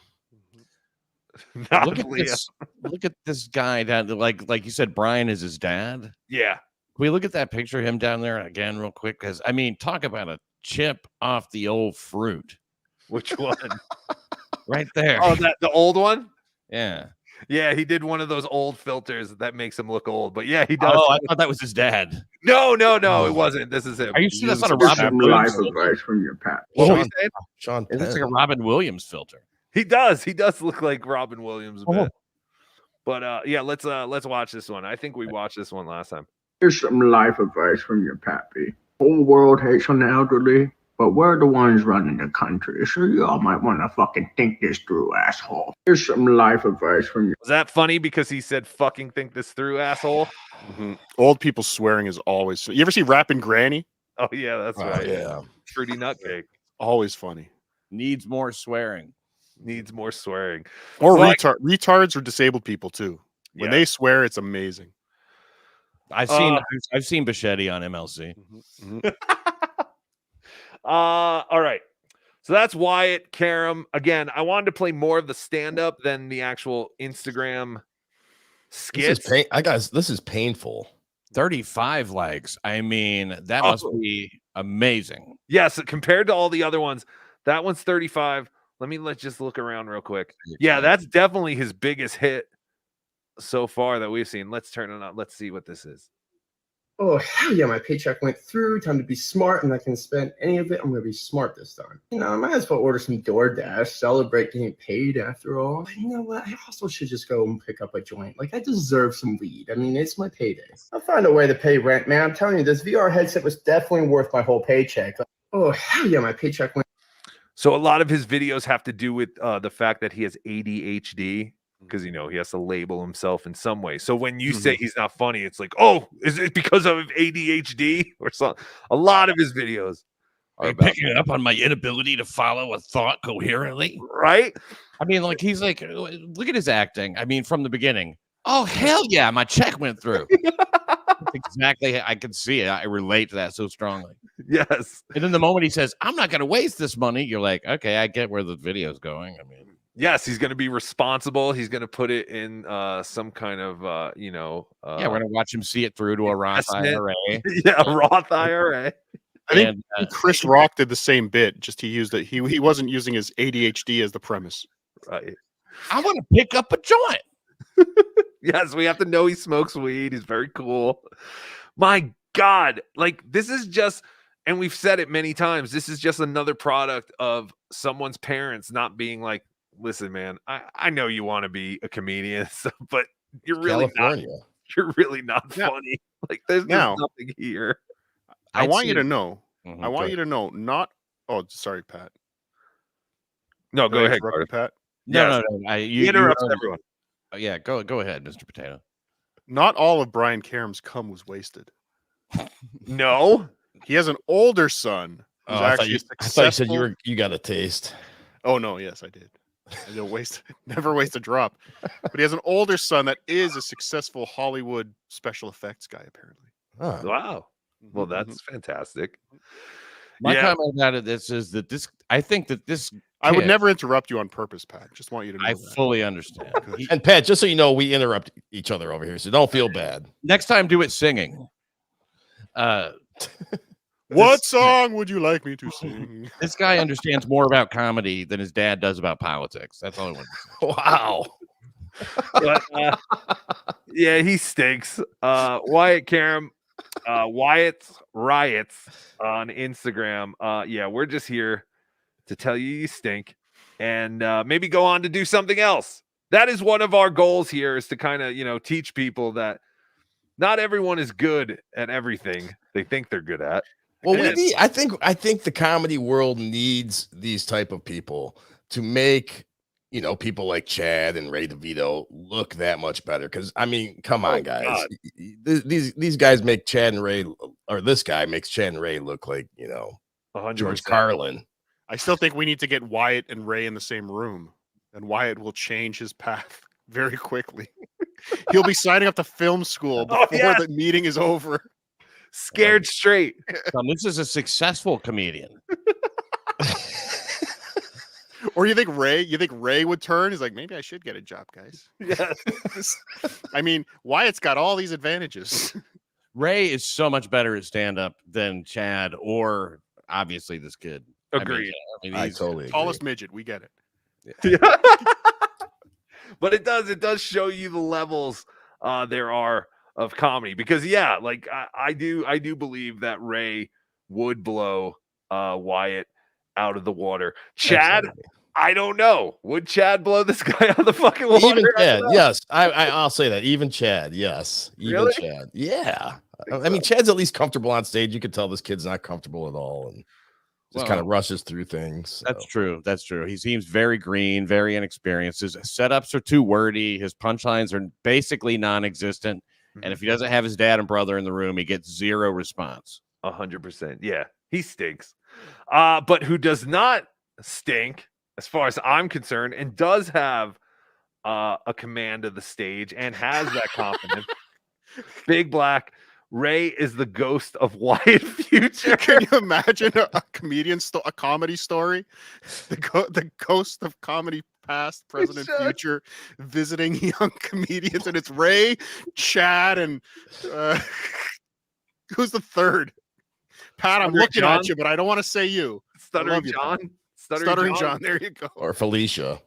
Look at this. Look at this guy down. Like you said, Brian is his dad. Yeah. Can we look at that picture of him down there again, real quick? Because I mean, talk about a chip off the old fruit. Which one? Right there. Oh, the old one. Yeah. Yeah, he did one of those old filters that makes him look old. But yeah, he does. Oh, I thought that was his dad. No, it wasn't. This is him. Are you sure that's not a Robin Williams filter? from your pap. What were we saying? Sean, it looks like a Robin Williams filter. He does. He does look like Robin Williams a bit. But yeah, let's watch this one. I think we watched this one last time. Here's some life advice from your pappy. Whole world hates on the elderly, but we're the ones running the country, so y'all might want to fucking think this through, asshole. Here's some life advice from your... Was that funny because he said fucking think this through, asshole? Mm-hmm. Old people swearing is always... You ever see Rappin' Granny? Oh, yeah, that's right. Yeah. Fruity Nutcake. Always funny. Needs more swearing. Needs more swearing. Or retards or disabled people, too. When Yeah. they swear, it's amazing. I've seen Bichetti on MLC. All right. So that's Wyatt Karam. Again, I wanted to play more of the stand-up than the actual Instagram skits. This is painful. 35 likes. I mean, that must be amazing. Yes, compared to all the other ones, that one's 35. Let's just look around real quick. Yeah, that's definitely his biggest hit so far that we've seen. Let's turn it on. Let's see what this is. Oh, hell yeah, my paycheck went through. Time to be smart, and I can spend any of it. I'm going to be smart this time. You know, I might as well order some DoorDash, celebrate getting paid after all. But you know what? I also should just go and pick up a joint. Like, I deserve some weed. I mean, it's my payday. I'll find a way to pay rent, man. I'm telling you, this VR headset was definitely worth my whole paycheck. Oh, hell yeah, my paycheck went. So a lot of his videos have to do with the fact that he has ADHD. Because, you know, he has to label himself in some way. So when you say he's not funny, it's like, oh, is it because of ADHD or something? A lot of his videos are you picking up on my inability to follow a thought coherently? Right? I mean, like, he's like, look at his acting. I mean, from the beginning. Oh, hell yeah, my check went through. Exactly. I can see it. I relate to that so strongly. Yes. And then the moment he says, I'm not going to waste this money, you're like, okay, I get where the video's going. I mean, yes, he's going to be responsible. He's going to put it in some kind of, yeah, we're going to watch him see it through to a Roth IRA. Yeah, a Roth IRA. I think Chris Rock did the same bit. Just he used it. He wasn't using his ADHD as the premise. Right. I want to pick up a joint. Yes, we have to know he smokes weed. He's very cool. My God, like this is just, and we've said it many times, this is just another product of someone's parents not being like, listen, man, I know you want to be a comedian, but you're really California. not. You're really not funny. Like there's nothing here. I want you to know. I want you to know. Not. Oh, sorry, Pat. No, go ahead, Cardiff, Pat. No. He interrupts everyone. Yeah, go ahead, Mr. Potato. Not all of Brian Karam's cum was wasted. No, he has an older son. Oh, I thought you said you got a taste. Oh no, yes, I did. I don't never waste a drop. But he has an older son that is a successful Hollywood special effects guy, apparently. Oh. Wow. Well, that's fantastic. My comment about it is that I think that this. I would never interrupt you on purpose, Pat. Just want you to know. I fully understand. And Pat, just so you know, we interrupt each other over here, so don't feel bad. Next time, do it singing. What song would you like me to sing? This guy understands more about comedy than his dad does about politics. That's all I want to say. Wow. But, yeah, he stinks. Wyatt Karam, Wyatt's Riots on Instagram. Yeah, we're just here to tell you stink and maybe go on to do something else. That is one of our goals here, is to kind of, teach people that not everyone is good at everything they think they're good at. Well, I think the comedy world needs these type of people to make, people like Chad and Ray DeVito look that much better. Because I mean, come on, guys, God. These guys make Chad and Ray, or this guy makes Chad and Ray look like 100%. George Carlin. I still think we need to get Wyatt and Ray in the same room, and Wyatt will change his path very quickly. He'll be signing up to film school before the meeting is over. Scared straight. This is a successful comedian. Or you think Ray would turn? He's like, maybe I should get a job, guys. Yeah. I mean, Wyatt's got all these advantages. Ray is so much better at stand-up than Chad, or obviously this kid. Agreed. I totally agree. Tallest midget, we get it. Yeah. But it does show you the levels there are of comedy, because I do believe that Ray would blow Wyatt out of the water. Chad, Absolutely. I don't know. Would Chad blow this guy out of the fucking water? Even Chad, yes. I'll say that. Even Chad, yes. Even Really? Chad. Yeah. I mean, Chad's at least comfortable on stage. You can tell this kid's not comfortable at all, and just kind of rushes through things. So. That's true. That's true. He seems very green, very inexperienced. His setups are too wordy. His punchlines are basically non-existent. And if he doesn't have his dad and brother in the room, he gets zero response. 100%. Yeah, he stinks. But who does not stink, as far as I'm concerned, and does have a command of the stage and has that confidence, Big Black Ray is the ghost of Wyatt Future. Can you imagine a comedy story? The ghost of comedy past, present, and future visiting young comedians, and it's Ray, Chad, and who's the third? Pat, I'm looking at you, but I don't want to say you. Stuttering John. Stuttering John. There you go. Or Felicia.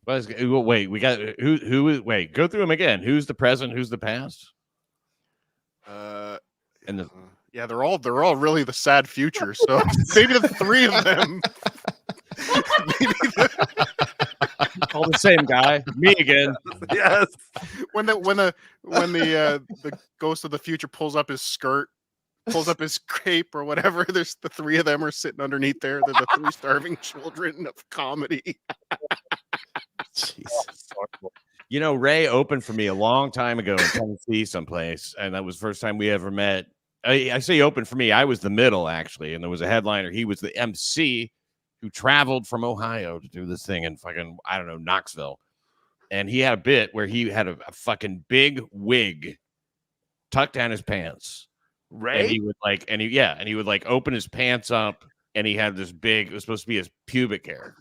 Wait, we got who is? Wait, go through them again. Who's the present? Who's the past? Yeah, they're all really the sad future. So maybe the three of them. All the same guy. Me again. Yes. When the ghost of the future pulls up his skirt, pulls up his cape or whatever, there's the three of them are sitting underneath there. They're the three starving children of comedy. Jesus. Ray opened for me a long time ago in Tennessee someplace, and that was the first time we ever met. I say opened for me. I was the middle, actually, and there was a headliner. He was the MC who traveled from Ohio to do this thing in fucking, I don't know, Knoxville. And he had a bit where he had a fucking big wig tucked down his pants. Ray? And he would open his pants up, and he had this big, it was supposed to be his pubic hair.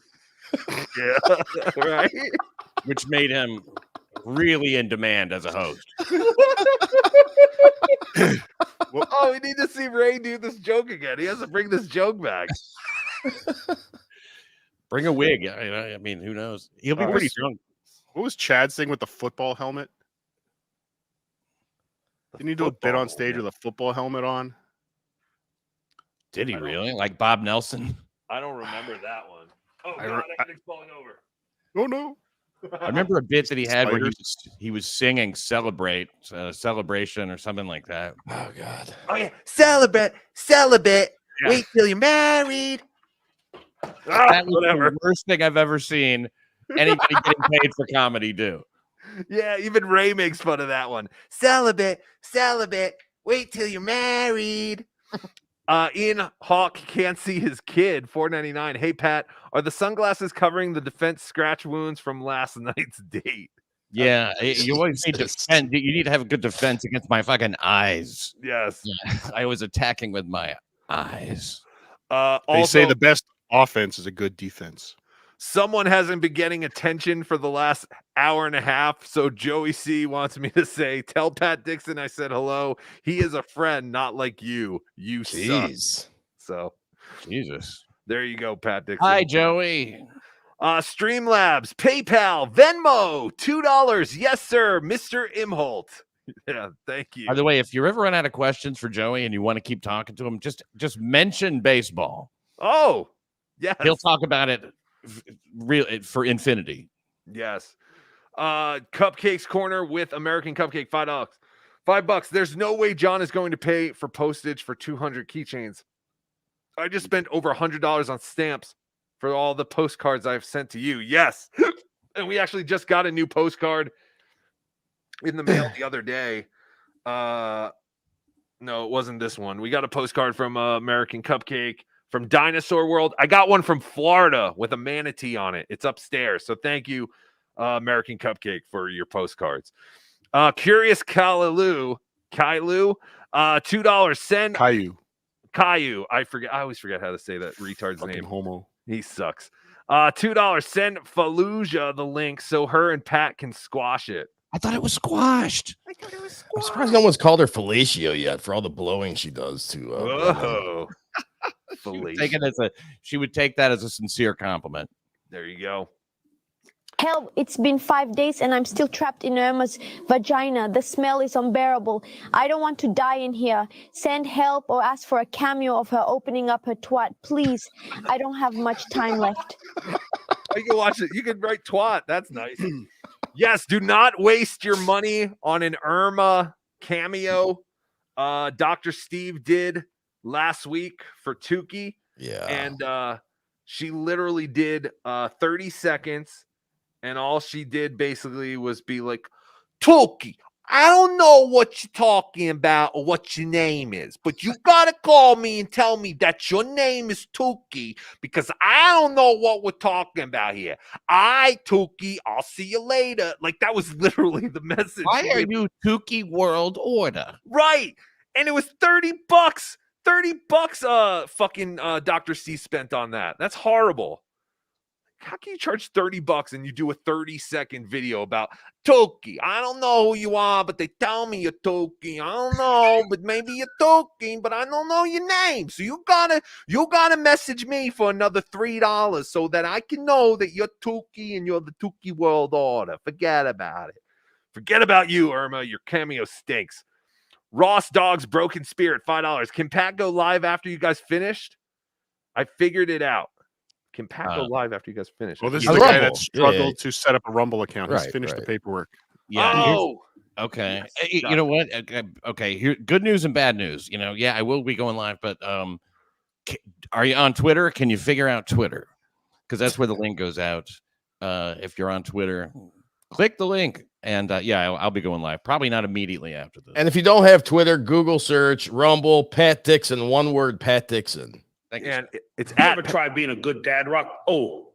Yeah, right. Which made him really in demand as a host. Oh, we need to see Ray do this joke again. He has to bring this joke back. Bring a wig. I mean, who knows? He'll be pretty drunk. What was Chad's thing with the football helmet? Didn't he do a bit on stage with a football helmet on? Did he really? Like Bob Nelson? I don't remember that one. Oh, God, everything's falling over. Oh, no. I remember a bit that he had where he was singing Celebration or something like that. Oh, God. Oh, yeah. Celibate. Yeah. Wait till you're married. That was the worst thing I've ever seen anybody getting paid for comedy do. Yeah, even Ray makes fun of that one. Celibate. Wait till you're married. Ian Hawk can't see his kid. $4.99. Hey, Pat, are the sunglasses covering the defense scratch wounds from last night's date? Yeah, you always need to defend. You need to have a good defense against my fucking eyes. Yes. I was attacking with my eyes. They say the best offense is a good defense. Someone hasn't been getting attention for the last hour and a half, so Joey C wants me to say, tell Pat Dixon I said hello. He is a friend, not like you. You suck. So, Jesus. There you go, Pat Dixon. Hi, Joey. Streamlabs, PayPal, Venmo, $2. Yes, sir, Mr. Imholt. Yeah, thank you. By the way, if you ever run out of questions for Joey and you want to keep talking to him, just mention baseball. Oh, yes. He'll talk about it for infinity. Yes. Cupcakes Corner with American Cupcake, $5. $5. There's no way John is going to pay for postage for 200 keychains. I just spent over $100 on stamps for all the postcards I've sent to you. Yes. And we actually just got a new postcard in the mail the other day. No, it wasn't this one. We got a postcard from American Cupcake from Dinosaur World. I got one from Florida with a manatee on it. It's upstairs. So thank you, American Cupcake, for your postcards. Curious Kailu, $2. Send Caillou. I always forget how to say that retard's name. Homo. He sucks. $2. Send Fallujah the link so her and Pat can squash it. I thought it was squashed. I'm surprised no one's called her fellatio yet for all the blowing she does to. Whoa. She would take that as a sincere compliment. There you go. Help, it's been 5 days and I'm still trapped in Irma's vagina. The smell is unbearable. I don't want to die in here. Send help or ask for a cameo of her opening up her twat. Please, I don't have much time left. You can watch it. You can write twat. That's nice. Yes, do not waste your money on an Irma cameo. Dr. Steve did last week for Tukey. Yeah. And she literally did 30 seconds. And all she did basically was be like, Tookie, I don't know what you're talking about or what your name is, but you got to call me and tell me that your name is Tookie because I don't know what we're talking about here. Tookie, I'll see you later. Like, that was literally the message. Why are you Tookie World Order? Right. And it was $30. $30 fucking Dr. C spent on that. That's horrible. How can you charge $30 and you do a 30-second video about Tookie? I don't know who you are, but they tell me you're Tookie. I don't know, but maybe you're Tookie, but I don't know your name. So you gotta message me for another $3 so that I can know that you're Tookie and you're the Tookie World Order. Forget about it. Forget about you, Irma. Your cameo stinks. Ross Dog's Broken Spirit, $5. Can Pat go live after you guys finished? I figured it out. Can Pat go live after you guys finish? Well, this is the guy that struggled to set up a Rumble account. He's finished the paperwork. Yeah. Oh, okay. You know what? Okay. Here, good news and bad news. Yeah, I will be going live, but are you on Twitter? Can you figure out Twitter? Because that's where the link goes out. If you're on Twitter, click the link, and I'll be going live. Probably not immediately after this. And if you don't have Twitter, Google search Rumble Pat Dixon. One word, Pat Dixon. Thank you. And it's You ever tried being a good dad, Rock? Oh.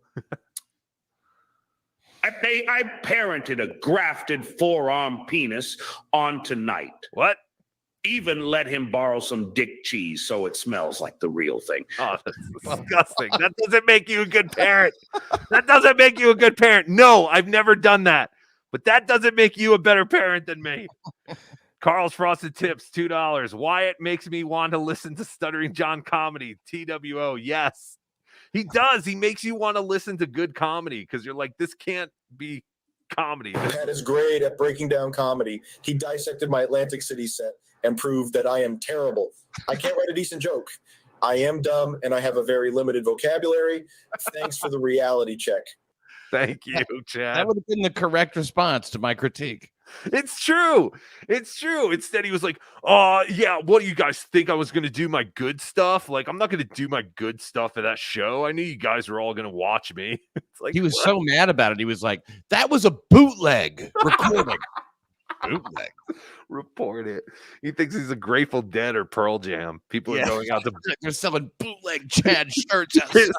I parented a grafted forearm penis on tonight. What? Even let him borrow some dick cheese so it smells like the real thing. Oh, that's disgusting. That doesn't make you a good parent. That doesn't make you a good parent. No, I've never done that. But that doesn't make you a better parent than me. Carl's Frosted Tips, $2. Wyatt makes me want to listen to Stuttering John comedy. TWO, yes. He does. He makes you want to listen to good comedy because you're like, this can't be comedy. Pat is great at breaking down comedy. He dissected my Atlantic City set and proved that I am terrible. I can't write a decent joke. I am dumb and I have a very limited vocabulary. Thanks for the reality check. Thank you, Chad. That would have been the correct response to my critique. It's true. It's true. Instead, he was like, yeah, what do you guys think I was going to do my good stuff? Like, I'm not going to do my good stuff at that show. I knew you guys were all going to watch me. It's like, he was so mad about it. He was like, that was a bootleg recording. Bootleg. Report it. He thinks he's a Grateful Dead or Pearl Jam. People are going out to... They're selling bootleg Chad shirts outside.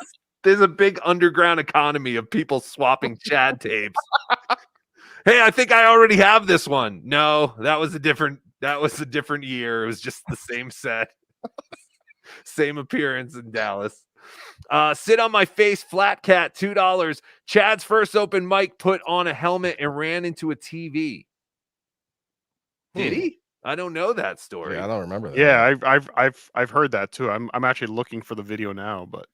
There's a big underground economy of people swapping Chad tapes. Hey, I think I already have this one. No, that was a different year. It was just the same set. Same appearance in Dallas. Sit on my face, flat cat, $2. Chad's first open mic put on a helmet and ran into a TV. Did he? I don't know that story. Yeah, I don't remember that. Yeah, I've heard that too. I'm actually looking for the video now, but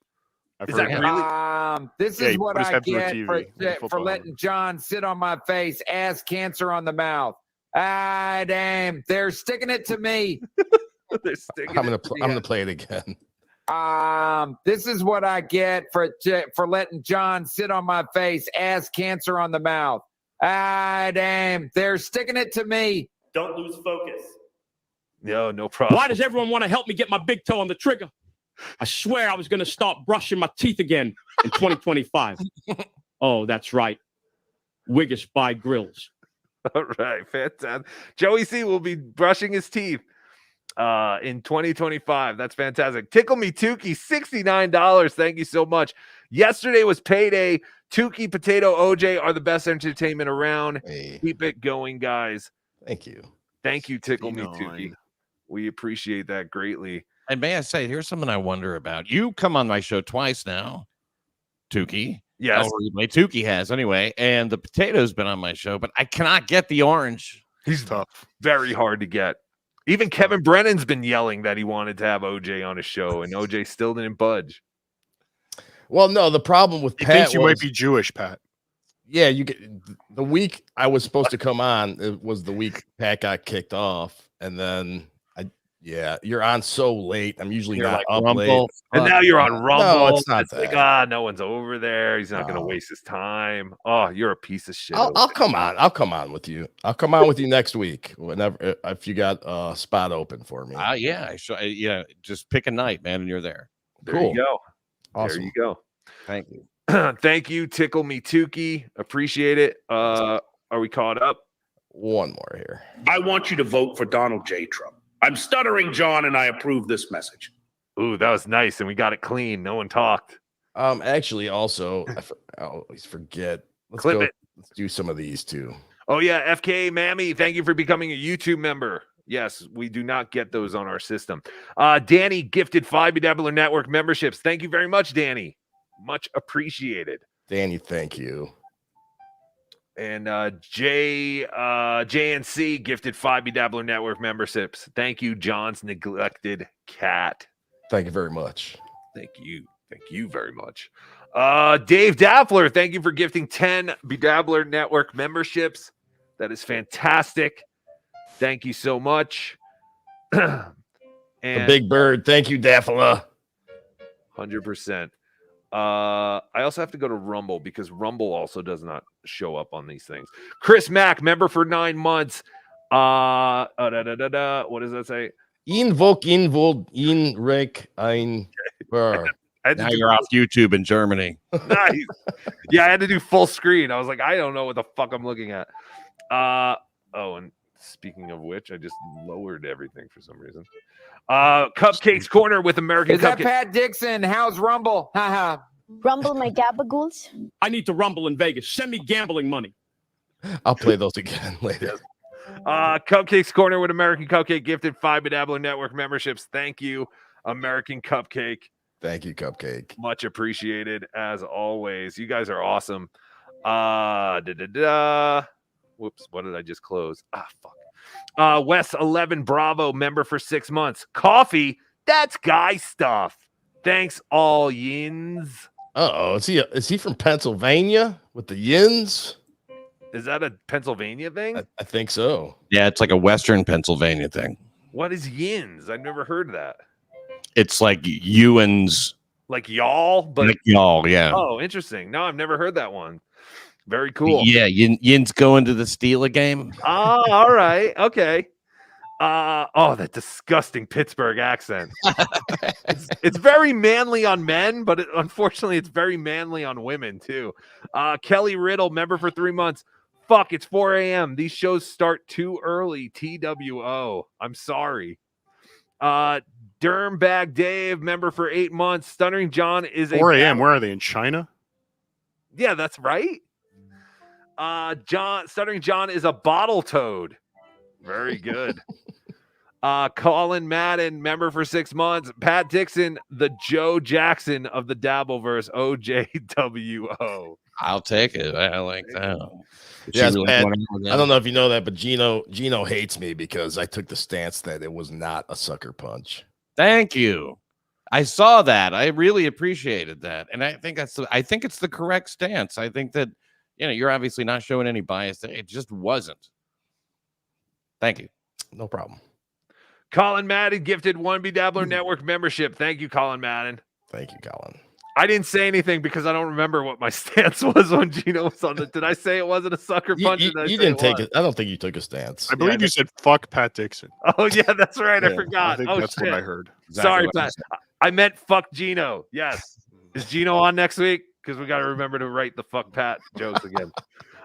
I've Is heard that really? This Yeah, is he what put his I head through a get TV with a for football letting John sit on my face, ass cancer on the mouth. Ah, damn! They're sticking it to me. They're sticking. I'm gonna play it again. This is what I get for letting John sit on my face, ass cancer on the mouth. Ah, damn! They're sticking it to me. Don't lose focus. No problem. Why does everyone want to help me get my big toe on the trigger? I swear I was going to start brushing my teeth again in 2025. Oh, that's right. Wiggish by Grills. All right, fantastic. Joey C will be brushing his teeth in 2025. That's fantastic. Tickle Me Tookie, $69. Thank you so much. Yesterday was payday. Tookie, Potato, OJ are the best entertainment around. Keep it going, guys. Thank you. Thank you, Tickle Me Tookie. We appreciate that greatly. And may I say, here's something I wonder about. You come on my show twice now, Tookie. Yes. Tookie has anyway. And the Potato's been on my show, but I cannot get the orange. He's tough. Very hard to get. Even Kevin Brennan's been yelling that he wanted to have OJ on his show, and OJ still didn't budge. Well, no, the problem with He Pat thinks you was, might be Jewish, Pat. Yeah, you get the week I was supposed to come on. It was the week Pat got kicked off, and then you're on so late. I'm usually You're not like up Rumble. late. And now you're on Rumble. No, it's not It's like, that. no one's over there. He's not going to waste his time. Oh, you're a piece of shit. I'll come on. I'll come on with you. I'll come on with you next week whenever if you got a spot open for me. Yeah, just pick a night, man, and you're there. There you go. Awesome. There you go. Thank you. Thank you, Tickle Me Tookie. Appreciate it. Are we caught up? One more here. I want you to vote for Donald J. Trump. I'm stuttering, John, and I approve this message. Ooh, that was nice, and we got it clean. No one talked. Actually, also, I always forget. Let's Clip go. it. Let's do some of these too. Oh, yeah, FK Mammy, thank you for becoming a YouTube member. Yes, we do not get those on our system. Danny gifted 5 BeDabblin Network memberships. Thank you very much, Danny. Much appreciated. Danny, thank you. And JNC gifted 5 BeDabblin Network memberships. Thank you, John's neglected cat. Thank you very much. Thank you. Thank you very much. Dave Daffler, thank you for gifting 10 BeDabbler Network memberships. That is fantastic. Thank you so much. The Big Bird. Thank you, Daffler. 100%. I also have to go to Rumble because Rumble also does not show up on these things. Chris Mack, member for 9 months. What does that say? Invok ein Ver. Now you're off YouTube in Germany. Nice. Yeah, I had to do full screen. I was like, I don't know what the fuck I'm looking at. And speaking of which, I just lowered everything for some reason. Cupcakes Corner with American Is that Cupcake. Pat Dixon? How's Rumble? Haha. Rumble my gabagools. I need to rumble in Vegas. Send me gambling money. I'll play those again later. Cupcakes Corner with American Cupcake gifted 5 BeDabblin Network memberships. Thank you, American Cupcake. Thank you, Cupcake. Much appreciated as always. You guys are awesome. Whoops, what did I just close? Fuck. Wes 11 Bravo member for 6 months. Coffee, that's guy stuff. Thanks, all yins. Uh-oh, is he from Pennsylvania with the yins? Is that a Pennsylvania thing? I think so. Yeah, it's like a Western Pennsylvania thing. What is yins? I've never heard of that. It's like Ewan's. Like y'all, but Like y'all, yeah. Oh, interesting. No, I've never heard that one. Very cool. Yeah, Yin's going to the Steeler game. Oh, all right. Okay. That disgusting Pittsburgh accent. It's very manly on men, but unfortunately, it's very manly on women, too. Kelly Riddle, member for 3 months. Fuck, it's 4 a.m. These shows start too early. TWO. I'm sorry. Dermbag Dave, member for 8 months. Stuttering John is 4 a.m. Where are they? In China? Yeah, that's right. Stuttering John is a bottle toad. Very good. Colin Madden, member for 6 months. Pat Dixon, the Joe Jackson of the Dabbleverse, OJWO. I'll take it. I like that. Yes, Pat, I don't know if you know that, but Gino hates me because I took the stance that it was not a sucker punch. Thank you. I saw that. I really appreciated that, and I think it's the correct stance. I think that you're obviously not showing any bias. It just wasn't. Thank you. No problem. Colin Madden gifted 1 BeDabbler Network membership. Thank you, Colin Madden. Thank you, Colin. I didn't say anything because I don't remember what my stance was when Gino was on the. Did I say it wasn't a sucker punch? You didn't take it. I don't think you took a stance. I believe you said fuck Pat Dixon. Oh yeah, that's right. I forgot. I think oh that's shit. what I heard. Sorry, Pat. I meant fuck Gino. Yes. Is Gino on next week? Because we got to remember to write the fuck Pat jokes again.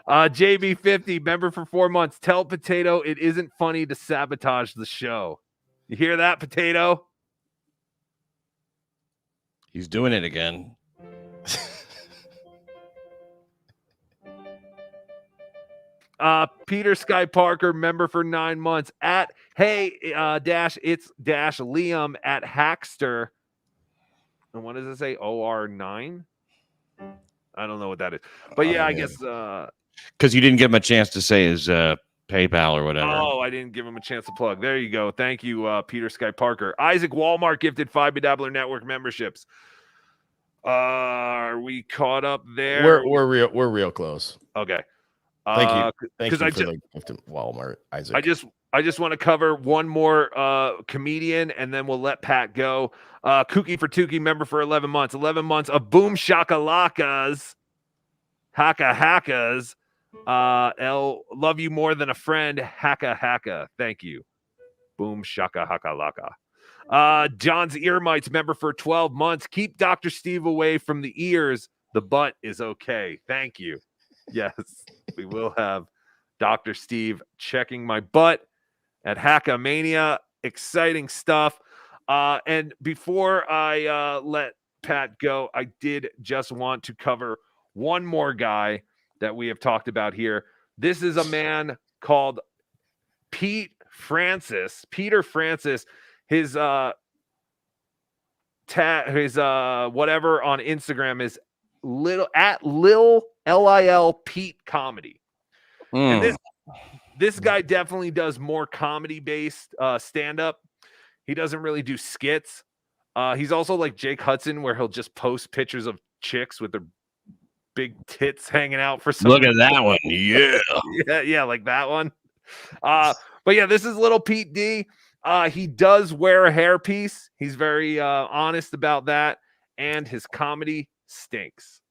JB50, member for 4 months. Tell Potato it isn't funny to sabotage the show. You hear that, Potato? He's doing it again. Peter Sky Parker, member for 9 months. At it's Liam at Hackster. And what does it say? OR9? I don't know what that is. But yeah, I guess because you didn't give him a chance to say his PayPal or whatever. Oh, I didn't give him a chance to plug. There you go. Thank you, Peter Sky Parker. Isaac Walmart gifted 5 BeDabbler Network memberships. Are we caught up there? We're real close. Okay. Thank you. Thank you I for the gift of Walmart, Isaac. I just want to cover one more comedian, and then we'll let Pat go. Kookie for Tookie, member for 11 months. 11 months of Boom Shakalakas. Haka. Love you more than a friend. Haka. Thank you. Boom Shaka Haka Laka. John's Earmites, member for 12 months. Keep Dr. Steve away from the ears. The butt is okay. Thank you. Yes, we will have Dr. Steve checking my butt at Hackamania. Exciting stuff. And before I let Pat go, I did just want to cover one more guy that we have talked about here. This is a man called Peter Francis. His whatever on Instagram is Lil Pete Comedy. And this guy definitely does more comedy based stand-up. He doesn't really do skits. He's also like Jake Hudson, where he'll just post pictures of chicks with their big tits hanging out for some. Look at that one. Yeah. yeah, like that one. But yeah, this is Little Pete D. He does wear a hairpiece. He's very honest about that, and his comedy stinks.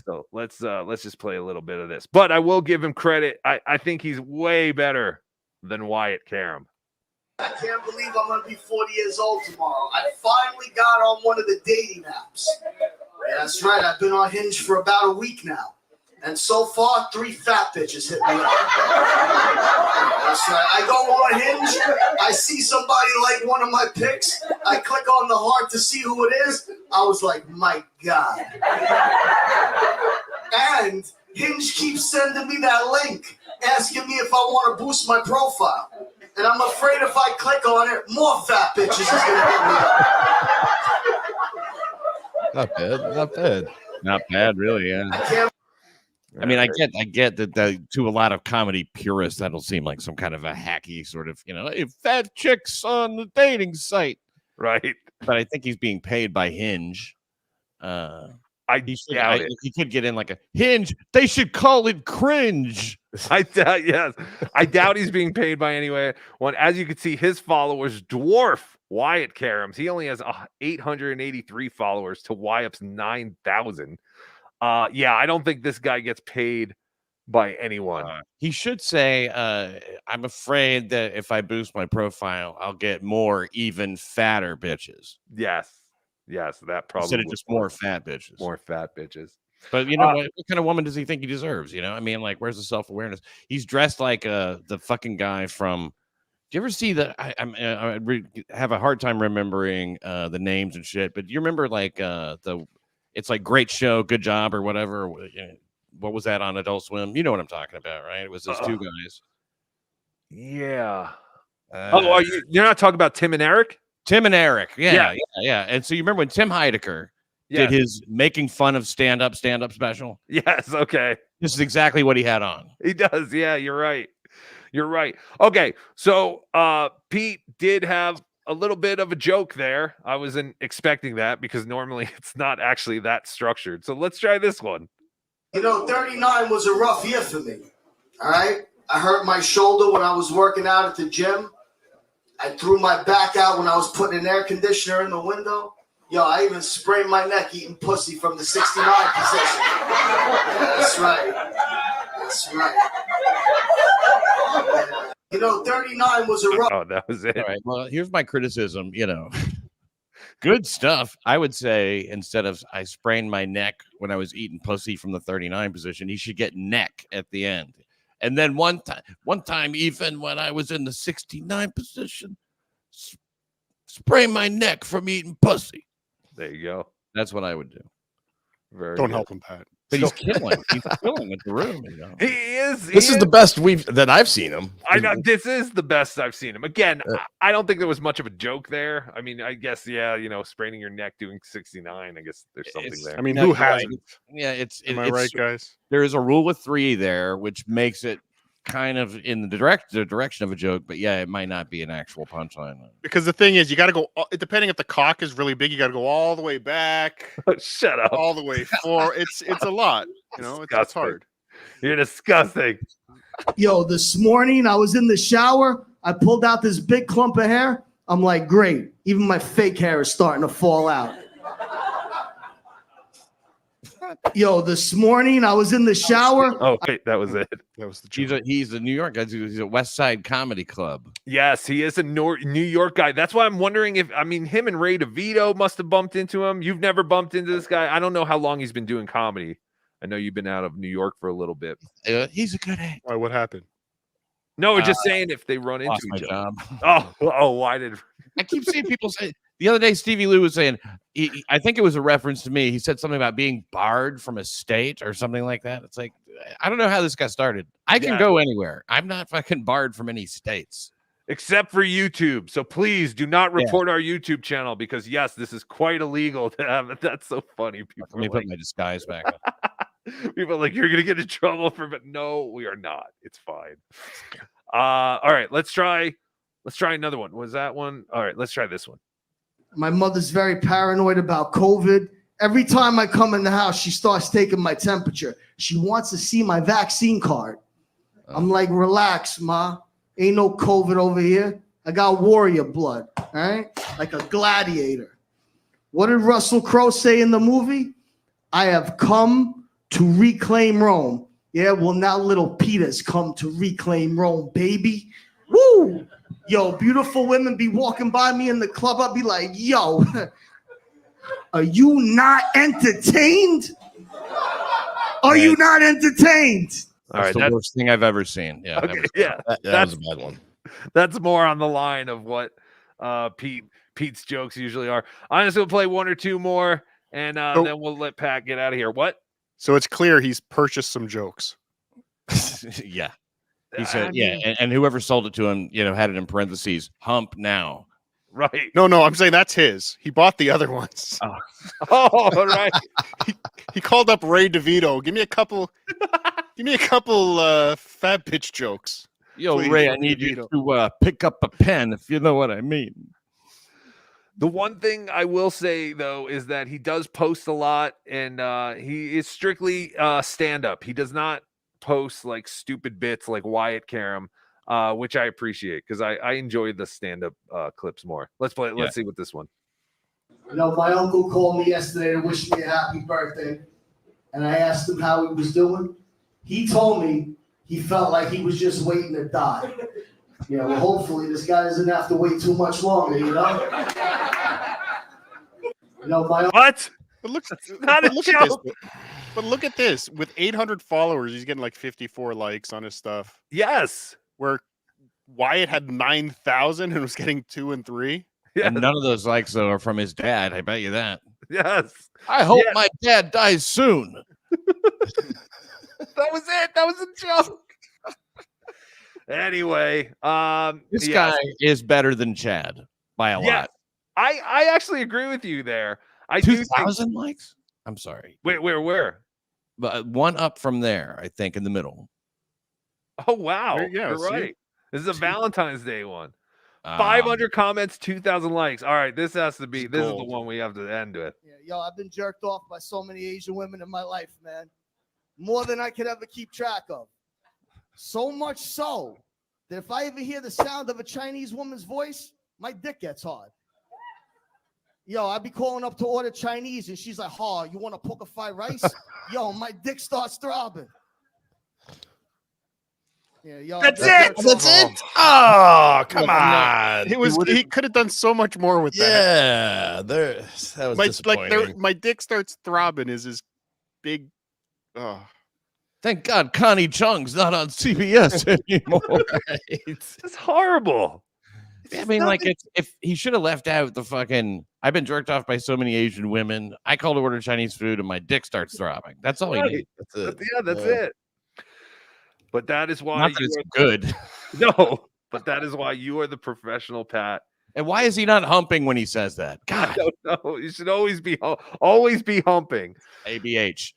So let's just play a little bit of this. But I will give him credit. I think he's way better than Wyatt Karam. I can't believe I'm going to be 40 years old tomorrow. I finally got on one of the dating apps. Yeah, that's right. I've been on Hinge for about a week now. And so far, 3 fat bitches hit me up. That's right. I go on Hinge. I see somebody like one of my pics. I click on the heart to see who it is. I was like, my God. And Hinge keeps sending me that link, asking me if I want to boost my profile. And I'm afraid if I click on it, more fat bitches is going to hit me up. Not bad. Not bad, really. Yeah. I mean, I get that to a lot of comedy purists, that'll seem like some kind of a hacky sort of, fat chicks on the dating site. Right. But I think he's being paid by Hinge. He could get in like a Hinge. They should call it cringe. I doubt he's being paid by anyway. Well, as you can see, his followers dwarf Wyatt Karam's. He only has 883 followers to Wyatt's 9,000. I don't think this guy gets paid by anyone. He should say, I'm afraid that if I boost my profile, I'll get more even fatter bitches. Yes, that probably instead of just more fat bitches. More fat bitches. But what kind of woman does he think he deserves? I mean, like, where's the self-awareness? He's dressed like the fucking guy from. Do you ever see the? I have a hard time remembering the names and shit. But do you remember like it's like Great Show, Good Job, or whatever. What was that on Adult Swim? You know what I'm talking about, right? It was those 2 guys. Yeah. You're not talking about Tim and Eric? Tim and Eric. Yeah. Yeah. And so you remember when Tim Heidecker Yes. did his making fun of stand-up special? Yes, okay. This is exactly what he had on. He does. Yeah, you're right. You're right. Okay, so Pete did have a little bit of a joke there. I wasn't expecting that because normally it's not actually that structured. So let's try this one. 39 was a rough year for me. All right? I hurt my shoulder when I was working out at the gym. I threw my back out when I was putting an air conditioner in the window. Yo, I even sprained my neck eating pussy from the 69 position. Yeah, that's right. That's right. 39 was a rough. Oh, that was it. All right. Well, here's my criticism. Good stuff. I would say instead of I sprained my neck when I was eating pussy from the 39 position, he should get neck at the end. And then one time, even when I was in the 69 position, sprained my neck from eating pussy. There you go. That's what I would do. Don't help him, Pat. But he's killing. He's killing with the room. He is. This is the best that I've seen him. I know this is the best I've seen him. Again, I don't think there was much of a joke there. I mean, I guess spraining your neck doing 69. I guess there's something there. I mean, who hasn't? Yeah, Am I right, guys? There is a rule of 3 there, which makes it kind of in the direction of a joke, but yeah, it might not be an actual punchline. Because the thing is, you got to go. Depending if the cock is really big, you got to go all the way back. Shut up. All the way forward. It's a lot. It's hard. You're disgusting. Yo, this morning I was in the shower. I pulled out this big clump of hair. I'm like, great. Even my fake hair is starting to fall out. Yo, this morning I was in the shower. Oh, wait, that was it. That was the joke. He's a New York guy. He's a West Side Comedy Club. Yes, he is a New York guy. That's why I'm wondering him and Ray DeVito must have bumped into him. You've never bumped into this guy. I don't know how long he's been doing comedy. I know you've been out of New York for a little bit. He's a good actor. Why? What happened? No, we're just saying if they run into each other. Why did I keep seeing people say the other day? Stevie Lou was saying, I think it was a reference to me. He said something about being barred from a state or something like that. It's like, I don't know how this got started. I can go anywhere. I'm not fucking barred from any states. Except for YouTube. So please do not report our YouTube channel because, yes, this is quite illegal to have it. That's so funny. People Let me put my disguise back on. People are like, you're going to get in trouble for it. No, we are not. It's fine. All right, let's try another one. Was that one? All right, let's try this one. My mother's very paranoid about COVID. Every time I come in the house, she starts taking my temperature. She wants to see my vaccine card. I'm like, relax, Ma. Ain't no COVID over here. I got warrior blood, all right? Like a gladiator. What did Russell Crowe say in the movie? I have come to reclaim Rome. Yeah, well, now little Peter's come to reclaim Rome, baby. Woo! Yo, beautiful women be walking by me in the club. I'll be like, yo, are you not entertained? Are you not entertained? All right, That's the worst thing I've ever seen. Yeah, Okay, that was a bad one. That's more on the line of what Pete's jokes usually are. Honestly, we'll play one or two more, and then we'll let Pat get out of here. What? So it's clear he's purchased some jokes. Yeah. He said, and whoever sold it to him, had it in parentheses, hump now. Right. No, I'm saying that's his. He bought the other ones. Oh, right. He called up Ray DeVito. Give me a couple fat bitch jokes. Yo, please, Ray, I need you to pick up a pen, if you know what I mean. The one thing I will say, though, is that he does post a lot, and he is strictly stand-up. He does not post like stupid bits like Wyatt Karam, which I appreciate because I enjoy the stand-up clips more. Let's play it. Let's see what this one. My uncle called me yesterday to wish me a happy birthday, and I asked him how he was doing. He told me he felt like he was just waiting to die. Well, hopefully this guy doesn't have to wait too much longer, What? But look, not a look at this. But look at this. With 800 followers, he's getting like 54 likes on his stuff. Yes. Where Wyatt had 9,000 and was getting 2 and 3. Yes. And none of those likes, though, are from his dad. I bet you that. Yes. I hope my dad dies soon. That was it. That was a joke. Anyway, This yes. guy is better than Chad by a Yes. lot. I actually agree with you there. I do think 2,000 likes? I'm sorry. Wait, where? But one up from there, I think, in the middle. Oh wow. Yeah, You're see? right. This is a Valentine's Day one. 500 comments, 2,000 likes. All right, this has to be this is the one we have to end with. Yeah, yo, I've been jerked off by so many Asian women in my life, man. More than I could ever keep track of. So much so that if I ever hear the sound of a Chinese woman's voice, my dick gets hard. Yo, I'd be calling up to order Chinese, and she's like, "Oh, you want a poker fried rice?" Yo, my dick starts throbbing. Yeah, yo, That's I've it. been That's jerked it. off. Oh, come on. He could have done so much more with that. Yeah, that was disappointing. My dick starts throbbing. Is his big? Oh, Thank God Connie Chung's not on CBS anymore. It's horrible. I mean, like, if he should have left out the fucking. I've been jerked off by so many Asian women. I call to order Chinese food, and my dick starts throbbing. That's all he Right. needs. That's it. Yeah, that's it. But that is why Not that it's good. No, but that is why you are the professional, Pat. And why is he not humping when he says that? God, I don't know. You should always be humping. ABH.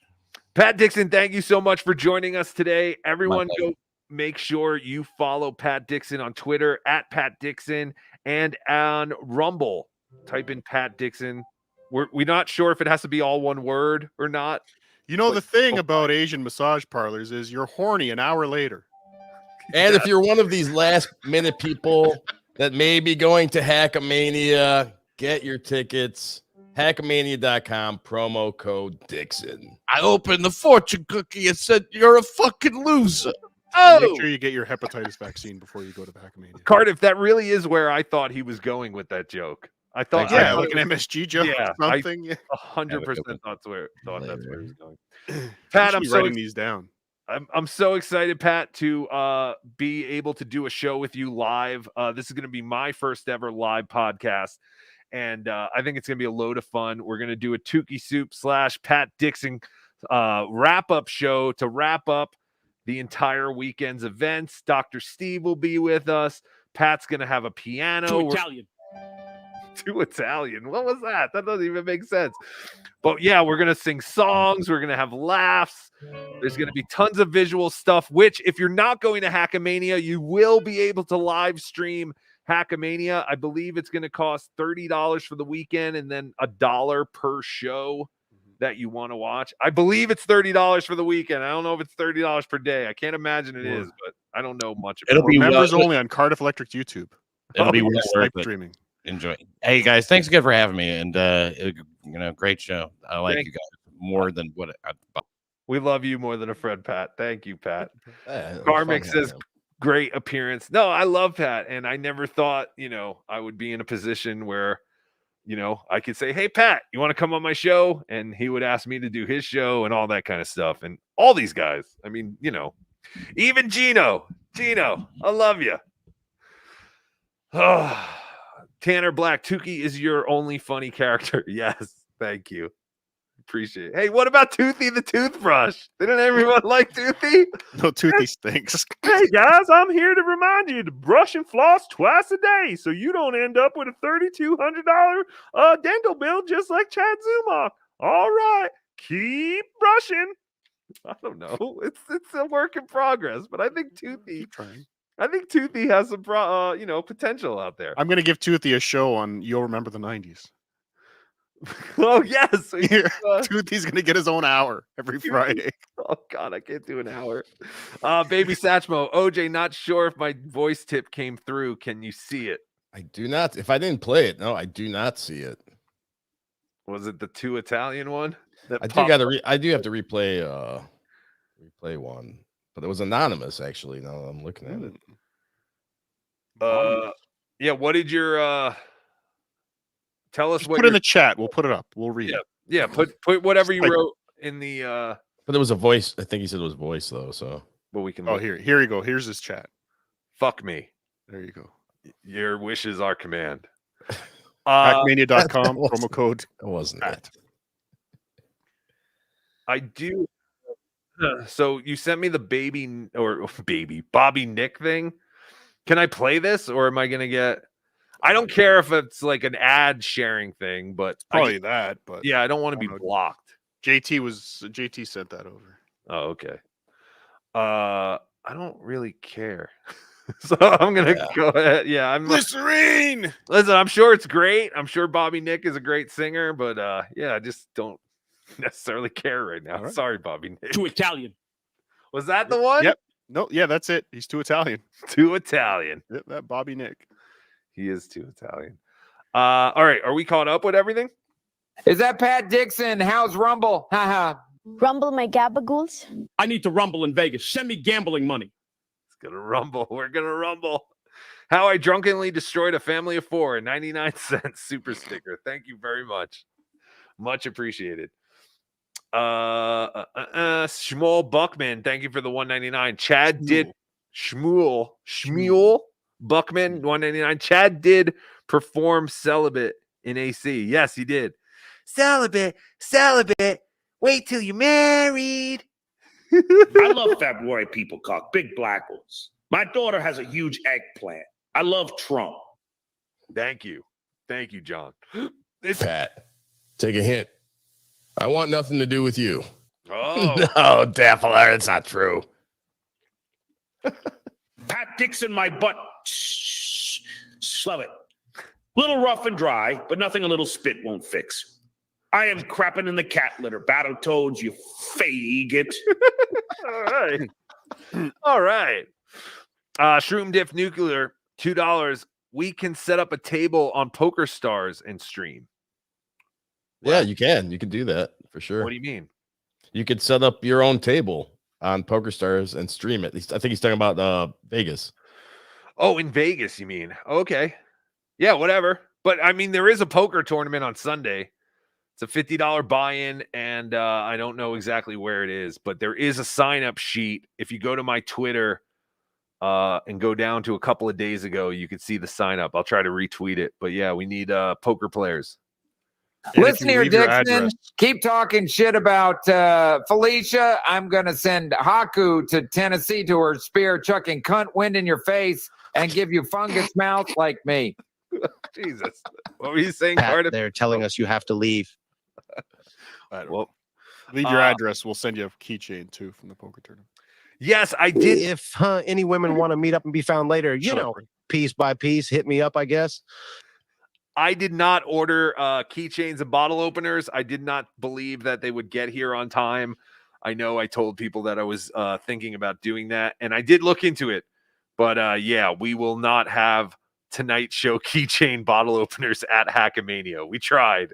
Pat Dixon, thank you so much for joining us today. Everyone, go make sure you follow Pat Dixon on Twitter at Pat Dixon and on Rumble. Type in Pat Dixon. We're not sure if it has to be all one word or not. you know the thing about Asian massage parlors is you're horny an hour later. And if you're one of these last minute people that may be going to Hackamania, get your tickets. Hackamania.com, promo code Dixon. I opened the fortune cookie and said, "You're a fucking loser." And make sure you get your hepatitis vaccine before you go to Hackamania. Cardiff, that really is where I thought he was going with that joke. I thought, Yeah, like an MSG joke Yeah, or something. 100% thought that's where he was going. Pat, Pat, I'm so writing these down. I'm so excited, Pat, to be able to do a show with you live. This is going to be my first ever live podcast, and I think it's going to be a load of fun. We're going to do a Tukey Soup / Pat Dixon wrap-up show to wrap up the entire weekend's events. Dr. Steve will be with us. Pat's going to have a piano. Too Italian. Too Italian. What was that? That doesn't even make sense. But yeah, we're going to sing songs. We're going to have laughs. There's going to be tons of visual stuff, which if you're not going to Hackamania, you will be able to live stream Hackamania. I believe it's going to cost $30 for the weekend and then $1 per show that you want to watch. I believe it's $30 for the weekend. I don't know if it's $30 per day. I can't imagine it is, but I don't know much about It'll be members only on Cardiff Electric's YouTube. It'll be well worth Skype it. streaming. Enjoy. Hey guys, thanks again for having me, and great show. I like Thank you guys more than what We love you more than a friend, Pat. Thank you, Pat. Yeah, Karmic says, great appearance. No, I love Pat, and I never thought, I would be in a position where, I could say, hey, Pat, you want to come on my show? And he would ask me to do his show and all that kind of stuff. And all these guys, I mean, even Gino, I love you. Oh, Tanner Black, Tukey is your only funny character. Yes, thank you. Appreciate it. Hey, what about Toothy the toothbrush? Didn't everyone like Toothy? No, Toothy stinks. Hey guys, I'm here to remind you to brush and floss twice a day so you don't end up with a $3,200 dental bill just like Chad Zumach. All right, keep brushing. I don't know. It's a work in progress, but I think Toothy has some potential out there. I'm going to give Toothy a show on You'll Remember the 90s. Oh, yes. Toothy's going to get his own hour every Friday. Oh, God, I can't do an hour. Baby Satchmo, OJ, not sure if my voice tip came through. Can you see it? I do not. If I didn't play it, no, I do not see it. Was it the Too Italian one? I do have to replay one, but it was anonymous actually. Now I'm looking at it. Yeah. What did your tell us? Just what put in the chat. We'll put it up. We'll read it. Yeah. Put whatever you wrote in the. But it was a voice. I think he said it was voice though. So. But we can. Oh, here you go. Here's his chat. Fuck me. There you go. Your wishes are command. Hackmania.com promo code. It wasn't that. I do. So you sent me the Bobby Nick thing. Can I play this, or am I gonna get? I don't care if it's like an ad sharing thing, but Probably that, but yeah, I don't want to be know. blocked. JT sent that over. Oh, okay. I don't really care. So I'm gonna go ahead. Yeah, I'm Glycerine. Listen, I'm sure it's great. I'm sure Bobby Nick is a great singer, but yeah, I just don't necessarily care right now. Right. Sorry, Bobby Nick. Too Italian. Was that the one? Yep. No, yeah, that's it. He's too Italian. Too Italian. Yep, that Bobby Nick. He is too Italian. All right, are we caught up with everything? Is that Pat Dixon? How's Rumble? Haha. Rumble my gabagools. I need to rumble in Vegas. Send me gambling money. It's gonna rumble. We're gonna rumble. How I drunkenly destroyed a family of 4, 99-cent super sticker. Thank you very much. Much appreciated. Shmuel Buckman, thank you for the 199. Chad did Shmuel Buckman 199. Chad did perform celibate in AC. Yes, he did. Celibate. Wait till you're married. I love February people cock, big black ones. My daughter has a huge eggplant. I love Trump. Thank you, John. Pat, take a hint. I want nothing to do with you. Oh no, Daffler, it's not true. Pat Dixon, my butt. Slow it. Little rough and dry, but nothing a little spit won't fix. I am crapping in the cat litter. Battletoads, you faggot. All right. Shroom Diff Nuclear, $2. We can set up a table on Poker Stars and stream. Yeah, you can. You can do that for sure. What do you mean? You could set up your own table on PokerStars and stream it. I think he's talking about Vegas. Oh, in Vegas, you mean? Okay. Yeah, whatever. But I mean, there is a poker tournament on Sunday. It's a $50 buy-in, and I don't know exactly where it is, but there is a sign-up sheet. If you go to my Twitter and go down to a couple of days ago, you can see the sign-up. I'll try to retweet it. But yeah, we need poker players. Listen here, Dixon. Keep talking shit about Felicia. I'm going to send Haku to Tennessee to her spear chucking cunt wind in your face and give you fungus mouth like me. Jesus. What were you saying, Pat, Cardiff? they're telling us you have to leave. Well, leave your address. We'll send you a keychain too from the poker tournament. Yes, I did. If any women want to meet up and be found later, piece by piece, hit me up, I guess. I did not order keychains and bottle openers. I did not believe that they would get here on time. I know I told people that I was thinking about doing that, and I did look into it. But yeah, we will not have Tonight Show keychain bottle openers at Hackamania. We tried.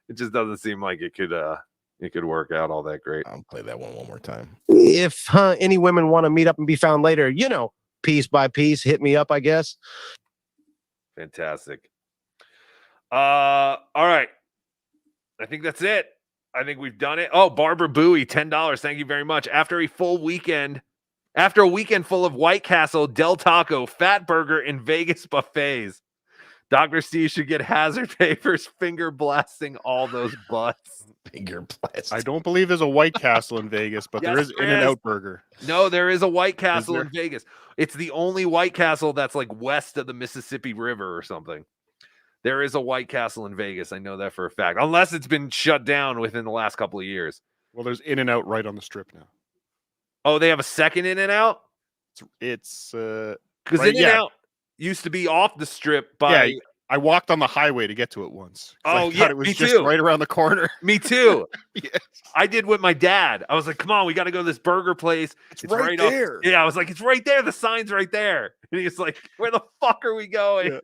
It just doesn't seem like it could work out all that great. I'll play that one more time. If any women want to meet up and be found later, piece by piece, hit me up, I guess. Fantastic. All right. I think that's it. I think we've done it. Oh, Barbara Bowie, $10. Thank you very much. After a weekend full of White Castle, Del Taco, Fat Burger, and Vegas buffets, Dr. Steve should get hazard pay for finger blasting all those butts. Finger blast. I don't believe there's a White Castle in Vegas, but there is In-N-Out Burger. No, there is a White Castle in Vegas. It's the only White Castle that's like west of the Mississippi River or something. There is a White Castle in Vegas. I know that for a fact, unless it's been shut down within the last couple of years. Well, there's In-N-Out right on the strip now. Oh, they have a second In-N-Out? It's because right, In-N-Out used to be off the strip by. Yeah, I walked on the highway to get to it once. Oh, yeah, it was me just too. right around the corner. Me too. Yes. I did with my dad. I was like, "Come on, we got to go to this burger place. It's right off-" there. Yeah, I was like, "It's right there. The sign's right there." And he's like, "Where the fuck are we going?"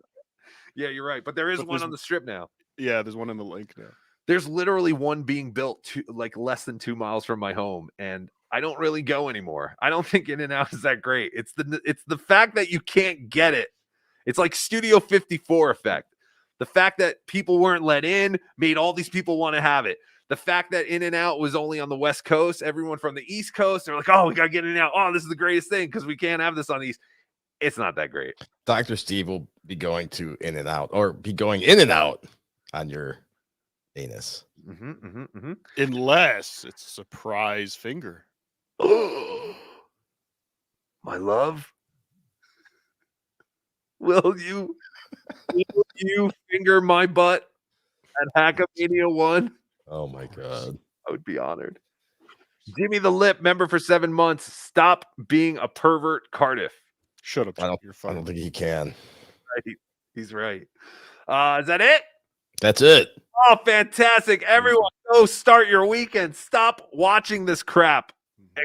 Yeah, you're right. But there is one on the strip now. Yeah, there's one in the link now. There's literally one being built less than 2 miles from my home, and I don't really go anymore. I don't think In-N-Out is that great. It's the fact that you can't get it. It's like Studio 54 effect. The fact that people weren't let in made all these people want to have it. The fact that In-N-Out was only on the West Coast, everyone from the East Coast, they're like, "Oh, we got to get In-N-Out. Oh, this is the greatest thing because we can't have this on the East." It's not that great. Dr. Steve will be going to In-N-Out or be going in and out on your anus. Unless it's a surprise finger. My love. Will you finger my butt at Hackamania 1? Oh my God. I would be honored. Jimmy the Lip, member for 7 months. Stop being a pervert, Cardiff. Shut up. I don't think he can. Right. He's right. Is that it? That's it. Oh, fantastic. Everyone, go start your weekend. Stop watching this crap.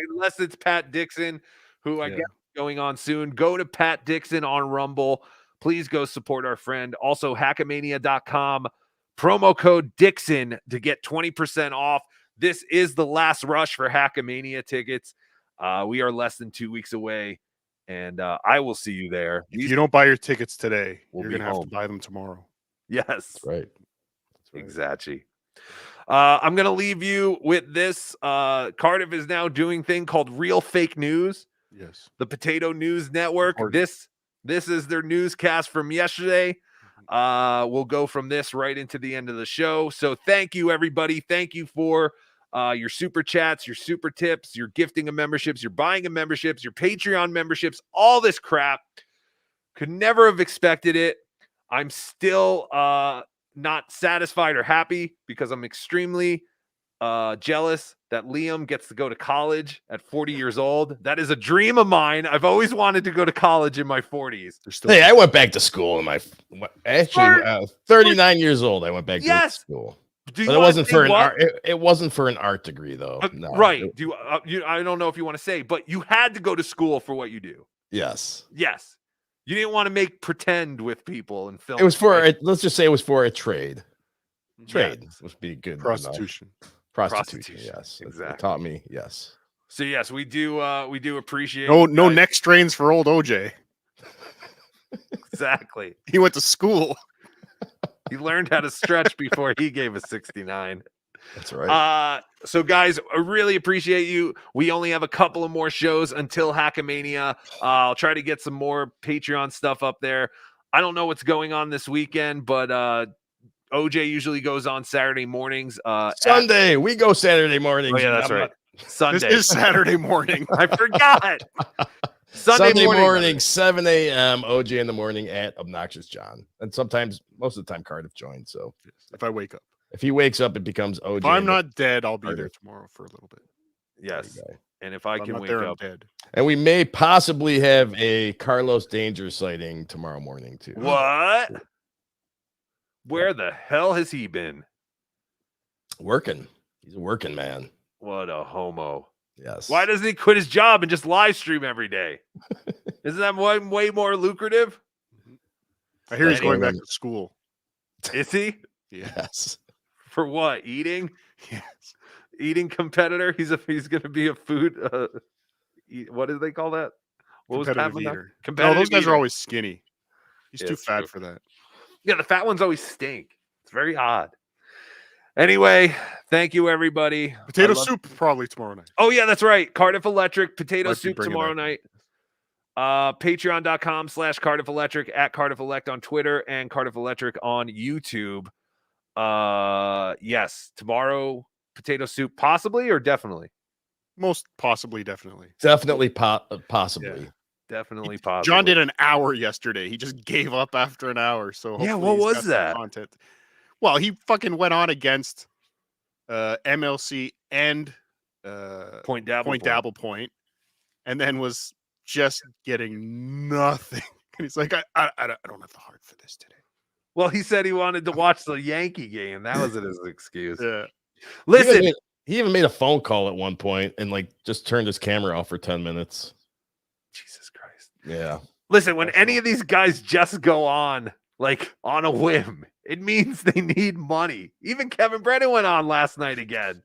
Unless it's Pat Dixon, who I guess is going on soon. Go to Pat Dixon on Rumble. Please go support our friend. Also, hackamania.com. Promo code Dixon to get 20% off. This is the last rush for Hackamania tickets. We are less than 2 weeks away, and I will see you there. If you don't buy your tickets today, We'll you're be going to have home. to buy them tomorrow. Yes. That's right. Exactly. I'm going to leave you with this. Cardiff is now doing a thing called Real Fake News. Yes. The Potato News Network. This is their newscast from yesterday. We'll go from this right into the end of the show. So thank you, everybody. Thank you for your super chats, your super tips, your gifting of memberships, your buying of memberships, your Patreon memberships, all this crap. Could never have expected it. I'm still not satisfied or happy because I'm extremely jealous that Liam gets to go to college at 40 years old. That is a dream of mine. I've always wanted to go to college in my 40s. Hey, I went back to school in my 39 years old. I went back to school. But it wasn't for an art. It wasn't for an art degree, though. No. Right? I don't know if you want to say, but you had to go to school for what you do. Yes. Yes. You didn't want to make pretend with people and film. It was for. Let's just say it was for a trade. Trade must be good. Prostitution. Prostitution. Yes. Exactly. It taught me. Yes. So yes, we do appreciate. No neck strains for old OJ. Exactly. He went to school. He learned how to stretch before he gave us 69. That's right. So guys, I really appreciate you. We only have a couple of more shows until Hackamania. I'll try to get some more Patreon stuff up there. I don't know what's going on this weekend, but OJ usually goes on Saturday mornings. Sunday, we go Saturday mornings. Oh, yeah, that's right. Sunday. This is Saturday morning. I forgot. Sunday morning, 7 a.m. OJ in the morning at Obnoxious John. And sometimes, most of the time, Cardiff joins. So if I wake up. If he wakes up, it becomes OJ. If I'm not dead, I'll be there tomorrow for a little bit. Yes. And if I can wake there, up. I'm dead. And we may possibly have a Carlos Danger sighting tomorrow morning, too. What? Where the hell has he been? Working. He's a working man. What a homo. Yes. Why doesn't he quit his job and just live stream every day? Isn't that way more lucrative? I hear he's going back to school. Is he? Yes. For what? Eating? Yes. Eating competitor? He's going to be a food. What do they call that? What was Competitive that? eater. Competitive No, those guys eater. are always skinny. He's Yeah, too it's fat true. for that. Yeah, the fat ones always stink. It's very odd. Anyway, thank you, everybody. Potato soup probably tomorrow night. Oh, yeah, that's right. Cardiff Electric, potato Might be soup bringing tomorrow that. night. Patreon.com/Cardiff Electric, at Cardiff Elect on Twitter, and Cardiff Electric on YouTube. Yes, tomorrow, potato soup, possibly or definitely? Most possibly, definitely. Definitely, possibly. Yeah. Definitely possible. John did an hour yesterday. He just gave up after an hour. So Yeah, hopefully what he's was got some that? Content. Well, he fucking went on against MLC and Point Dabble Point, and then was just getting nothing. And he's like, I don't have the heart for this today. Well, he said he wanted to watch the Yankee game. That was his excuse. Yeah. Listen, he even made a phone call at one point and like just turned his camera off for 10 minutes. Jesus Christ. Yeah. Listen, when any of these guys just go on like on a whim, it means they need money. Even Kevin Brennan went on last night again.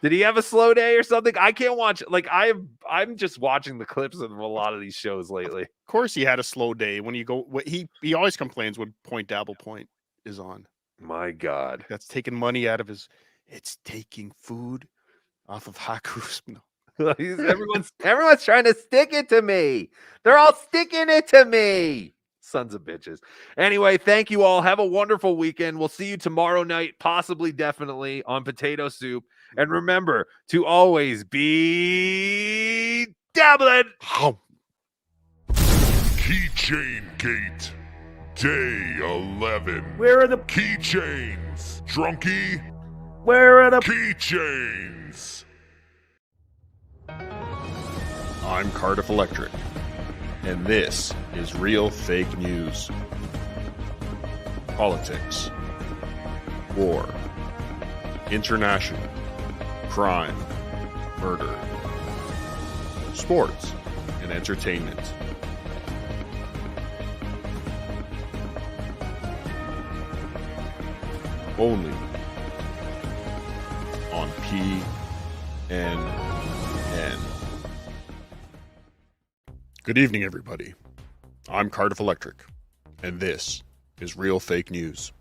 Did he have a slow day or something? I can't watch. Like I'm just watching the clips of a lot of these shows lately. Of course, he had a slow day when you go. He always complains when Point Dabble Point is on. My God, that's taking money out of his. It's taking food off of Haku's. No. everyone's trying to stick it to me. They're all sticking it to me. Sons of bitches. Anyway, thank you all. Have a wonderful weekend. We'll see you tomorrow night, possibly, definitely, on Potato Soup. And remember to always be dabbling. Keychain Gate. Day 11. Where are the keychains? Drunkie? Where are the keychains? I'm Cardiff Electric, and this is Real Fake News. Politics, war, international, crime, murder, sports, and entertainment. Only on PNN. Good evening, everybody. I'm Cardiff Electric, and this is Real Fake News.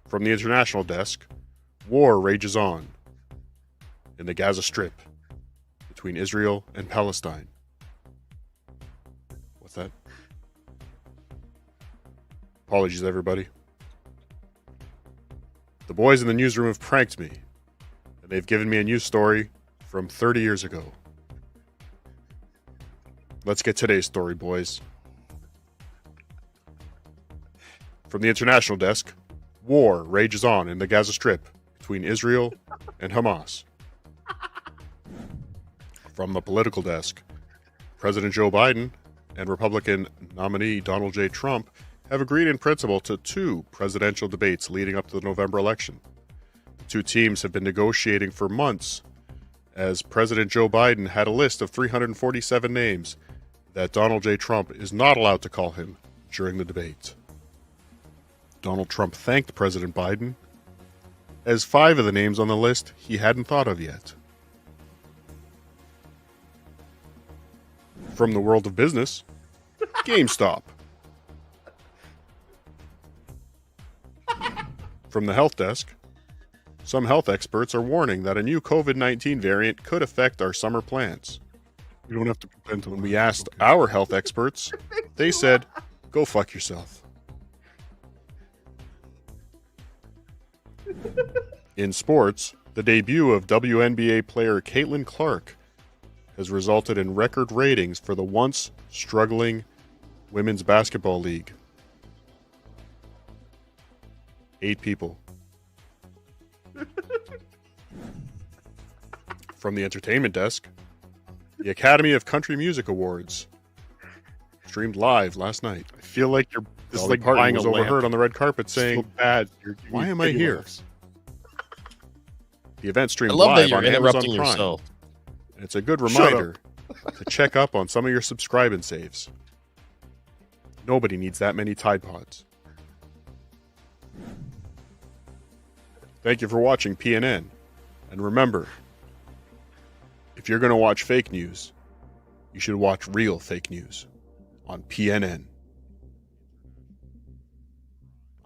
From the international desk, war rages on in the Gaza Strip between Israel and Palestine. What's that? Apologies, everybody. The boys in the newsroom have pranked me, and they've given me a news story from 30 years ago. Let's get today's story, boys. From the international desk, war rages on in the Gaza Strip between Israel and Hamas. From the political desk, President Joe Biden and Republican nominee Donald J. Trump have agreed in principle to 2 presidential debates leading up to the November election. The 2 teams have been negotiating for months, as President Joe Biden had a list of 347 names that Donald J. Trump is not allowed to call him during the debate. Donald Trump thanked President Biden, as 5 of the names on the list he hadn't thought of yet. From the world of business, GameStop. From the health desk, some health experts are warning that a new COVID-19 variant could affect our summer plans. You don't have to pretend. When we asked our health experts, they said, go fuck yourself. In sports, the debut of WNBA player Caitlin Clark has resulted in record ratings for the once struggling Women's Basketball League. 8 people. From the entertainment desk, the Academy of Country Music Awards streamed live last night. I feel like this is like buying was overheard on the red carpet saying, so bad. Why am I here? The event streamed live on Amazon Prime. Yourself. And it's a good reminder to check up on some of your subscribe and saves. Nobody needs that many Tide Pods. Thank you for watching PNN. And remember, if you're going to watch fake news, you should watch real fake news on PNN.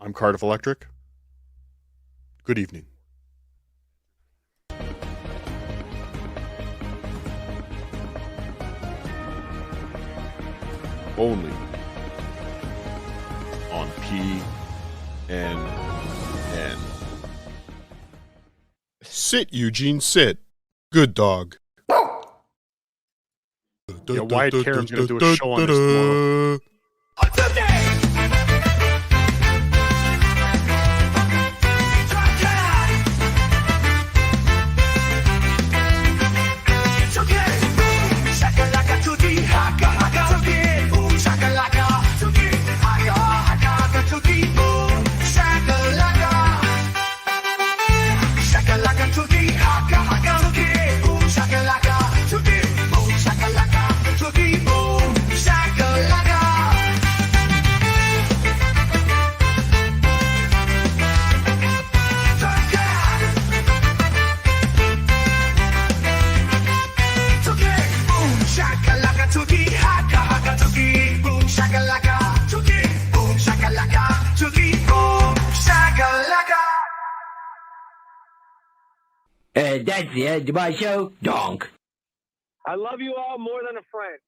I'm Cardiff Electric. Good evening. Only on PNN. Sit, Eugene, sit. Good dog. Yeah, Wyatt Karam's gonna do a show on this tomorrow. That's the end of my show. Donk. I love you all more than a friend.